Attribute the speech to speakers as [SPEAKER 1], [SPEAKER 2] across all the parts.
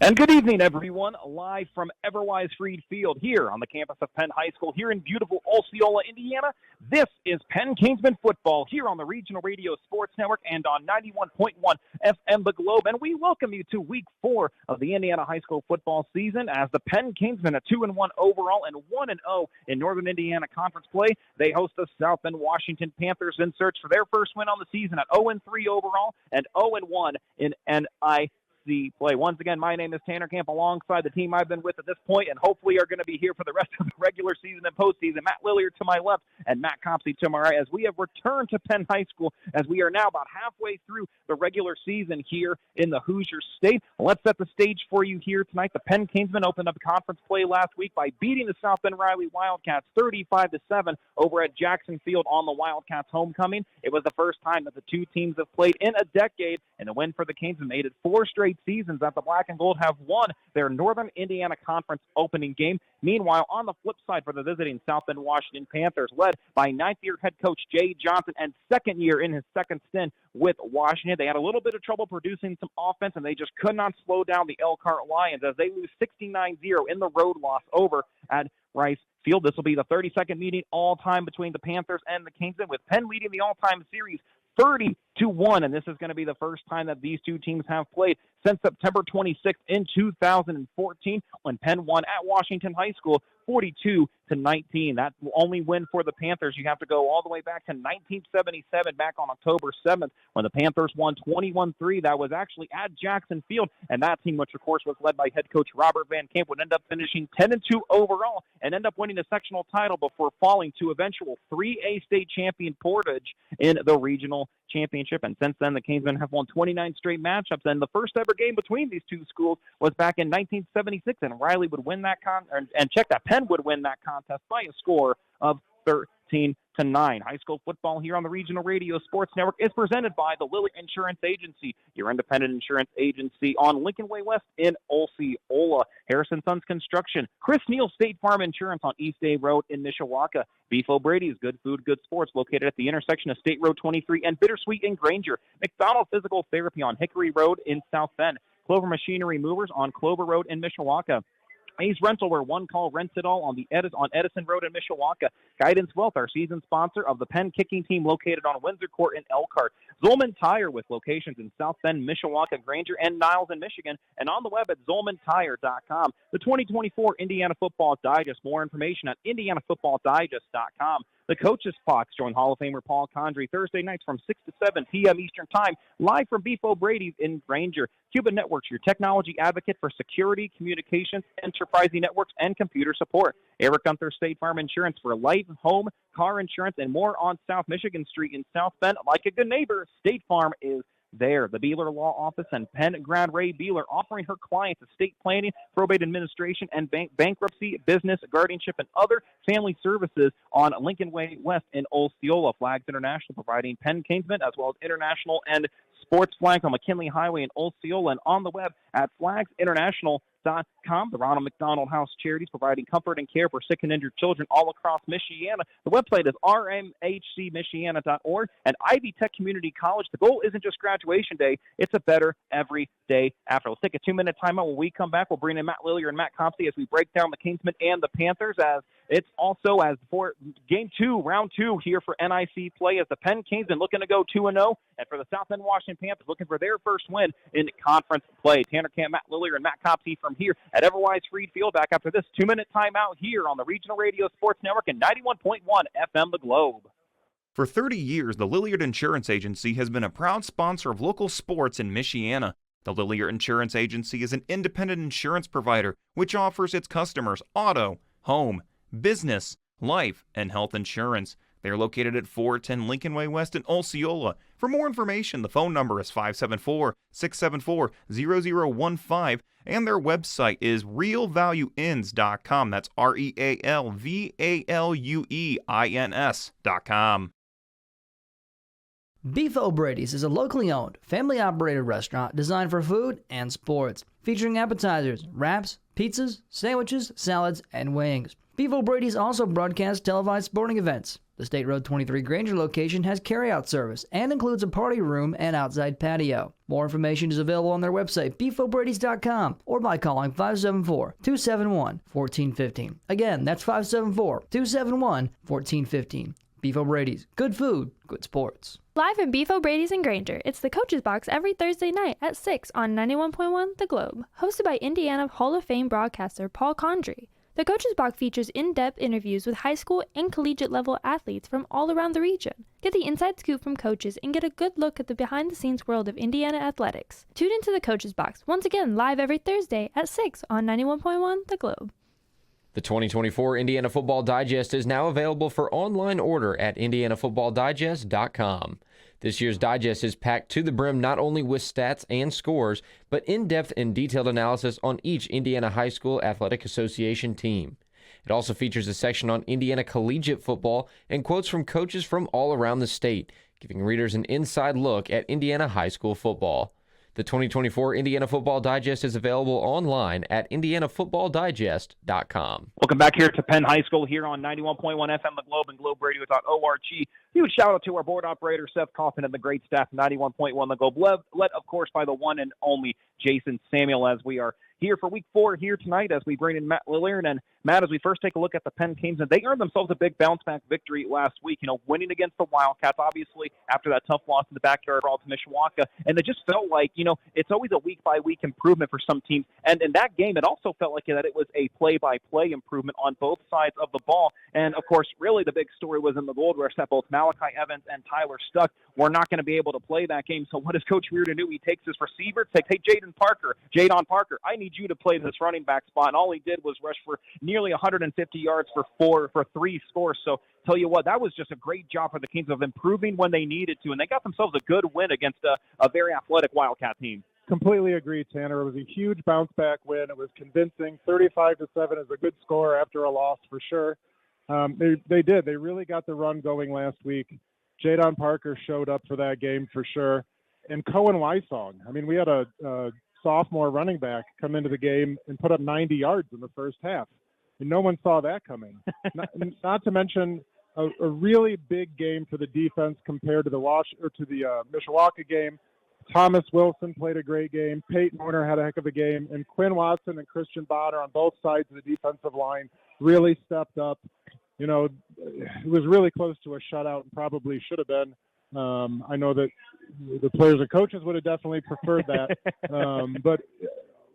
[SPEAKER 1] And good evening, everyone, live from Everwise Freed Field here on the campus of Penn High School here in beautiful Osceola, Indiana. This is Penn Kingsman football here on the Regional Radio Sports Network and on 91.1 FM The Globe. And we welcome you to Week 4 of the Indiana High School football season as the Penn Kingsmen, a 2-1 overall and 1-0 in Northern Indiana Conference play. They host the South Bend Washington Panthers in search for their first win on the season at 0-3 overall and 0-1 in NIC play. Once again, my name is Tanner Camp alongside the team I've been with at this point and hopefully are going to be here for the rest of the regular season and postseason. Matt Lilliard to my left and Matt Compsey to my right as we have returned to Penn High School as we are now about halfway through the regular season here in the Hoosier State. Let's set the stage for you here tonight. The Penn Kingsmen opened up conference play last week by beating the South Bend Riley Wildcats 35-7 over at Jackson Field on the Wildcats homecoming. It was the first time that the two teams have played in a decade, and the win for the Kingsmen made it 4 straight seasons that the Black and Gold have won their Northern Indiana Conference opening game. Meanwhile, on the flip side for the visiting South Bend Washington Panthers, led by ninth-year head coach Jay Johnson and second year in his second stint with Washington, they had a little bit of trouble producing some offense, and they just could not slow down the Elkhart Lions as they lose 69-0 in the road loss over at Rice Field. This will be the 32nd meeting all-time between the Panthers and the Kingsmen, with Penn leading the all-time series 30-1, and this is going to be the first time that these two teams have played since September 26th in 2014 when Penn won at Washington High School 42-19. That only win for the Panthers. You have to go all the way back to 1977, back on October 7th, when the Panthers won 21-3. That was actually at Jackson Field, and that team, which of course was led by head coach Robert Van Camp, would end up finishing 10-2 overall and end up winning the sectional title before falling to eventual 3A state champion Portage in the regional championship. And since then, the Kingsmen have won 29 straight matchups, and the first ever game between these two schools was back in 1976, and Riley would win that Penn would win that contest by a score of 13-9. High school football here on the Regional Radio Sports Network is presented by the Lilly Insurance Agency, your independent insurance agency on Lincoln Way West in Osceola. Harrison Sons Construction, Chris Neal State Farm Insurance on East Day Road in Mishawaka. Beef O'Brady's Good Food, Good Sports, located at the intersection of State Road 23 and Bittersweet in Granger. McDonald Physical Therapy on Hickory Road in South Bend. Clover Machinery Movers on Clover Road in Mishawaka. Ace Rental, where one call rents it all on Edison Road in Mishawaka. Guidance Wealth, our season sponsor of the Penn kicking team, located on Windsor Court in Elkhart. Zolman Tire, with locations in South Bend, Mishawaka, Granger, and Niles in Michigan, and on the web at zolmantire.com. The 2024 Indiana Football Digest. More information at indianafootballdigest.com. The Coaches Box, join Hall of Famer Paul Condrey Thursday nights from 6 to 7 p.m. Eastern Time, live from Beef O'Brady's in Granger. Cuban Networks, your technology advocate for security, communications, enterprising networks, and computer support. Eric Gunther State Farm Insurance for life, home, car insurance, and more on South Michigan Street in South Bend. Like a good neighbor, State Farm is there. The Beeler Law Office and Penn Grand Ray Beeler, offering her clients estate planning, probate administration, and bankruptcy, business, guardianship, and other family services on Lincoln Way West in Osceola. Flags International, providing Penn Kingsmen as well as international and sports flags on McKinley Highway in Osceola, and on the web at flagsinternational.com. The Ronald McDonald House Charities, providing comfort and care for sick and injured children all across Michiana. The website is rmhcmichiana.org. And Ivy Tech Community College, the goal isn't just graduation day, it's a better every day after. Let's take a 2-minute timeout. When we come back, we'll bring in Matt Lilliard and Matt Compsey as we break down the Kingsmen and the Panthers, as it's also as for game 2, round 2 here for NIC play, as the Penn Kingsmen looking to go 2-0, and for the South Bend Washington Panthers looking for their first win in conference play. Tanner Camp, Matt Lilliard, and Matt Compsey from here at Everwise Freed Field, back after this 2-minute timeout here on the Regional Radio Sports Network and 91.1 FM The Globe.
[SPEAKER 2] For 30 years, the Lilliard Insurance Agency has been a proud sponsor of local sports in Michiana. The Lilliard Insurance Agency is an independent insurance provider which offers its customers auto, home, business, life, and health insurance. They are located at 410 Lincoln Way West in Osceola. For more information, the phone number is 574-674-0015, and their website is realvalueins.com. That's REALVALUEINS.com.
[SPEAKER 3] Beef O'Brady's is a locally owned, family-operated restaurant designed for food and sports, featuring appetizers, wraps, pizzas, sandwiches, salads, and wings. Beef O'Brady's also broadcasts televised sporting events. The State Road 23 Granger location has carryout service and includes a party room and outside patio. More information is available on their website, beefobradys.com, or by calling 574-271-1415. Again, that's 574-271-1415. Beef O'Brady's. Good food, good sports.
[SPEAKER 4] Live from Beef O'Brady's in Granger, it's the Coach's Box every Thursday night at 6 on 91.1 The Globe. Hosted by Indiana Hall of Fame broadcaster Paul Condry. The Coach's Box features in-depth interviews with high school and collegiate level athletes from all around the region. Get the inside scoop from coaches and get a good look at the behind-the-scenes world of Indiana athletics. Tune into the Coach's Box, once again live every Thursday at 6 on 91.1 The Globe.
[SPEAKER 5] The 2024 Indiana Football Digest is now available for online order at indianafootballdigest.com. This year's digest is packed to the brim not only with stats and scores, but in-depth and detailed analysis on each Indiana High School Athletic Association team. It also features a section on Indiana collegiate football and quotes from coaches from all around the state, giving readers an inside look at Indiana high school football. The 2024 Indiana Football Digest is available online at indianafootballdigest.com.
[SPEAKER 1] Welcome back here to Penn High School here on 91.1 FM The Globe and globeradio.org. Huge shout out to our board operator, Seth Kaufman, and the great staff, 91.1 The Globe, led, of course, by the one and only Jason Samuel, as we are here for week 4 here tonight as we bring in Matt Lillard. And Matt, as we first take a look at the Penn Canes, and they earned themselves a big bounce-back victory last week, winning against the Wildcats, obviously, after that tough loss in the backyard brawl to Mishawaka. And it just felt like, it's always a week-by-week improvement for some teams. And in that game, it also felt like that it was a play-by-play improvement on both sides of the ball. And, of course, really the big story was in the Gold Rush that both Malachi Evans and Tyler Stuck were not going to be able to play that game. So what does Coach Reardon do? He takes his receiver, hey, Jadon Parker, I need you to play this running back spot. And all he did was rush for nearly 150 yards for 3 scores. So tell you what, that was just a great job for the Canes of improving when they needed to. And they got themselves a good win against a very athletic Wildcat team.
[SPEAKER 6] Completely agree, Tanner. It was a huge bounce-back win. It was convincing. 35-7 is a good score after a loss for sure. They did. They really got the run going last week. Jadon Parker showed up for that game for sure. And Cohen Wysong. We had a sophomore running back come into the game and put up 90 yards in the first half. And no one saw that coming. not to mention a really big game for the defense compared to the Mishawaka game. Thomas Wilson played a great game. Peyton Warner had a heck of a game. And Quinn Watson and Christian Bonner on both sides of the defensive line really stepped up. It was really close to a shutout and probably should have been. I know that the players and coaches would have definitely preferred that. But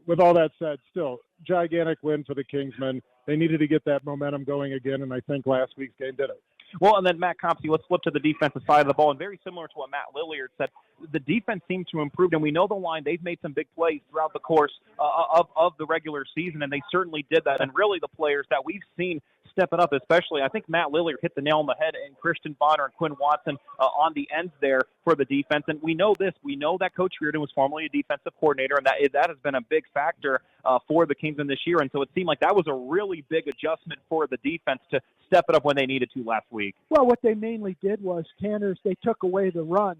[SPEAKER 6] with all that said, still, gigantic win for the Kingsmen. They needed to get that momentum going again, and I think last week's game did it.
[SPEAKER 1] Well, and then Matt Copsey, let's flip to the defensive side of the ball. And very similar to what Matt Lillard said, the defense seemed to improve, and we know the line, they've made some big plays throughout the course of the regular season, and they certainly did that. And really the players that we've seen stepping up, especially, I think Matt Lillard hit the nail on the head, and Christian Bonner and Quinn Watson on the ends there for the defense. And we know this. We know that Coach Reardon was formerly a defensive coordinator, and that has been a big factor for the Kingsmen this year. And so it seemed like that was a really big adjustment for the defense to step it up when they needed to last week.
[SPEAKER 7] Well, what they mainly did was, Tanners, they took away the run.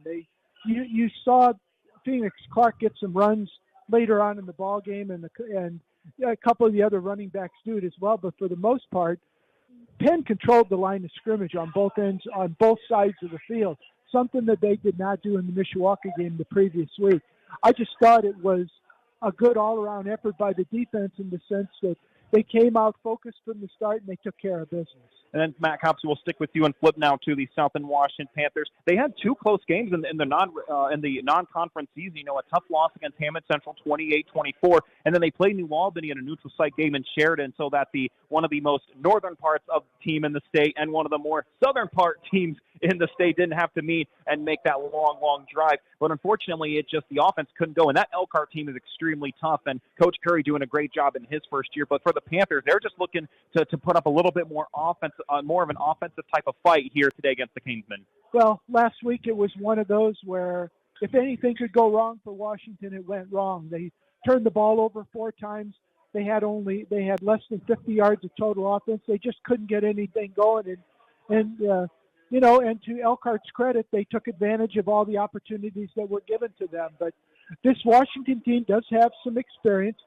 [SPEAKER 7] You saw Phoenix Clark get some runs later on in the ball game, and a couple of the other running backs do it as well. But for the most part, Penn controlled the line of scrimmage on both ends, on both sides of the field, something that they did not do in the Mishawaka game the previous week. I just thought it was a good all-around effort by the defense in the sense that they came out focused from the start and they took care of business.
[SPEAKER 1] And then Matt Copsey will stick with you and flip now to the Southern Washington Panthers. They had 2 close games in the non-conference season. A tough loss against Hammond Central, 28-24, and then they played New Albany in a neutral site game in Sheridan, so that one of the most northern parts of the team in the state and one of the more southern part teams in the state didn't have to meet and make that long drive. But unfortunately, the offense couldn't go. And that Elkhart team is extremely tough, and Coach Curry doing a great job in his first year. But for the Panthers, they're just looking to put up a little bit more offense, more of an offensive type of fight here today against the Kingsmen.
[SPEAKER 7] Well, last week it was one of those where if anything could go wrong for Washington, it went wrong. They turned the ball over 4 times. They had less than 50 yards of total offense. They just couldn't get anything going. And to Elkhart's credit, they took advantage of all the opportunities that were given to them. But this Washington team does have some experience.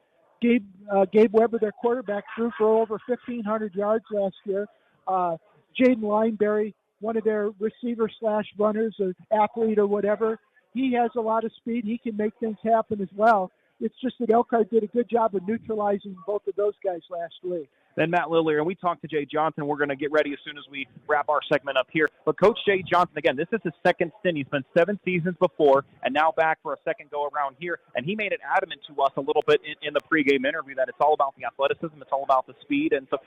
[SPEAKER 7] Gabe Weber, their quarterback, threw for over 1,500 yards last year. Jaden Lineberry, one of their receiver/runners or athlete or whatever, he has a lot of speed. He can make things happen as well. It's just that Elkhart did a good job of neutralizing both of those guys last week.
[SPEAKER 1] Then Matt Lillier, and we talked to Jay Johnson. We're going to get ready as soon as we wrap our segment up here. But Coach Jay Johnson, again, this is his second stint. He's been 7 seasons before and now back for a second go-around here. And he made it adamant to us a little bit in the pregame interview that it's all about the athleticism, it's all about the speed. And so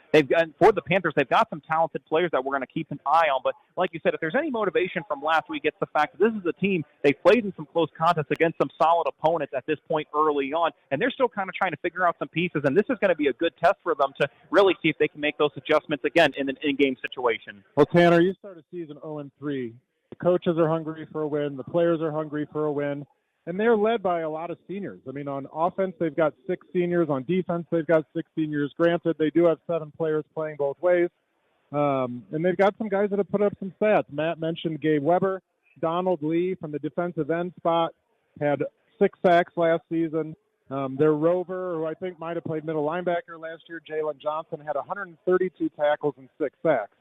[SPEAKER 1] for the Panthers, they've got some talented players that we're going to keep an eye on. But like you said, if there's any motivation from last week, it's the fact that this is a team, they played in some close contests against some solid opponents at this point early on. And they're still kind of trying to figure out some pieces. And this is going to be a good test for them to really see if they can make those adjustments again in an in-game situation.
[SPEAKER 6] Well, Tanner, you start a season 0-3. The coaches are hungry for a win. The players are hungry for a win. And they're led by a lot of seniors. I mean, on offense, they've got 6 seniors. On defense, they've got 6 seniors. Granted, they do have 7 players playing both ways. And they've got some guys that have put up some stats. Matt mentioned Gabe Weber. Donald Lee from the defensive end spot had 6 sacks last season. Their rover, who I think might have played middle linebacker last year, Jalen Johnson, had 132 tackles and 6 sacks.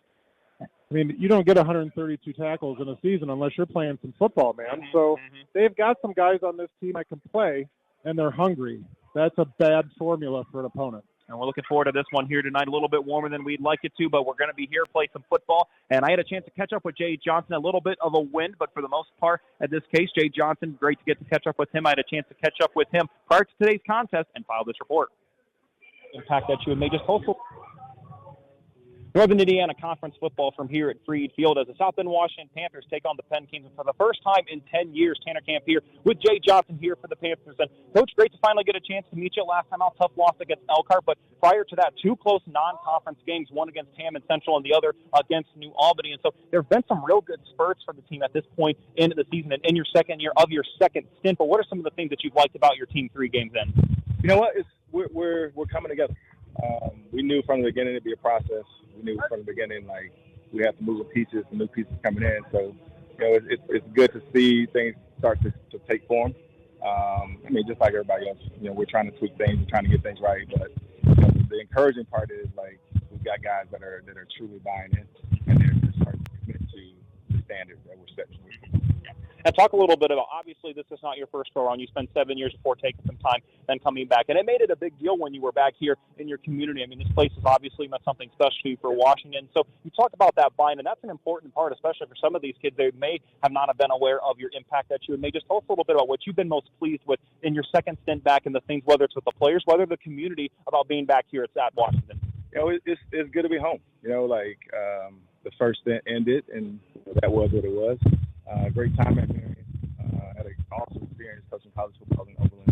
[SPEAKER 6] I mean, you don't get 132 tackles in a season unless you're playing some football, man. So they've got some guys on this team that can play, and they're hungry. That's a bad formula for an opponent.
[SPEAKER 1] And we're looking forward to this one here tonight. A little bit warmer than we'd like it to, but we're going to be here, play some football. And I had a chance to catch up with Jay Johnson. A little bit of a wind, but for the most part, at this case, Jay Johnson, great to get to catch up with him. I had a chance to catch up with him prior to today's contest and file this report. Impact that you had made just hopeful. Northern Indiana Conference football from here at Freed Field as the South Bend Washington Panthers take on the Penn Kingsmen for the first time in 10 years. Tanner Camp here with Jay Johnson here for the Panthers. And Coach, great to finally get a chance to meet you. Last time out, tough loss against Elkhart, but prior to that, 2 close non-conference games, one against Hammond Central and the other against New Albany. And so there have been some real good spurts for the team at this point into the season and in your second year of your second stint. But what are some of the things that you've liked about your team 3 games in?
[SPEAKER 8] You know what? We're coming together. We knew from the beginning it'd be a process. We knew from the beginning, like, we have to move the pieces, the new pieces coming in. So, you know, it's good to see things start to take form. I mean, just like everybody else, you know, we're trying to tweak things, we're trying to get things right. But you know, the encouraging part is, like, we've got guys that are truly buying in, and they're starting to commit to the standards that we're setting.
[SPEAKER 1] And talk a little bit about, obviously, this is not your first go-around. You spent 7 years before taking some time, then coming back. And it made it a big deal when you were back here in your community. I mean, this place has obviously meant something special for Washington. So you talk about that buy-in, and that's an important part, especially for some of these kids. They may have not have been aware of your impact that you had made. Just tell us a little bit about what you've been most pleased with in your second stint back and the things, whether it's with the players, whether the community, about being back here at Washington.
[SPEAKER 8] You know, it's good to be home. You know, like, the first stint ended, and that was what it was. Great time at Marion. Had an awesome experience coaching college football in Oberlin.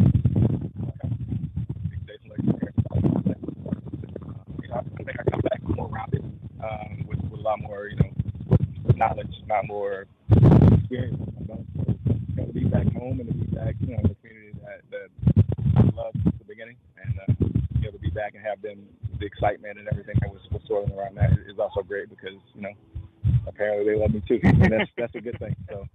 [SPEAKER 8] You know, I think I come back more rounded with a lot more, you know, knowledge, a lot more experience. So, you know, to be back home and to be back, you know, in the community that I loved since the beginning, and you know, to be back and have them, the excitement and everything that was swirling around that is also great because, you know, apparently they love me too, and that's a good thing. So.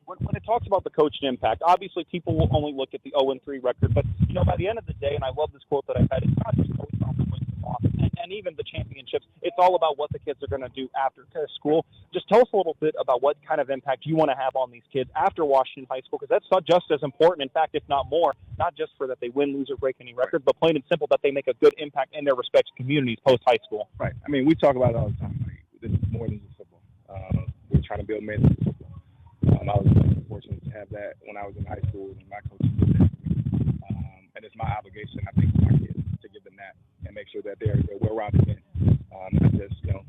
[SPEAKER 1] When it talks about the coaching impact, obviously people will only look at the 0-3 record, but, you know, by the end of the day, and I love this quote that I've had, it's not just always about the wins and losses, and even the championships. It's all about what the kids are going to do after school. Just tell us a little bit about what kind of impact you want to have on these kids after Washington High School, because that's not just as important, in fact, if not more, not just for that they win, lose, or break any records, but plain and simple that they make a good impact in their respective communities post-high school.
[SPEAKER 8] Right. I mean, we talk about it all the time. Like, this is more than just football. We're trying to build men in football. I was fortunate to have that when I was in high school, and my coaches did that. And it's my obligation, I think, for my kids to give them that and make sure that they're well-rounded men, not just, you know,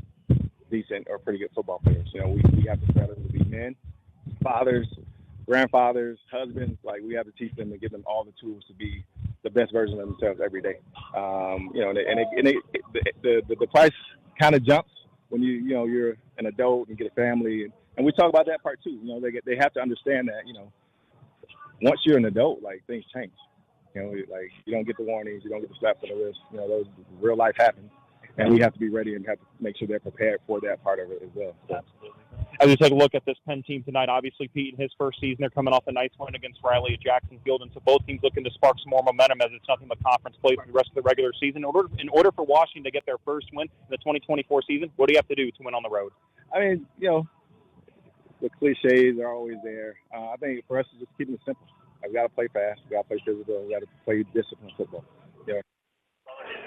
[SPEAKER 8] decent or pretty good football players. You know, we have to try to be men, fathers, grandfathers, husbands. Like, we have to teach them and give them all the tools to be the best version of themselves every day. You know, the price kind of jumps when you're an adult and get a family. And we talk about that part too. You know, they have to understand that, you know, once you're an adult, like, things change. You know, like, you don't get the warnings, you don't get the slaps on the wrist. You know, those real life happens, and we have to be ready and have to make sure they're prepared for that part of it as well. So.
[SPEAKER 1] Absolutely. As we take a look at this Penn team tonight, obviously Pete in his first season, they're coming off a nice win against Riley at Jackson Field, and so both teams looking to spark some more momentum as it's nothing but conference play for the rest of the regular season. In order for Washington to get their first win in the 2024 season, what do you have to do to win on the road?
[SPEAKER 8] I mean, the cliches are always there. I think for us, it's just keeping it simple. We got to play fast. We got to play physical. We got to play disciplined football. Yeah.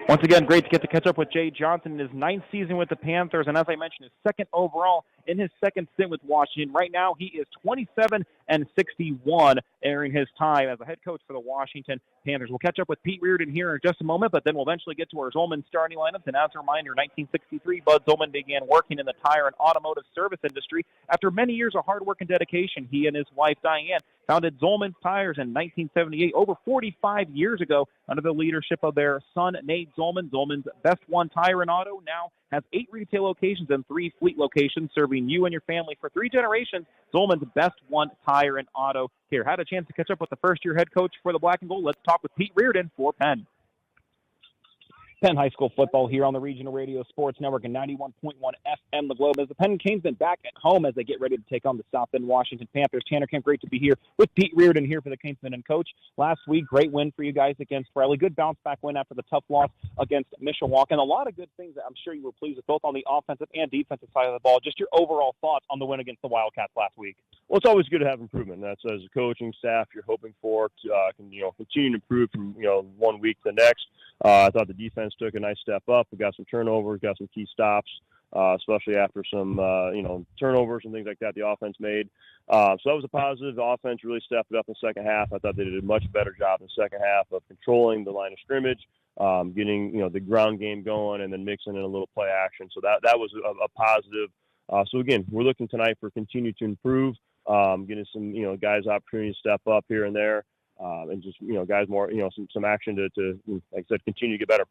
[SPEAKER 1] Once again, great to get to catch up with Jay Johnson in his 9th season with the Panthers, and as I mentioned, his 2nd overall in his 2nd stint with Washington. Right now, he is 27-61, airing his time as a head coach for the Washington Panthers. We'll catch up with Pete Reardon here in just a moment, but then we'll eventually get to our Zolman starting lineups. And as a reminder, 1963, Bud Zolman began working in the tire and automotive service industry. After many years of hard work and dedication, he and his wife, Diane, founded Zolman's Tires in 1978, over 45 years ago, under the leadership of their son, Nate Zolman. Zolman's Best One Tire and Auto now has 8 retail locations and 3 fleet locations, serving you and your family for 3 generations. Zolman's Best One Tire and Auto here. Had a chance to catch up with the first-year head coach for the Black and Gold. Let's talk with Pete Reardon for Penn. Penn High School football here on the Regional Radio Sports Network and 91.1 FM The Globe as the Penn Canesmen back at home as they get ready to take on the South Bend Washington Panthers. Tanner Kemp, great to be here with Pete Reardon here for the Canesmen and coach. Last week, great win for you guys against Riley. Good bounce-back win after the tough loss against Mishawaka. And a lot of good things that I'm sure you were pleased with, both on the offensive and defensive side of the ball. Just your overall thoughts on the win against the Wildcats last week.
[SPEAKER 9] Well, it's always good to have improvement. That's as a coaching staff you're hoping for to continue to improve from one week to the next. I thought the defense took a nice step up. We got some turnovers, got some key stops, especially after some turnovers and things like that the offense made. So that was a positive. The offense really stepped it up in the second half. I thought they did a much better job in the second half of controlling the line of scrimmage, getting the ground game going, and then mixing in a little play action. So that was a positive. So again, we're looking tonight for continue to improve, getting some guys opportunity to step up here and there. And just, guys more, some action to, like I said, continue to get better.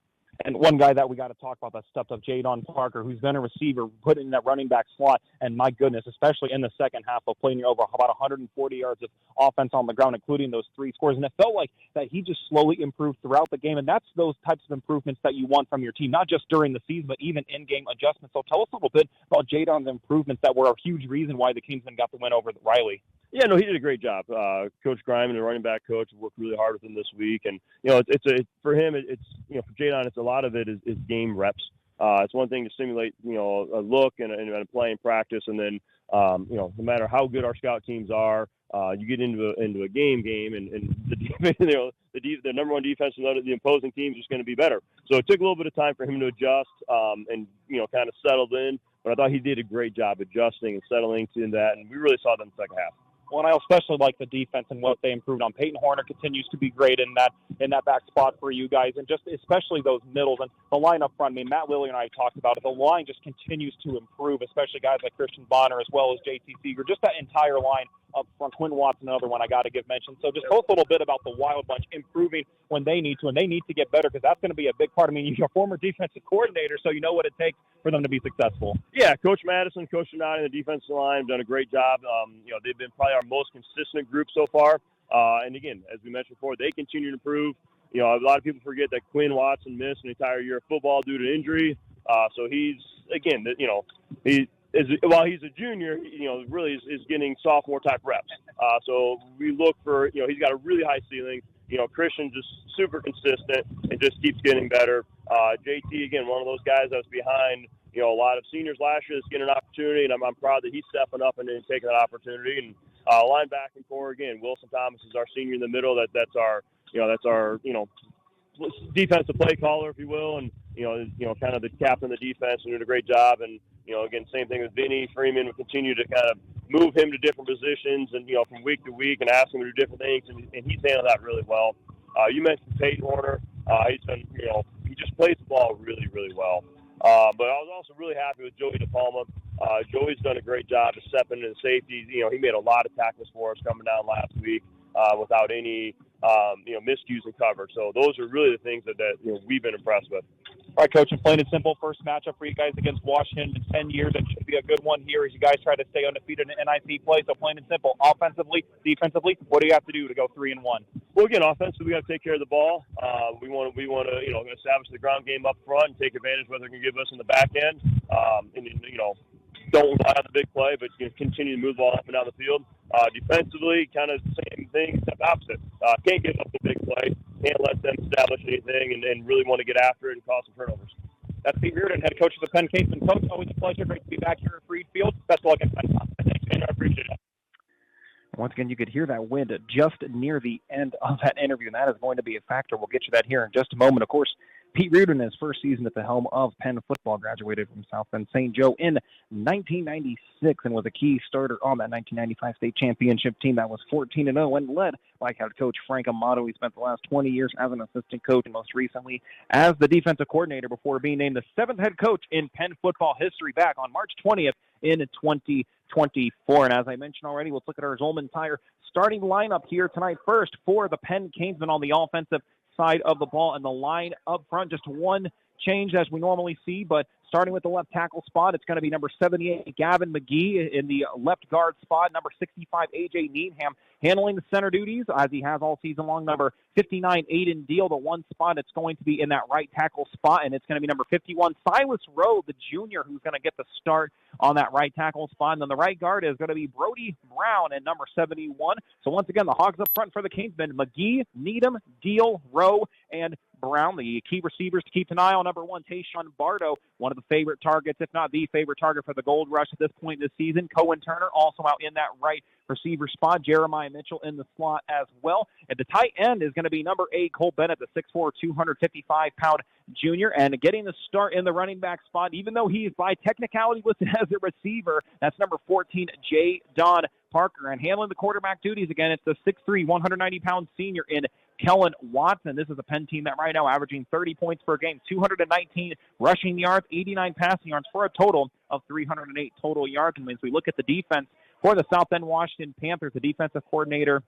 [SPEAKER 1] And one guy that we got to talk about that stepped up, Jadon Parker, who's been a receiver, put in that running back slot. And my goodness, especially in the second half of playing over about 140 yards of offense on the ground, including those 3 scores. And it felt like that he just slowly improved throughout the game. And that's those types of improvements that you want from your team, not just during the season, but even in-game adjustments. So tell us a little bit about Jadon's improvements that were a huge reason why the Kingsmen got the win over Riley.
[SPEAKER 9] Yeah, no, he did a great job. Coach Griman, the running back coach, worked really hard with him this week, and for him, for Jadon, it's a lot of it is game reps. It's one thing to simulate, a look and a play in practice, and then no matter how good our scout teams are, you get into a game, and the defense, the number one defense of the opposing team is just going to be better. So it took a little bit of time for him to adjust, and kind of settled in. But I thought he did a great job adjusting and settling to that, and we really saw that in the second half.
[SPEAKER 1] Well, and I especially like the defense and what they improved on. Peyton Horner continues to be great in that back spot for you guys, and just especially those middles and the line up front. I mean, Matt Lilley and I talked about it. The line just continues to improve, especially guys like Christian Bonner as well as JT Seeger. Just that entire line up front. Quinn Watson, another one I got to give mention. So just talk a little bit about the Wild Bunch improving when they need to, and they need to get better because that's going to be a big part. I mean, you're a former defensive coordinator, so you know what it takes for them to be successful.
[SPEAKER 9] Yeah, Coach Madison, Coach Donati, and the defensive line have done a great job. They've been probably our most consistent group so far. And again, as we mentioned before, they continue to improve. A lot of people forget that Quinn Watson missed an entire year of football due to injury. So he's, again, while he's a junior, really is getting sophomore type reps. So we look for, he's got a really high ceiling. Christian just super consistent and just keeps getting better. JT, again, one of those guys that was behind, a lot of seniors last year that's getting an opportunity, and I'm proud that he's stepping up and taking that opportunity. And linebacking core, again, Wilson Thomas is our senior in the middle. That's our defensive play caller, if you will, and kind of the captain of the defense, and doing a great job. And again, same thing with Vinny Freeman. We continue to kind of move him to different positions, and from week to week, and ask him to do different things, and he's handled that really well. You mentioned Peyton Horner. He's done, he just plays the ball really, really well. But I was also really happy with Joey DePalma. Joey's done a great job of stepping into safety. He made a lot of tackles for us coming down last week without any miscues in cover. So those are really the things that we've been impressed with.
[SPEAKER 1] All right, Coach, and plain and simple, first matchup for you guys against Washington in 10 years. It should be a good one here as you guys try to stay undefeated in NIC play. So plain and simple, offensively, defensively, what do you have to do to go 3-1?
[SPEAKER 9] Well, again, offensively, we got to take care of the ball. We want to establish the ground game up front and take advantage of what they're going to give us in the back end. don't rely on the big play, but continue to move the ball up and down the field. Defensively, kind of the same thing, except opposite. Can't give up the big play, can't let them establish anything, and really want to get after it and cause some turnovers.
[SPEAKER 1] That's Pete Reardon, head coach of the Penn Cavemen. Coach, always a pleasure. Great to be back here at Freed Field. Best of luck in Penn.
[SPEAKER 9] Thanks, man. I appreciate it.
[SPEAKER 1] Once again, you could hear that wind just near the end of that interview, and that is going to be a factor. We'll get you that here in just a moment. Of course, Pete Reardon, his first season at the helm of Penn football, graduated from South Bend St. Joe in 1996 and was a key starter on that 1995 state championship team that was 14-0 and led by head coach Frank Amato. He spent the last 20 years as an assistant coach and most recently as the defensive coordinator before being named the 7th head coach in Penn football history back on March 20th in 2024. And as I mentioned already, let's look at our Zolman Tire starting lineup here tonight. First for the Penn Canesmen on the offensive side of the ball, and the line up front, just one change as we normally see, but starting with the left tackle spot, it's going to be number 78, Gavin McGee. In the left guard spot, number 65, A.J. Needham. Handling the center duties, as he has all season long, number 59, Aiden Deal. The one spot it's going to be in that right tackle spot, and it's going to be number 51, Silas Rowe, the junior, who's going to get the start on that right tackle spot. And then the right guard is going to be Brody Brown at number 71. So once again, the Hogs up front for the Canesmen, McGee, Needham, Deal, Rowe, and Brown. The key receivers to keep an eye on, number 1, Tayshawn Bardo, one of the favorite targets, if not the favorite target for the Gold Rush at this point this season. Cohen Turner also out in that right receiver spot. Jeremiah Mitchell in the slot as well. At the tight end is going to be number 8, Cole Bennett, the 6'4", 255-pound junior. And getting the start in the running back spot, even though he is by technicality listed as a receiver, that's number 14, J. Don Parker. And handling the quarterback duties again, it's the 6'3", 190-pound senior in Kellen Watson. This is a Penn team that right now averaging 30 points per game, 219 rushing yards, 89 passing yards for a total of 308 total yards. And as we look at the defense for the South Bend Washington Panthers, the defensive coordinator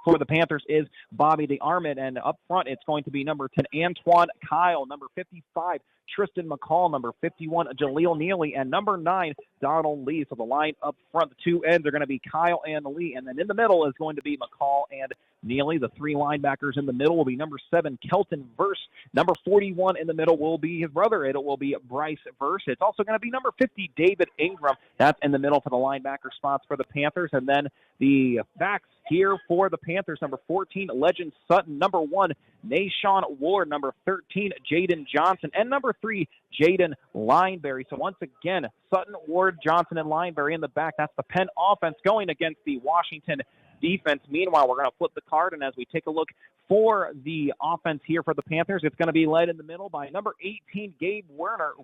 [SPEAKER 1] for the Panthers is Bobby DeArmond, and up front it's going to be number 10, Antoine Kyle, number 55, Tristan McCall, number 51, Jaleel Neely, and number 9, Donald Lee. So the line up front, the two ends are going to be Kyle and Lee, and then in the middle is going to be McCall and Neely. The 3 linebackers in the middle will be number 7, Kelton Verse. Number 41 in the middle will be his brother. It will be Bryce Verse. It's also going to be number 50, David Ingram. That's in the middle for the linebacker spots for the Panthers. And then the backs here for the Panthers, number 14, Legend Sutton. Number 1, Nashawn Ward. Number 13, Jaden Johnson. And number 3, Jaden Lineberry. So once again, Sutton, Ward, Johnson, and Lineberry in the back. That's the Penn offense going against the Washington defense. Meanwhile, we're going to flip the card, and as we take a look for the offense here for the Panthers, it's going to be led in the middle by number 18, Gabe Weber,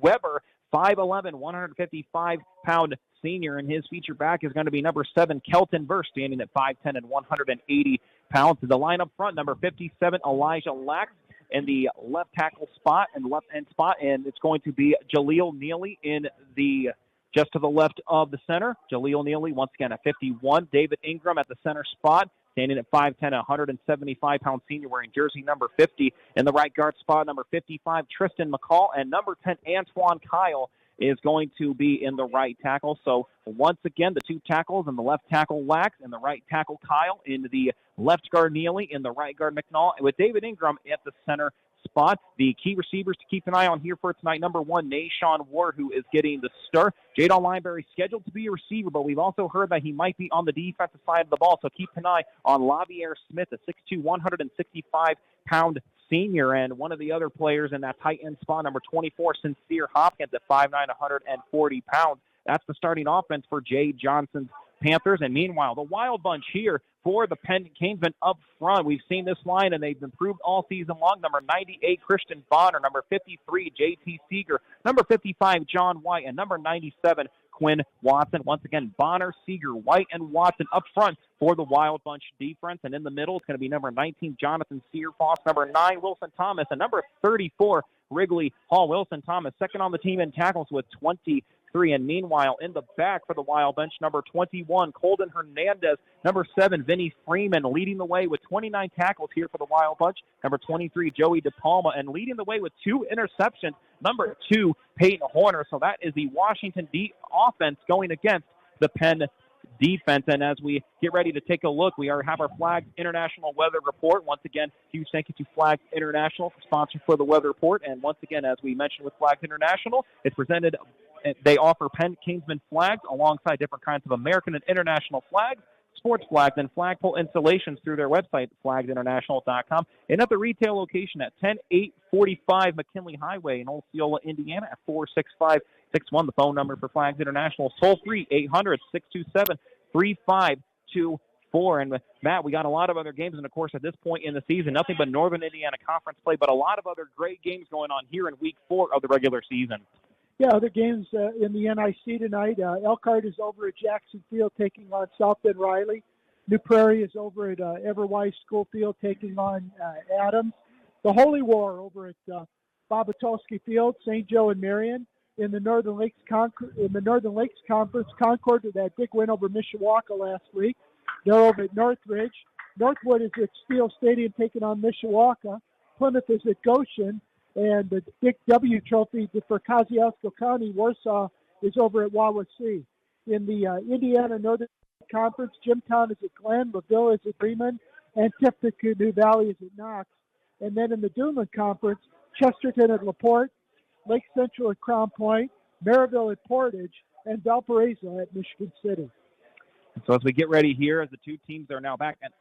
[SPEAKER 1] 5'11", 155-pound senior, and his feature back is going to be number 7, Kelton Verse, standing at 5'10" and 180 pounds. The line up front, number 57, Elijah Lax, in the left tackle spot and left end spot, and it's going to be Jaleel Neely in the just to the left of the center. Jaleel Neely, once again, at 51. David Ingram at the center spot, standing at 5'10", 175-pound senior, wearing jersey number 50. In the right guard spot, number 55, Tristan McCall. And number 10, Antoine Kyle, is going to be in the right tackle. So once again, the 2 tackles, and the left tackle Lax, and the right tackle Kyle, in the left guard Neely, in the right guard McNall, with David Ingram at the center spot. The key receivers to keep an eye on here for tonight, number 1, Nashawn Ward, who is getting the start. Jadon Lineberry scheduled to be a receiver, but we've also heard that he might be on the defensive side of the ball, so keep an eye on Lavier Smith, a 6'2", 165-pound senior, and one of the other players in that tight end spot, number 24, Sincere Hopkins, at 5'9", 140 pounds. That's the starting offense for Jay Johnson's Panthers. And meanwhile, the Wild Bunch here for the Penn Canesmen up front. We've seen this line, and they've improved all season long. Number 98, Christian Bonner. Number 53, J.T. Seeger. Number 55, John White. And number 97, Quinn Watson. Once again, Bonner, Seeger, White, and Watson up front for the Wild Bunch defense. And in the middle, it's going to be number 19, Jonathan Searfoss. Number 9, Wilson Thomas. And number 34, Wrigley Hall. Wilson Thomas, second on the team in tackles with 23. And meanwhile, in the back for the Wild Bunch, number 21, Colden Hernandez. Number 7, Vinny Freeman, leading the way with 29 tackles here for the Wild Bunch. Number 23, Joey DePalma, and leading the way with 2 interceptions, number 2, Peyton Horner. So that is the Washington offense going against the Penn defense. And as we get ready to take a look, we have our Flags International Weather Report. Once again, huge thank you to Flags International for sponsoring for the Weather Report. And once again, as we mentioned with Flags International, it's presented They offer Penn Kingsman flags alongside different kinds of American and international flags, sports flags, and flagpole installations through their website, flagsinternational.com, and at the retail location at 10845 McKinley Highway in Osceola, Indiana at 46561. The phone number for Flags International, toll-free, 800-627-3524. And Matt, we got a lot of other games, and of course, at this point in the season, nothing but Northern Indiana Conference play, but a lot of other great games going on here in Week 4 of the regular season.
[SPEAKER 7] Yeah, other games in the NIC tonight. Elkhart is over at Jackson Field taking on South Bend Riley. New Prairie is over at Everwise Schoolfield taking on Adams. The Holy War over at Bobatowski Field, St. Joe and Marion. In the Northern Lakes Conference, Concord with that big win over Mishawaka last week. They're over at Northridge. Northwood is at Steele Stadium taking on Mishawaka. Plymouth is at Goshen. And the Dick W. Trophy for Kosciuszko County, Warsaw, is over at Wawasee. In the Indiana Northern Conference, Jimtown is at Glen, LaVille is at Freeman, and Tippecanoe Valley is at Knox. And then in the Duneland Conference, Chesterton at LaPorte, Lake Central at Crown Point, Maryville at Portage, and Valparaiso at Michigan City.
[SPEAKER 1] So as we get ready here, as the two teams are now back and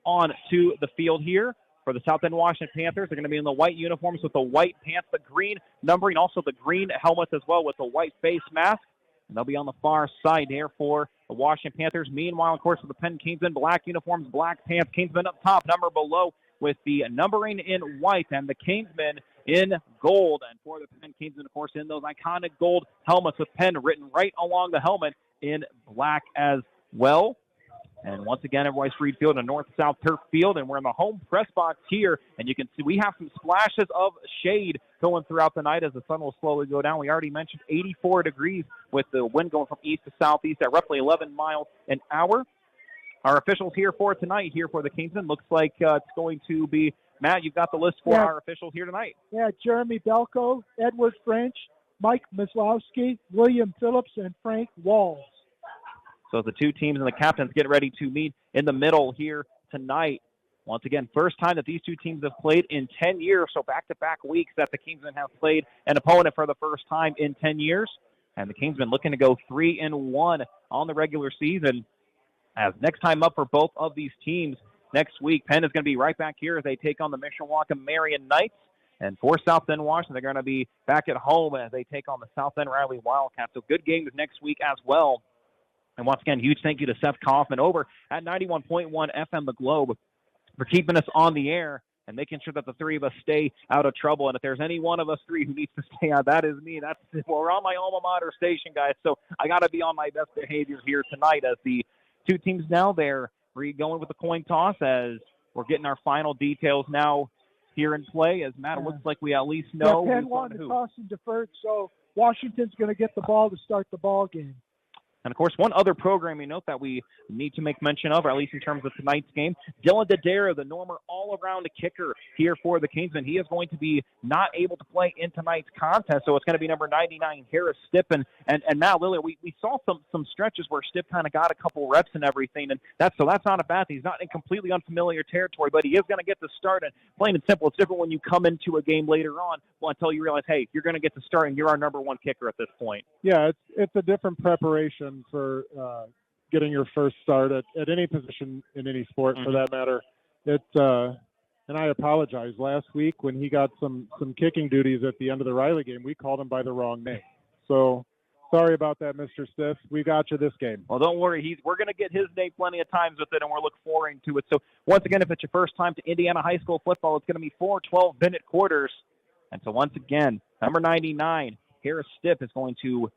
[SPEAKER 1] on to the field here, for the South Bend Washington Panthers, they're going to be in the white uniforms with the white pants, the green numbering, also the green helmets as well with the white face mask. And they'll be on the far side here for the Washington Panthers. Meanwhile, of course, with the Penn Kingsmen, black uniforms, black pants, Kingsmen up top, number below with the numbering in white and the Kingsmen in gold. And for the Penn Kingsmen, of course, in those iconic gold helmets with Penn written right along the helmet in black as well. And once again, Everwise Freed Field, a north-south turf field, and we're in the home press box here. And you can see we have some splashes of shade going throughout the night as the sun will slowly go down. We already mentioned 84 degrees with the wind going from east to southeast at roughly 11 miles an hour. Our officials here for tonight, here for the Kingsmen, looks like it's going to be, Matt, you've got the list for our officials here tonight.
[SPEAKER 7] Yeah, Jeremy Belko, Edward French, Mike Mislowski, William Phillips, and Frank Walls.
[SPEAKER 1] So the two teams and the captains get ready to meet in the middle here tonight. Once again, first time that these two teams have played in 10 years, so back-to-back weeks that the Kingsmen have played an opponent for the first time in 10 years. And the Kingsmen looking to go 3-1 on the regular season. As next time up for both of these teams next week, Penn is going to be right back here as they take on the Mishawaka Marion Knights. And for South Bend Washington, they're going to be back at home as they take on the South Bend Riley Wildcats. So good games next week as well. And once again, huge thank you to Seth Kaufman over at 91.1 FM The Globe for keeping us on the air and making sure that the three of us stay out of trouble. And if there's any one of us three who needs to stay out, that is me. We're on my alma mater station, guys, so I got to be on my best behavior here tonight as the two teams now, they're going with the coin toss as we're getting our final details now here in play. As Matt, it looks like we at least know
[SPEAKER 7] Penn won the toss and deferred, so Washington's going to get the ball to start the ball game.
[SPEAKER 1] And, of course, one other programming note that we need to make mention of, or at least in terms of tonight's game, Dylan Dodaro, the Normer all-around kicker here for the Kingsmen. He is going to be not able to play in tonight's contest, so it's going to be number 99, Harris Stipp. And Matt Lillard, we saw some stretches where Stipp kind of got a couple reps and everything, and that's not a bad thing. He's not in completely unfamiliar territory, but he is going to get the start. And plain and simple, it's different when you come into a game later on until you realize, hey, you're going to get the start, and you're our number one kicker at this point.
[SPEAKER 6] Yeah, it's a different preparation for getting your first start at any position in any sport, for that matter. And I apologize. Last week when he got some kicking duties at the end of the Riley game, we called him by the wrong name. So sorry about that, Mr. Stiff. We got you this game.
[SPEAKER 1] Well, don't worry. We're going to get his name plenty of times with it, and we're looking forward to it. So once again, if it's your first time to Indiana high school football, it's going to be 4 12-minute quarters. And so once again, number 99, Harris Stipp, is going to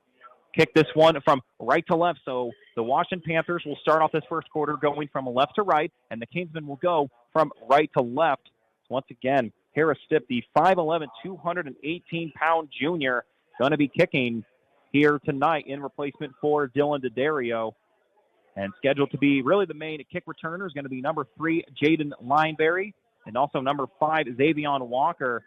[SPEAKER 1] kick this one from right to left. So the Washington Panthers will start off this first quarter going from left to right, and the Kingsmen will go from right to left. Once again, Harris Stipp, the 5'11", 218-pound junior, going to be kicking here tonight in replacement for Dylan Dodaro. And scheduled to be really the main kick returner is going to be number 3, Jaden Lineberry, and also number 5, Xavion Walker,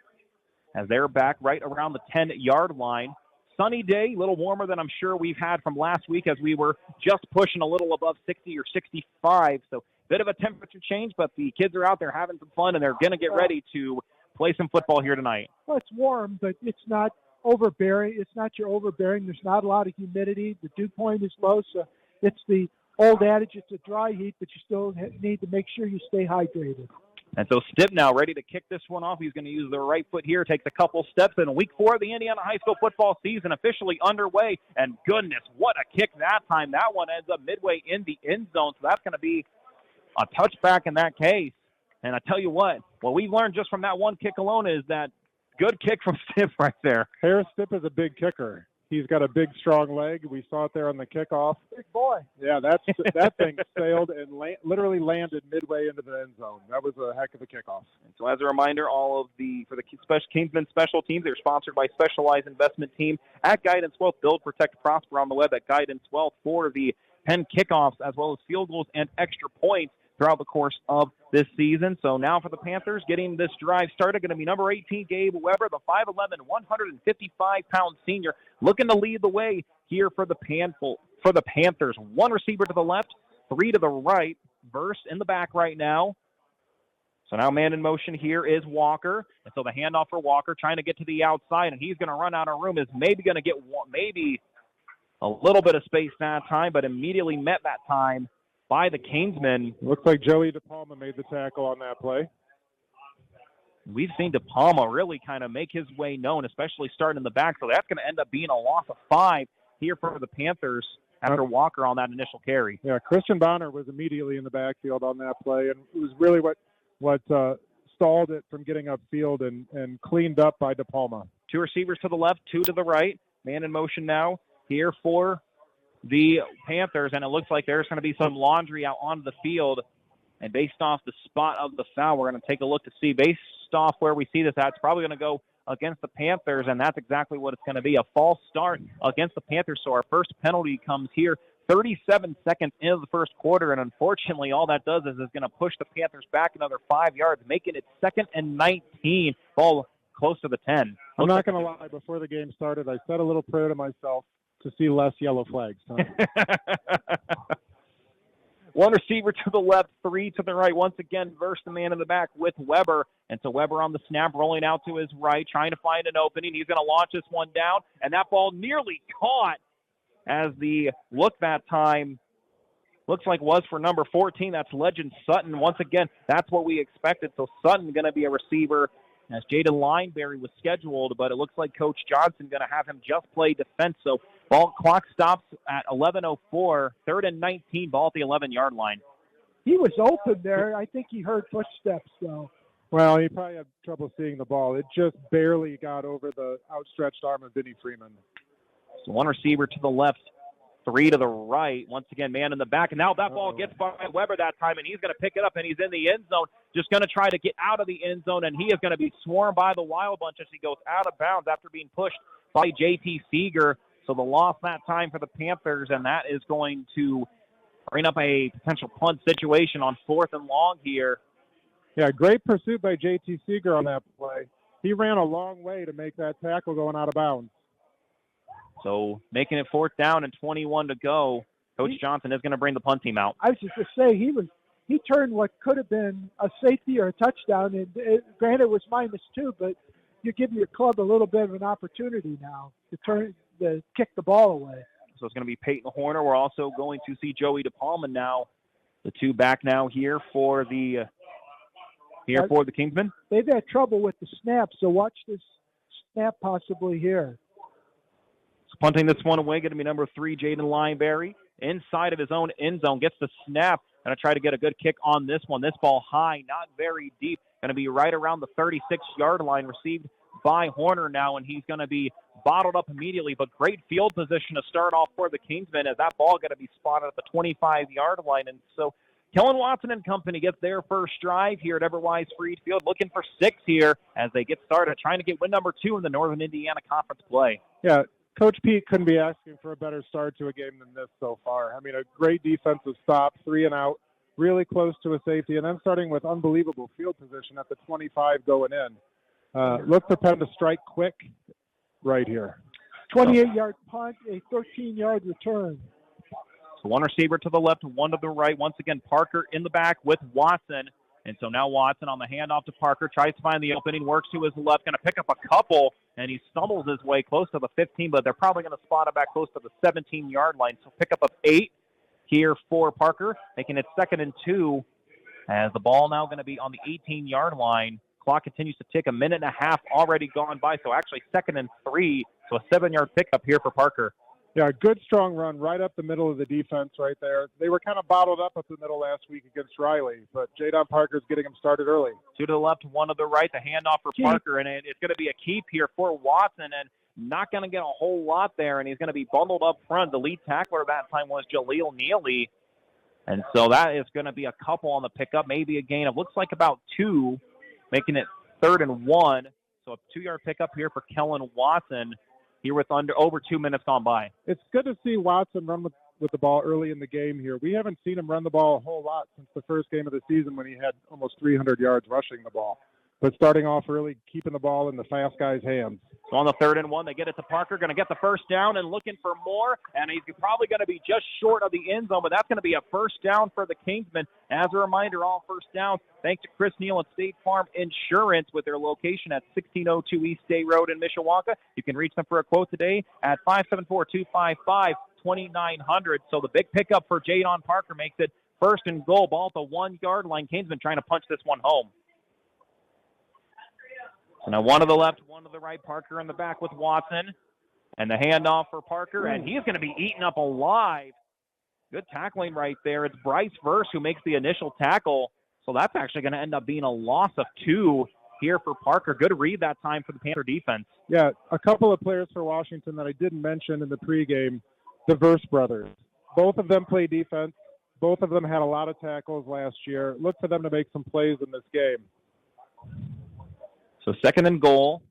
[SPEAKER 1] as they're back right around the 10-yard line. Sunny day, a little warmer than I'm sure we've had from last week as we were just pushing a little above 60 or 65. So bit of a temperature change, but the kids are out there having some fun, and they're going to get ready to play some football here tonight.
[SPEAKER 7] Well, it's warm, but it's not overbearing. It's not your overbearing. There's not a lot of humidity. The dew point is low, so it's the old adage, it's a dry heat, but you still need to make sure you stay hydrated.
[SPEAKER 1] And so Stipp now ready to kick this one off. He's going to use the right foot here, takes a couple steps, and week 4 of the Indiana high school football season officially underway. And goodness, what a kick that time. That one ends up midway in the end zone, so that's going to be a touchback in that case. And I tell you what we've learned just from that one kick alone is that good kick from Stipp right there.
[SPEAKER 6] Harris Stipp is a big kicker. He's got a big, strong leg. We saw it there on the kickoff.
[SPEAKER 7] Big boy.
[SPEAKER 6] Yeah, that thing sailed and literally landed midway into the end zone. That was a heck of a kickoff.
[SPEAKER 1] And so as a reminder, for the Kingsman Special Teams, they're sponsored by Specialized Investment Team at Guidance Wealth. Build, Protect, Prosper on the web at Guidance Wealth for the Penn kickoffs as well as field goals and extra points throughout the course of this season. So now for the Panthers, getting this drive started, going to be number 18, Gabe Weber, the 5'11", 155-pound senior, looking to lead the way here for the Panthers. One receiver to the left, 3 to the right, Verse in the back right now. So now man in motion here is Walker. And so the handoff for Walker, trying to get to the outside, and he's going to run out of room, is maybe going to get maybe a little bit of space that time, but immediately met that time by the Kingsmen.
[SPEAKER 6] Looks like Joey DePalma made the tackle on that play.
[SPEAKER 1] We've seen DePalma really kind of make his way known, especially starting in the back. So that's going to end up being a loss of 5 here for the Panthers after Walker on that initial carry.
[SPEAKER 6] Yeah, Christian Bonner was immediately in the backfield on that play, and it was really what stalled it from getting upfield and cleaned up by DePalma.
[SPEAKER 1] 2 receivers to the left, 2 to the right. Man in motion now here for the Panthers, and it looks like there's going to be some laundry out on the field. And based off the spot of the foul, we're going to take a look to see. Based off where we see this at, it's probably going to go against the Panthers, and that's exactly what it's going to be, a false start against the Panthers. So our first penalty comes here 37 seconds into the first quarter, and unfortunately all that does is going to push the Panthers back another 5 yards, making it 2nd and 19, ball close to the 10.
[SPEAKER 6] I'm not going to lie, before the game started, I said a little prayer to myself to see less yellow flags.
[SPEAKER 1] One receiver to the left, 3 to the right. Once again, versus the man in the back with Weber. And so Weber on the snap, rolling out to his right, trying to find an opening. He's going to launch this one down, and that ball nearly caught as the look that time looks like was for number 14. That's Legend Sutton. Once again, that's what we expected. So Sutton going to be a receiver as Jaden Lineberry was scheduled, but it looks like Coach Johnson going to have him just play defense. So ball clock stops at 11:04, 3rd and 19, ball at the 11-yard line.
[SPEAKER 7] He was open there. I think he heard footsteps, though.
[SPEAKER 6] Well, he probably had trouble seeing the ball. It just barely got over the outstretched arm of Vinnie Freeman.
[SPEAKER 1] So one receiver to the left, 3 to the right. Once again, man in the back. And now that ball gets by Weber that time, and he's going to pick it up, and he's in the end zone, just going to try to get out of the end zone, and he is going to be swarmed by the Wild Bunch as he goes out of bounds after being pushed by J.T. Seeger. So the loss that time for the Panthers, and that is going to bring up a potential punt situation on 4th and long here.
[SPEAKER 6] Yeah, great pursuit by J.T. Seeger on that play. He ran a long way to make that tackle going out of bounds.
[SPEAKER 1] So making it 4th down and 21 to go. Coach Johnson is going to bring the punt team out.
[SPEAKER 7] I was just going to say, he turned what could have been a safety or a touchdown, and granted it was -2, but you're giving your club a little bit of an opportunity now to kick the ball away.
[SPEAKER 1] So it's going to be Peyton Horner. We're also going to see Joey DePalma now, the 2 back now here for the Kingsmen.
[SPEAKER 7] They've had trouble with the snap, so watch this snap possibly here.
[SPEAKER 1] So punting this one away, going to be number 3, Jaden Lineberry, inside of his own end zone, gets the snap, going to try to get a good kick on this one. This ball high, not very deep, going to be right around the 36-yard line, received by Horner now, and he's going to be bottled up immediately, but great field position to start off for the Kingsmen as that ball going to be spotted at the 25-yard line. And so Kellen Watson and company gets their first drive here at Everwise Freed Field, looking for 6 here as they get started, trying to get win number 2 in the Northern Indiana Conference play.
[SPEAKER 6] Yeah, Coach Pete couldn't be asking for a better start to a game than this so far. I mean, a great defensive stop, 3 and out, really close to a safety, and then starting with unbelievable field position at the 25 going in. Look for Penn to strike quick right here.
[SPEAKER 7] 28-yard punt, a 13-yard return.
[SPEAKER 1] So one receiver to the left, 1 to the right. Once again, Parker in the back with Watson. And so now Watson on the handoff to Parker, tries to find the opening, works to his left, going to pick up a couple. and he stumbles his way close to the 15, but they're probably going to spot him back close to the 17-yard line. So pickup of 8 here for Parker, making it 2nd and 2, as the ball now going to be on the 18-yard line. Clock continues to tick. 1.5 minutes already gone by, so actually 2nd and 3, so a 7-yard pickup here for Parker.
[SPEAKER 6] Yeah, good strong run right up the middle of the defense right there. They were kind of bottled up at the middle last week against Riley, but Jadon Parker's getting them started early.
[SPEAKER 1] 2 to the left, 1 to the right. The handoff for Parker, and it's going to be a keep here for Watson, and not going to get a whole lot there, and he's going to be bundled up front. The lead tackler that time was Jaleel Neely, and so that is going to be a couple on the pickup, maybe a gain of looks like about 2, making it 3rd and 1. So a 2-yard pickup here for Kellen Watson here with over 2 minutes gone by.
[SPEAKER 6] It's good to see Watson run with the ball early in the game here. We haven't seen him run the ball a whole lot since the first game of the season when he had almost 300 yards rushing the ball. But starting off early, keeping the ball in the fast guy's hands.
[SPEAKER 1] So on the 3rd and 1, they get it to Parker, going to get the first down and looking for more, and he's probably going to be just short of the end zone, but that's going to be a first down for the Kingsmen. As a reminder, all first downs, thanks to Chris Neal at State Farm Insurance with their location at 1602 East State Road in Mishawaka. You can reach them for a quote today at 574-255-2900. So the big pickup for Jadon Parker makes it 1st and goal, ball at the 1-yard line. Kingsmen trying to punch this one home. So now 1 to the left, 1 to the right. Parker in the back with Watson. And the handoff for Parker, and he's going to be eaten up alive. Good tackling right there. It's Bryce Verse who makes the initial tackle. So that's actually going to end up being a loss of 2 here for Parker. Good read that time for the Panther defense.
[SPEAKER 6] Yeah, a couple of players for Washington that I didn't mention in the pregame, the Verse brothers. Both of them play defense. Both of them had a lot of tackles last year. Look for them to make some plays in this game.
[SPEAKER 1] So 2nd and goal.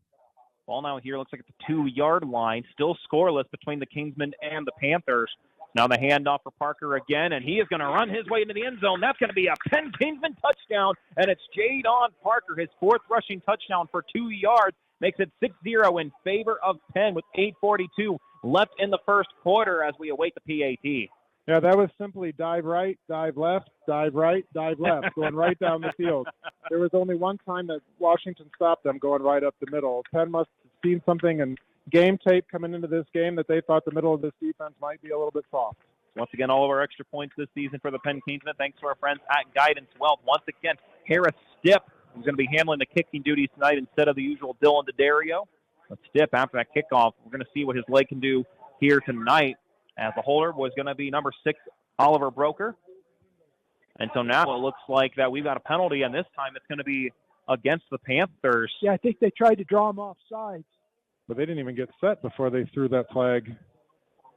[SPEAKER 1] Ball now here looks like it's a 2-yard line. Still scoreless between the Kingsmen and the Panthers. Now the handoff for Parker again, and he is going to run his way into the end zone. That's going to be a Penn Kingsman touchdown, and it's Jadon Parker, his 4th rushing touchdown for 2 yards. Makes it 6-0 in favor of Penn with 8:42 left in the first quarter as we await the PAT.
[SPEAKER 6] Yeah, that was simply dive right, dive left, dive right, dive left, going right down the field. There was only one time that Washington stopped them going right up the middle. Penn must have seen something in game tape coming into this game that they thought the middle of this defense might be a little bit soft.
[SPEAKER 1] Once again, all of our extra points this season for the Penn Kingsmen, thanks to our friends at Guidance Wealth. Once again, Harris Stipp is going to be handling the kicking duties tonight instead of the usual Dylan DeDario. But Stipp, after that kickoff, we're going to see what his leg can do here tonight, as the holder was going to be number 6, Oliver Broker. And so now it looks like that we've got a penalty, and this time it's going to be against the Panthers.
[SPEAKER 7] Yeah, I think they tried to draw him off sides.
[SPEAKER 6] But they didn't even get set before they threw that flag.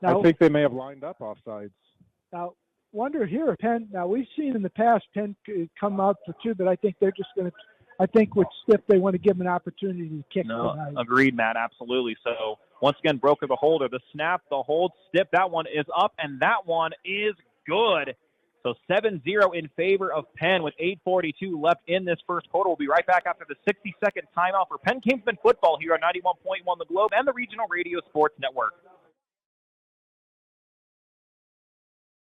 [SPEAKER 7] Now,
[SPEAKER 6] I think they may have lined up offsides.
[SPEAKER 7] Now, wonder here, Penn. Now, we've seen in the past Penn come out for 2, but I think they're just going to – I think with Stipp, they want to give him an opportunity to kick tonight.
[SPEAKER 1] Agreed, Matt, absolutely. So, once again, Broker the holder. The snap, the hold, Stipp, that one is up, and that one is good. So 7-0 in favor of Penn with 8:42 left in this first quarter. We'll be right back after the 60-second timeout for Penn Kingsman football here on 91.1 The Globe and the Regional Radio Sports Network.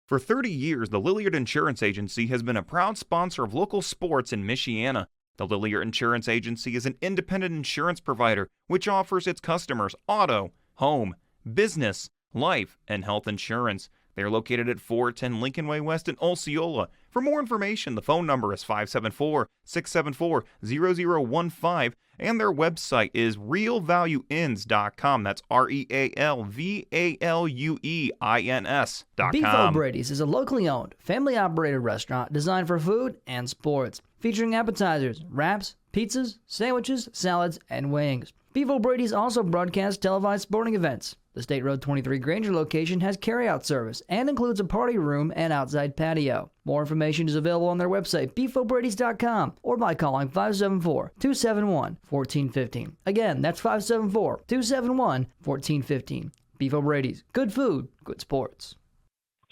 [SPEAKER 2] For 30 years, the Lilliard Insurance Agency has been a proud sponsor of local sports in Michiana. The Lilliard Insurance Agency is an independent insurance provider which offers its customers auto, home, business, life, and health insurance. They are located at 410 Lincoln Way West in Osceola. For more information, the phone number is 574-674-0015, and their website is realvalueins.com. That's REALVALUEINS.com.
[SPEAKER 3] Beef O'Brady's is a locally owned, family-operated restaurant designed for food and sports, featuring appetizers, wraps, pizzas, sandwiches, salads, and wings. Beef O'Brady's also broadcasts televised sporting events. The State Road 23 Granger location has carryout service and includes a party room and outside patio. More information is available on their website, beefobradys.com, or by calling 574-271-1415. Again, that's 574-271-1415. Beef O'Brady's. Good food, good sports.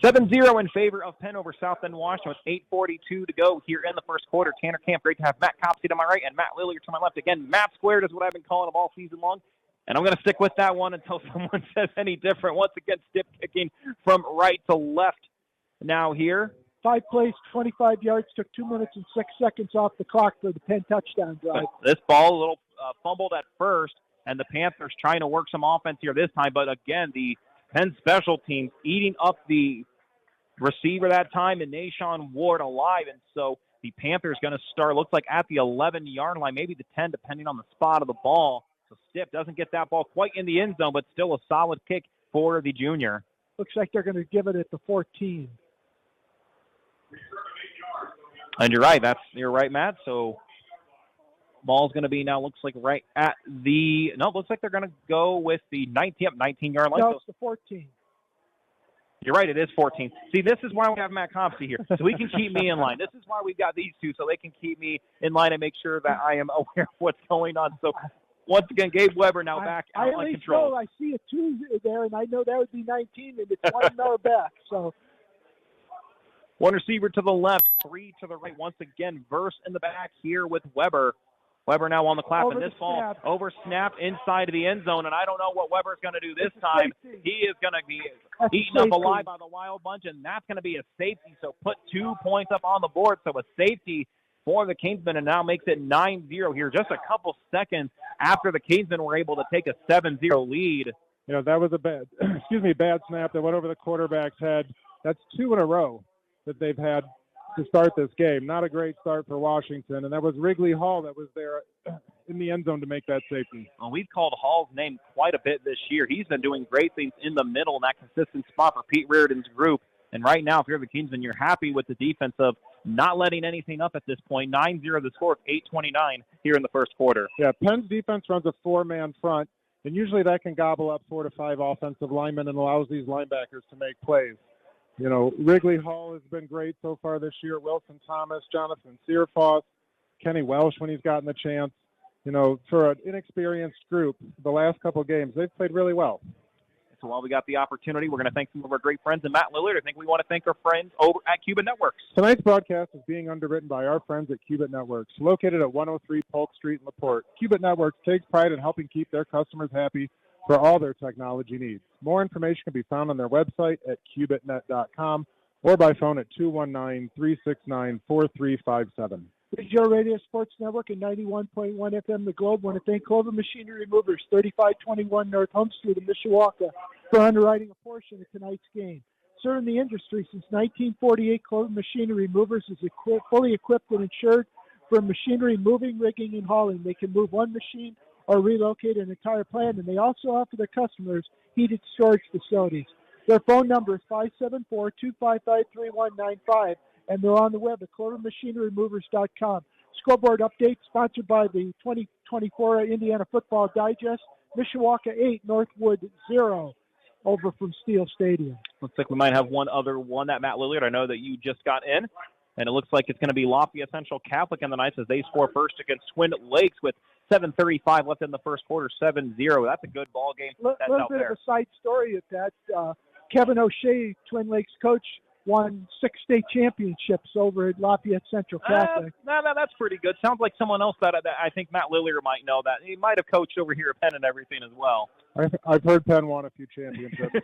[SPEAKER 1] 7-0 in favor of Penn over South Bend, Washington with 8:42 to go here in the first quarter. Tanner Camp, great to have Matt Copsey to my right and Matt Lilliard to my left. Again, Matt Squared is what I've been calling him all season long. And I'm going to stick with that one until someone says any different. Once again, Stipp kicking from right to left now here.
[SPEAKER 7] 5 plays, 25 yards, took 2 minutes and 6 seconds off the clock for the Penn touchdown drive.
[SPEAKER 1] This ball, a little fumbled at first, and the Panthers trying to work some offense here this time. But again, the Penn special teams eating up the receiver that time, and Nashawn Ward alive. And so the Panthers going to start, looks like at the 11-yard line, maybe the 10, depending on the spot of the ball. So Stipp doesn't get that ball quite in the end zone, but still a solid kick for the junior.
[SPEAKER 7] Looks like they're going to give it at the 14.
[SPEAKER 1] And you're right. You're right, Matt. So ball's going to be now, looks like right at the, no, looks like they're going to go with the 19-yard line.
[SPEAKER 7] No, it's the 14.
[SPEAKER 1] You're right, it is 14. See, this is why we have Matt Compsey here, so he can keep me in line. This is why we've got these two, so they can keep me in line and make sure that I am aware of what's going on. So, once again, Gabe Weber now back out on control.
[SPEAKER 7] I see a 2 there, and I know that would be 19, and it's 1 yard back. So,
[SPEAKER 1] one receiver to the left, 3 to the right. Once again, Verse in the back here with Weber. Weber now on the clap, and this ball over snapped inside of the end zone, and I don't know what Weber's going to do this time. He is going to be eaten up alive by the Wild Bunch, and that's going to be a safety. So put 2 points up on the board. So a safety for the Kingsmen, and now makes it 9-0 here, just a couple seconds after the Kingsmen were able to take a 7-0 lead.
[SPEAKER 6] You know, that was a bad snap that went over the quarterback's head. That's 2 in a row that they've had to start this game. Not a great start for Washington, and that was Wrigley Hall that was there in the end zone to make that safety.
[SPEAKER 1] Well, we've called Hall's name quite a bit this year. He's been doing great things in the middle in that consistent spot for Pete Reardon's group. And right now, if you're the Kingsmen, you're happy with the defense of not letting anything up at this point. 9-0 the score of 8:29 here in the first quarter.
[SPEAKER 6] Yeah, Penn's defense runs a 4-man front, and usually that can gobble up 4 to 5 offensive linemen and allows these linebackers to make plays. You know, Wrigley Hall has been great so far this year. Wilson Thomas, Jonathan Searfoss, Kenny Welsh when he's gotten the chance. You know, for an inexperienced group, the last couple of games, they've played really well.
[SPEAKER 1] So while we got the opportunity, we're going to thank some of our great friends. And Matt Lillard, I think we want to thank our friends over at Cuban Networks.
[SPEAKER 6] Tonight's broadcast is being underwritten by our friends at Cuban Networks, located at 103 Polk Street in LaPorte. Cuban Networks takes pride in helping keep their customers happy for all their technology needs. More information can be found on their website at cubitnet.com or by phone at 219-369-4357.
[SPEAKER 7] Regional Radio Sports Network and 91.1 FM The Globe want to thank Clover Machinery Movers, 3521 North Home Street in Mishawaka, for underwriting a portion of tonight's game. Serving the industry since 1948, Clover Machinery Movers is fully equipped and insured for machinery moving, rigging, and hauling. They can move one machine or relocate an entire plant, and they also offer their customers heated storage facilities. Their phone number is 574-255-3195, and they're on the web at clovermachinerymovers.com. Scoreboard update sponsored by the 2024 Indiana Football Digest. Mishawaka 8, Northwood 0, over from Steel Stadium.
[SPEAKER 1] Looks like we might have one other one, that Matt Lillard. I know that you just got in, and it looks like it's going to be Lafayette Central Catholic in the Knights as they score first against Twin Lakes with 7:35 left in the first quarter, 7-0. That's a good ball game. That's out there.
[SPEAKER 7] A bit of a side story of that. Kevin O'Shea, Twin Lakes coach, won 6 state championships over at Lafayette Central Catholic.
[SPEAKER 1] That's pretty good. Sounds like someone else that I think Matt Lillard might know that. He might have coached over here at Penn and everything as well.
[SPEAKER 6] I've heard Penn won a few championships.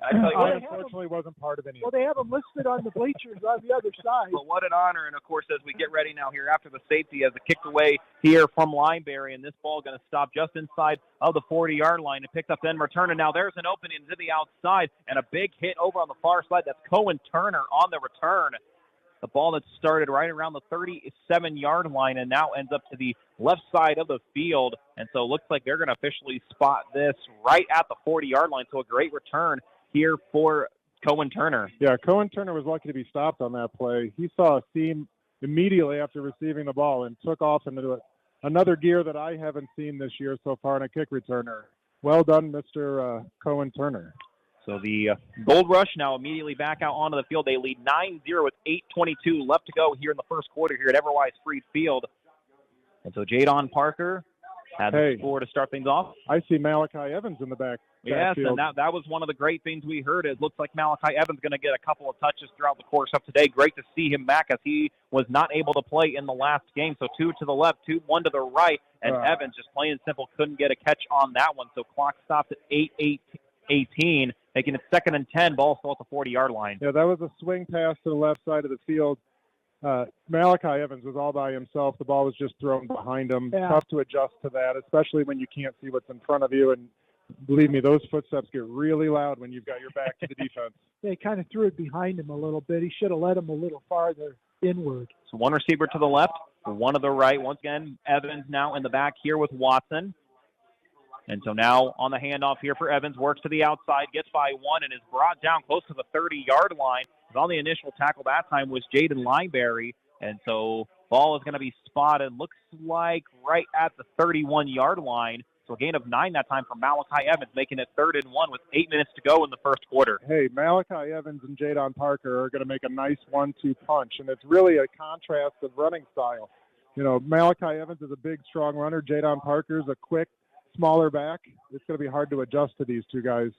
[SPEAKER 1] I
[SPEAKER 6] unfortunately wasn't part of any.
[SPEAKER 7] Well, they have them listed on the bleachers on the other side.
[SPEAKER 1] But what an honor. And, of course, as we get ready now here after the safety, as a kicked away here from Lineberry, and this ball going to stop just inside of the 40-yard line. It picked up then return, and now there's an opening to the outside and a big hit over on the far side. That's Cohen Turner on the return. The ball that started right around the 37-yard line and now ends up to the left side of the field. And so it looks like they're going to officially spot this right at the 40-yard line. So a great return here for Cohen Turner.
[SPEAKER 6] Yeah, Cohen Turner was lucky to be stopped on that play. He saw a seam immediately after receiving the ball and took off into another gear that I haven't seen this year so far in a kick returner. Well done, Mr. Cohen Turner.
[SPEAKER 1] So the Gold Rush now immediately back out onto the field. They lead 9-0 with 8:22 left to go here in the first quarter here at Everwise Freed Field. And so Jadon Parker had the score to start things off.
[SPEAKER 6] I see Malachi Evans in the back.
[SPEAKER 1] Yes,
[SPEAKER 6] backfield.
[SPEAKER 1] And that was one of the great things we heard. It looks like Malachi Evans going to get a couple of touches throughout the course of today. Great to see him back as he was not able to play in the last game. So 2 to the left, 1 to the right, and Evans just plain and simple couldn't get a catch on that one. So clock stops at 8:18, making it 2nd and 10. Ball still at the 40-yard line.
[SPEAKER 6] Yeah, that was a swing pass to the left side of the field. Malachi Evans was all by himself. The ball was just thrown behind him.
[SPEAKER 7] Yeah.
[SPEAKER 6] Tough to adjust to that, especially when you can't see what's in front of you. And believe me, those footsteps get really loud when you've got your back to the defense.
[SPEAKER 7] They kind of threw it behind him a little bit. He should have let him a little farther inward.
[SPEAKER 1] So one receiver to the left, one to the right. Once again, Evans now in the back here with Watson. And so now on the handoff here for Evans, works to the outside, gets by one, and is brought down close to the 30-yard line. On the initial tackle that time was Jaden Lineberry. And so ball is going to be spotted, looks like right at the 31-yard line. So a gain of 9 that time for Malachi Evans, making it 3rd and 1 with 8 minutes to go in the first quarter.
[SPEAKER 6] Hey, Malachi Evans and Jadon Parker are going to make a nice 1-2 punch, and it's really a contrast of running style. You know, Malachi Evans is a big, strong runner. Jadon Parker's a quick, smaller back. It's going to be hard to adjust to these two guys.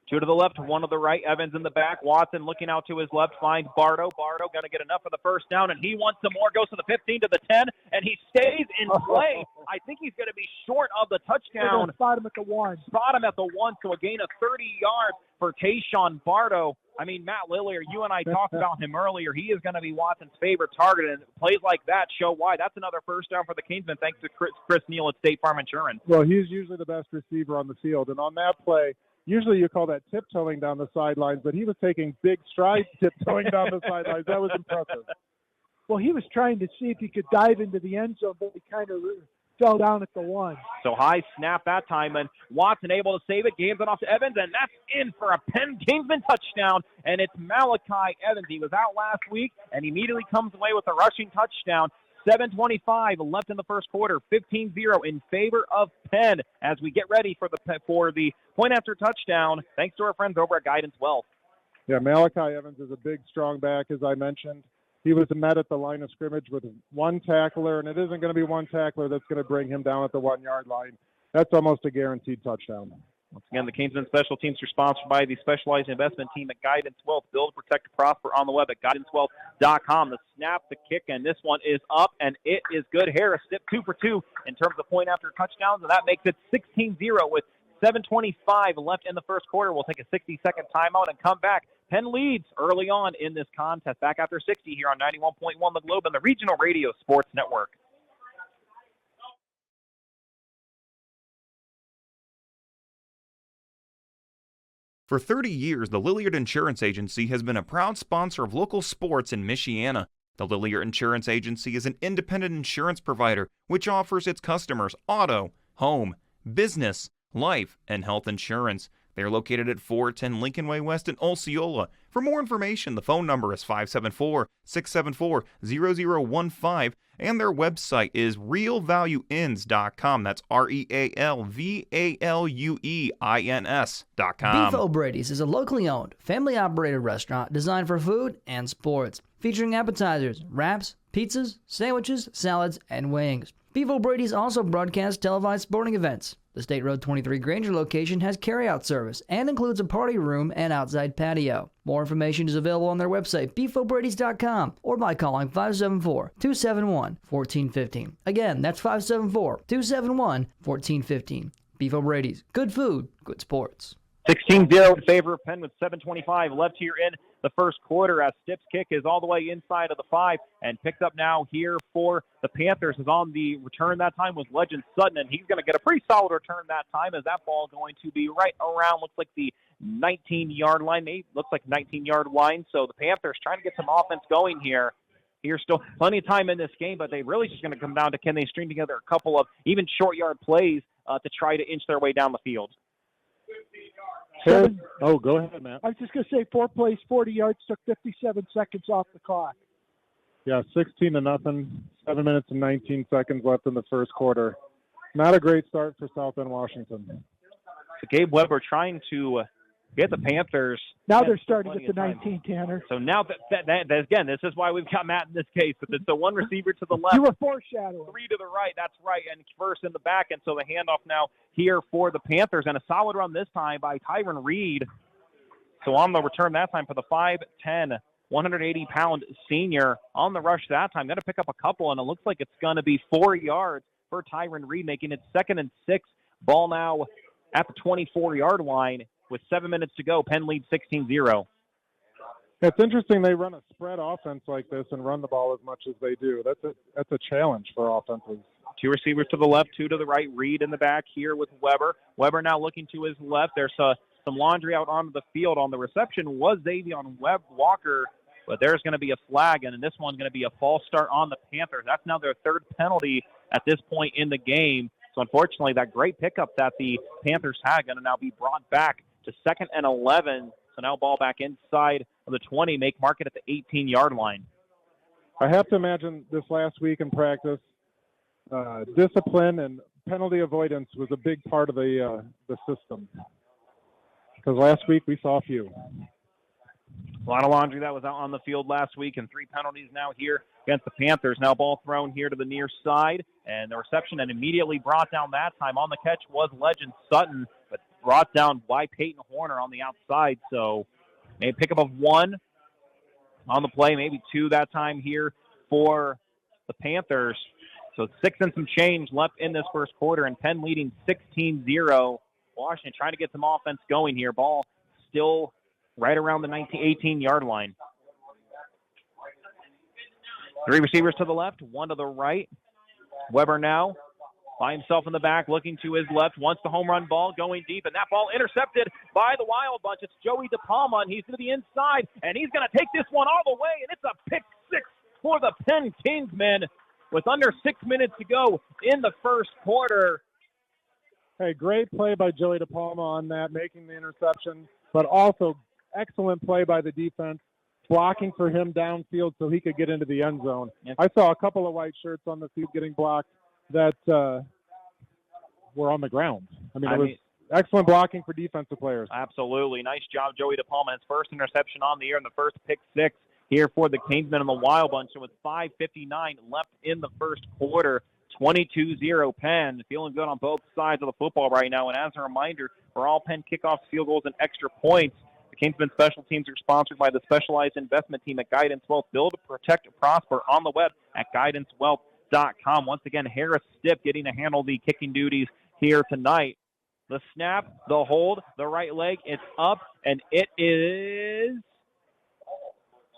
[SPEAKER 1] 2 to the left, 1 to the right. Evans in the back. Watson looking out to his left, finds Bardo. Bardo going to get enough for the first down, and he wants some more. Goes to the 15, to the 10, and he stays in play. I think he's going to be short of the touchdown.
[SPEAKER 7] Spot him at the 1.
[SPEAKER 1] Spot him at the 1, so a gain of 30 yards for Tayshawn Bardo. I mean, Matt Lillier, you and I talked about him earlier. He is going to be Watson's favorite target, and plays like that show why. That's another first down for the Kingsmen, thanks to Chris Neal at State Farm Insurance.
[SPEAKER 6] Well, he's usually the best receiver on the field, and on that play, usually you call that tiptoeing down the sidelines, but he was taking big strides tiptoeing down the sidelines. That was impressive.
[SPEAKER 7] Well, he was trying to see if he could dive into the end zone, but he kind of fell down at the 1.
[SPEAKER 1] So high snap that time, and Watson able to save it, gives it off to Evans, and that's in for a Penn Kingsman touchdown, and it's Malachi Evans. He was out last week, and he immediately comes away with a rushing touchdown. 7:25 left in the first quarter, 15-0 in favor of Penn as we get ready for the point after touchdown, thanks to our friends over at Guidance Wealth.
[SPEAKER 6] Yeah, Malachi Evans is a big, strong back, as I mentioned. He was met at the line of scrimmage with one tackler, and it isn't going to be one tackler that's going to bring him down at the 1-yard line. That's almost a guaranteed touchdown.
[SPEAKER 1] Once again, the Kingsmen Special Teams are sponsored by the specialized investment team at Guidance Wealth. Build, protect, prosper on the web at guidancewealth.com. The snap, the kick, and this one is up, and it is good. Harris still 2 for 2 in terms of point after touchdowns, and that makes it 16-0 with 7:25 left in the first quarter. We'll take a 60-second timeout and come back. Penn leads early on in this contest. Back after 60 here on 91.1 The Globe and the Regional Radio Sports Network.
[SPEAKER 2] For 30 years, the Lilliard Insurance Agency has been a proud sponsor of local sports in Michiana. The Lilliard Insurance Agency is an independent insurance provider which offers its customers auto, home, business, life, and health insurance. They are located at 410 Lincoln Way West in Osceola. For more information, the phone number is 574-674-0015, and their website is realvalueins.com. That's REALVALUEINS.com.
[SPEAKER 3] Beef O'Brady's is a locally owned, family-operated restaurant designed for food and sports, featuring appetizers, wraps, pizzas, sandwiches, salads, and wings. Beef O'Brady's also broadcasts televised sporting events. The State Road 23 Granger location has carryout service and includes a party room and outside patio. More information is available on their website, beefobradys.com, or by calling 574-271-1415. Again, that's 574-271-1415. Beef O'Brady's. Good food, good sports.
[SPEAKER 1] 16-0 in favor of Penn with 7:25 left here in the first quarter as Stipp's kick is all the way inside of the 5 and picked up now here for the Panthers. Is on the return that time was Legend Sutton, and he's going to get a pretty solid return that time as that ball going to be right around, looks like the 19-yard line. Maybe looks like 19-yard line. So the Panthers trying to get some offense going here. Here's still plenty of time in this game, but they really just going to come down to can they string together a couple of even short yard plays to try to inch their way down the field.
[SPEAKER 6] Oh, go ahead, Matt.
[SPEAKER 7] I was just going to say 4 plays, 40 yards, took 57 seconds off the clock.
[SPEAKER 6] Yeah, 16-0, 7 minutes and 19 seconds left in the first quarter. Not a great start for South Bend, Washington.
[SPEAKER 1] So Gabe Weber trying to get the Panthers.
[SPEAKER 7] Now they're starting at the 19, Tanner.
[SPEAKER 1] So now that again, this is why we've got Matt in this case. But it's the one receiver to the left.
[SPEAKER 7] You were foreshadowing.
[SPEAKER 1] 3 to the right. That's right. And first in the back. And so the handoff now here for the Panthers. And a solid run this time by Tyron Reed. So on the return that time for the 5'10", 180-pound senior on the rush that time. Going to pick up a couple, and it looks like it's going to be 4 yards for Tyron Reed, making it 2nd and 6. Ball now at the 24-yard line with 7 minutes to go. Penn leads 16-0.
[SPEAKER 6] It's interesting they run a spread offense like this and run the ball as much as they do. That's a challenge for offenses.
[SPEAKER 1] 2 receivers to the left, 2 to the right. Reed in the back here with Weber. Weber now looking to his left. There's some laundry out onto the field. On the reception was Xavion Walker, but there's going to be a flag, and this one's going to be a false start on the Panthers. That's now their 3rd penalty at this point in the game. So unfortunately, that great pickup that the Panthers had going to now be brought back to 2nd and 11. So now ball back inside of the 20, make market at the 18-yard line.
[SPEAKER 6] I have to imagine this last week in practice, discipline and penalty avoidance was a big part of the system. Because last week we saw a few.
[SPEAKER 1] A lot of laundry that was out on the field last week, and 3 penalties now here against the Panthers. Now ball thrown here to the near side, and the reception and immediately brought down that time. On the catch was Legend Sutton, but brought down by Peyton Horner on the outside. So a pickup of 1 on the play, maybe 2 that time here for the Panthers. So 6 and some change left in this first quarter, and Penn leading 16-0. Washington trying to get some offense going here. Ball still right around the 18-yard line. 3 receivers to the left, 1 to the right. Weber now by himself in the back, looking to his left, wants the home run ball, going deep, and that ball intercepted by the Wild Bunch. It's Joey DePalma, and he's to the inside, and he's going to take this one all the way, and it's a pick 6 for the Penn Kingsmen with under 6 minutes to go in the first quarter.
[SPEAKER 6] Hey, great play by Joey DePalma on that, making the interception, but also excellent play by the defense, blocking for him downfield so he could get into the end zone. Yes. I saw a couple of white shirts on the field getting blocked that were on the ground. It was excellent blocking for defensive players.
[SPEAKER 1] Absolutely. Nice job, Joey DePalma. His first interception on the year and the first pick 6 here for the Kingsmen and the Wild Bunch. So with 5:59 left in the first quarter, 22-0 Penn. Feeling good on both sides of the football right now. And as a reminder, for all Penn kickoffs, field goals, and extra points, the Kingsmen Special Teams are sponsored by the Specialized Investment Team at Guidance Wealth. Build, protect, prosper on the web at guidancewealth.com. Once again, Harris Stipp getting to handle the kicking duties here tonight. The snap, the hold, the right leg, it's up, and it is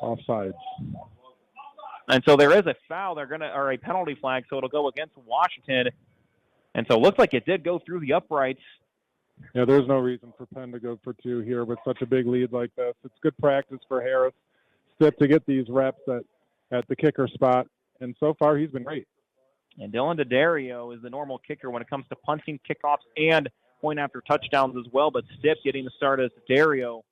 [SPEAKER 6] offsides.
[SPEAKER 1] And so there is a foul. Or a penalty flag, so it'll go against Washington. And so it looks like it did go through the uprights.
[SPEAKER 6] Yeah, there's no reason for Penn to go for 2 here with such a big lead like this. It's good practice for Harris Stipp to get these reps at the kicker spot, and so far he's been great.
[SPEAKER 1] And Dylan D'Addario is the normal kicker when it comes to punting, kickoffs, and point after touchdowns as well, but Stipp getting the start as D'Addario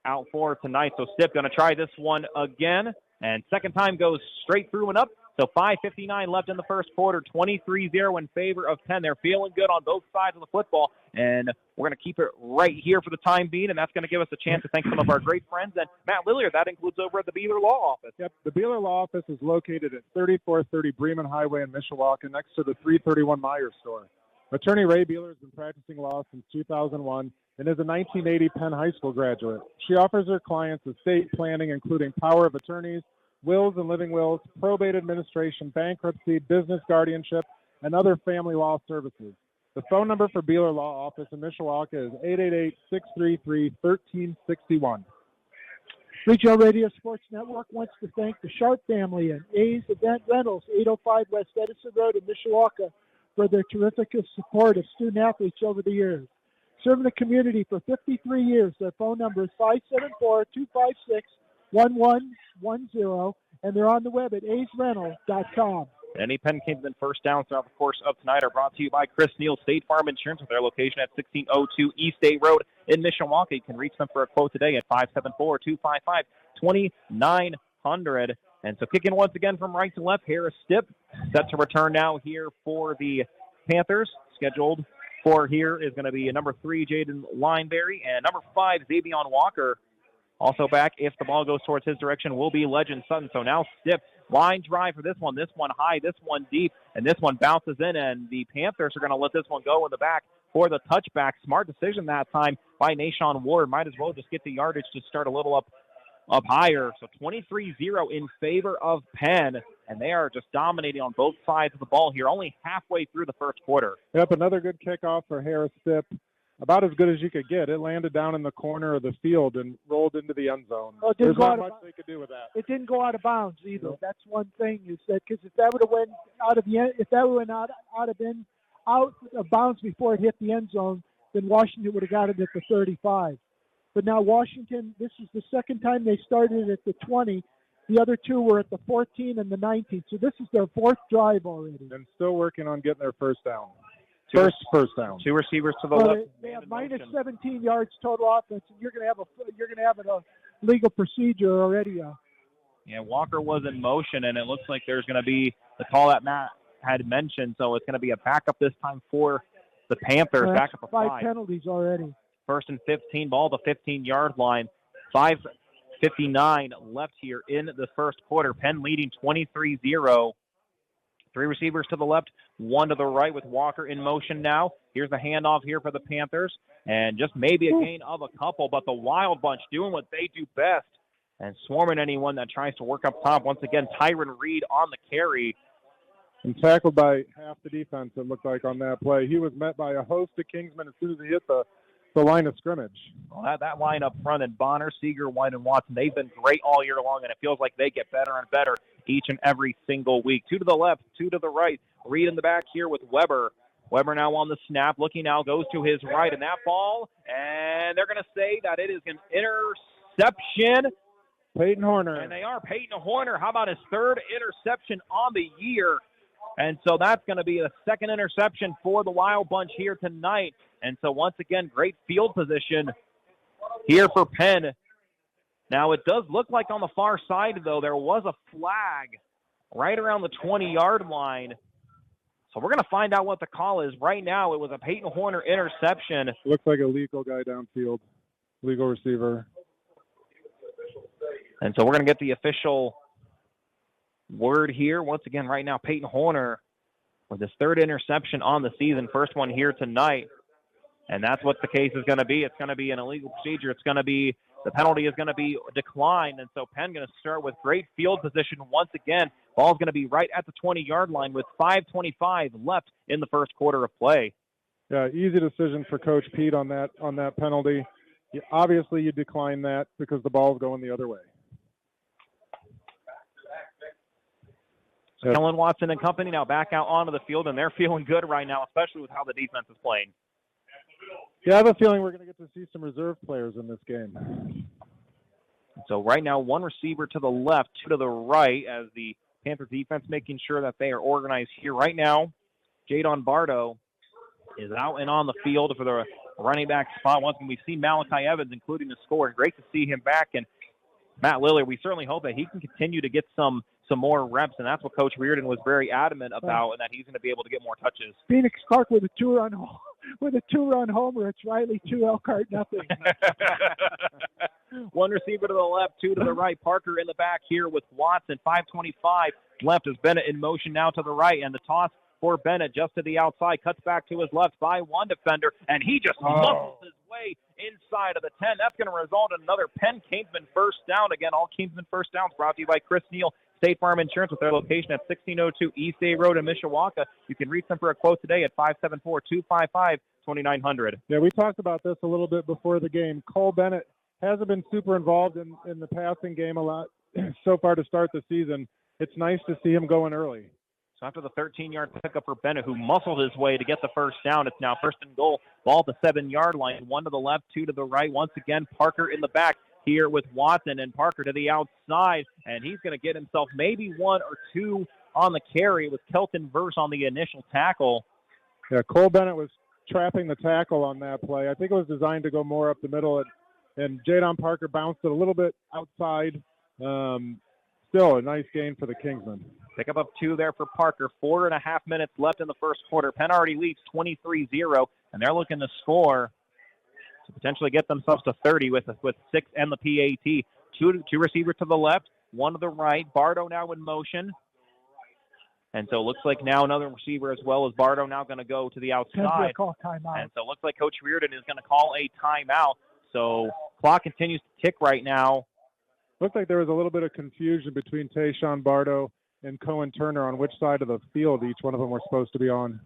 [SPEAKER 1] out for tonight. So Stipp going to try this one again, and second time goes straight through and up. So 5:59 left in the first quarter, 23-0 in favor of Penn. They're feeling good on both sides of the football, and we're going to keep it right here for the time being, and that's going to give us a chance to thank some of our great friends. And Matt Lilliard, that includes over at the Beeler Law Office.
[SPEAKER 6] Yep, the Beeler Law Office is located at 3430 Bremen Highway in Mishawaka, next to the 331 Meyer store. Attorney Ray Beeler has been practicing law since 2001 and is a 1980 Penn High School graduate. She offers her clients estate planning, including power of attorneys, wills and living wills, probate administration, bankruptcy, business guardianship, and other family law services. The phone number for Beeler Law Office in Mishawaka is 888-633-1361.
[SPEAKER 7] Regional Radio Sports Network wants to thank the Sharp family and A's Event Rentals, 805 West Edison Road in Mishawaka, for their terrific support of student athletes over the years. Serving the community for 53 years, their phone number is 574-256-1110, and they're on the web at aesrental.com.
[SPEAKER 1] Any Penn Kingsmen first downs throughout the course of tonight are brought to you by Chris Neal State Farm Insurance with their location at 1602 East State Road in Mishawaka. You can reach them for a quote today at 574-255-2900. And so kicking once again from right to left, Harris Stipp set to return now here for the Panthers. Scheduled for here is going to be number 3, Jaden Lineberry, and number 5, Xavion Walker. Also back, if the ball goes towards his direction, will be Legend Sutton. So now Stipp, line drive for this one high, this one deep, and this one bounces in, and the Panthers are going to let this one go in the back for the touchback. Smart decision that time by Nashawn Ward. Might as well just get the yardage to start a little up higher. So 23-0 in favor of Penn, and they are just dominating on both sides of the ball here, only halfway through the first quarter.
[SPEAKER 6] Yep, another good kickoff for Harris Stipp. about as good as you could get. It landed down in the corner of the field and rolled into the end zone.
[SPEAKER 7] Oh,
[SPEAKER 6] There's not much they could do with that.
[SPEAKER 7] It didn't go out of bounds either. No. That's one thing is that because if that would have went out of the end, if that went out of bounds before it hit the end zone, then Washington would have got it at the 35. But now Washington, this is the second time they started at the 20. The other two were at the 14 and the 19. So this is their fourth drive already.
[SPEAKER 6] And still working on getting their first down. First down.
[SPEAKER 1] Two receivers to the left.
[SPEAKER 7] They have minus 17 yards total offense, and you're going to have a legal procedure already.
[SPEAKER 1] Yeah, Walker was in motion, and it looks like there's going to be the call that Matt had mentioned. So it's going to be a backup this time for the Panthers. Backup of 5
[SPEAKER 7] penalties already.
[SPEAKER 1] First and 15, ball to 15-yard line. 5:59 left here in the first quarter. Penn leading 23-0. 3 receivers to the left, 1 to the right with Walker in motion now. Here's the handoff here for the Panthers. And just maybe a gain of a couple, but the Wild Bunch doing what they do best and swarming anyone that tries to work up top. Once again, Tyron Reed on the carry.
[SPEAKER 6] And tackled by half the defense, it looked like, on that play. He was met by a host of Kingsmen as soon as he hit the line of scrimmage.
[SPEAKER 1] Well, that line up front, and Bonner, Seeger, White, and Watson, they've been great all year long, and it feels like they get better and better each and every single week. 2 to the left, 2 to the right. Reed in the back here with Weber. Weber now on the snap, looking now, goes to his right, and that ball, and they're going to say that it is an interception.
[SPEAKER 6] Peyton Horner.
[SPEAKER 1] And they are. Peyton Horner, how about his 3rd interception on the year? And so that's going to be the 2nd interception for the Wild Bunch here tonight. And so once again, great field position here for Penn. Now it does look like on the far side, though, there was a flag right around the 20-yard line. So we're going to find out what the call is. Right now it was a Peyton Horner interception.
[SPEAKER 6] Looks like a legal guy downfield, legal receiver.
[SPEAKER 1] And so we're going to get the official word here. Once again, right now, Peyton Horner with his 3rd interception on the season, first one here tonight. And that's what the case is going to be. It's going to be an illegal procedure. It's going to be, the penalty is going to be declined. And so Penn going to start with great field position once again. Ball's going to be right at the 20-yard line with 5:25 left in the first quarter of play.
[SPEAKER 6] Yeah, easy decision for Coach Pete on that penalty. Obviously, you decline that because the ball's going the other way.
[SPEAKER 1] So Kellen Watson and company now back out onto the field, and they're feeling good right now, especially with how the defense is playing.
[SPEAKER 6] Yeah, I have a feeling we're going to get to see some reserve players in this game.
[SPEAKER 1] So right now, 1 receiver to the left, 2 to the right, as the Panther defense making sure that they are organized here. Right now, Jadon Bardo is out and on the field for the running back spot. Once again, we've seen Malachi Evans, including the score. Great to see him back. And Matt Lillard, we certainly hope that he can continue to get some more reps, and that's what Coach Reardon was very adamant about, and that he's going to be able to get more touches.
[SPEAKER 7] Phoenix Clark with a two-run homer. It's Riley 2, Elkhart nothing.
[SPEAKER 1] 1 receiver to the left, 2 to the right. Parker in the back here with Watson. 5:25 left as Bennett in motion now to the right, and the toss for Bennett just to the outside. Cuts back to his left by 1 defender, and he just muscles his way inside of the 10. That's going to result in another Penn Kingsman first down. Again, all Kingsman first downs brought to you by Chris Neal, State Farm Insurance, with their location at 1602 East Day Road in Mishawaka. You can reach them for a quote today at 574-255-2900.
[SPEAKER 6] Yeah, we talked about this a little bit before the game. Cole Bennett hasn't been super involved in the passing game a lot so far to start the season. It's nice to see him going early.
[SPEAKER 1] So after the 13-yard pickup for Bennett, who muscled his way to get the first down, it's now 1st and goal. Ball at the 7-yard line. 1 to the left, 2 to the right. Once again, Parker in the back here with Watson, and Parker to the outside, and he's going to get himself maybe 1 or 2 on the carry with Kelton Verse on the initial tackle.
[SPEAKER 6] Yeah, Cole Bennett was trapping the tackle on that play. I think it was designed to go more up the middle, and Jadon Parker bounced it a little bit outside. Still a nice gain for the Kingsmen.
[SPEAKER 1] Pick up 2 there for Parker. 4.5 minutes left in the first quarter. Penn already leads 23-0, and they're looking to score to potentially get themselves to 30 with 6 and the PAT. Two receivers to the left, 1 to the right. Bardo now in motion. And so it looks like now another receiver as well as Bardo now going to go to the outside.
[SPEAKER 7] Call timeout.
[SPEAKER 1] And so it looks like Coach Reardon is going to call a timeout. So clock continues to tick right now.
[SPEAKER 6] Looked like there was a little bit of confusion between Tayshawn Bardo and Cohen Turner on which side of the field each one of them were supposed to be on.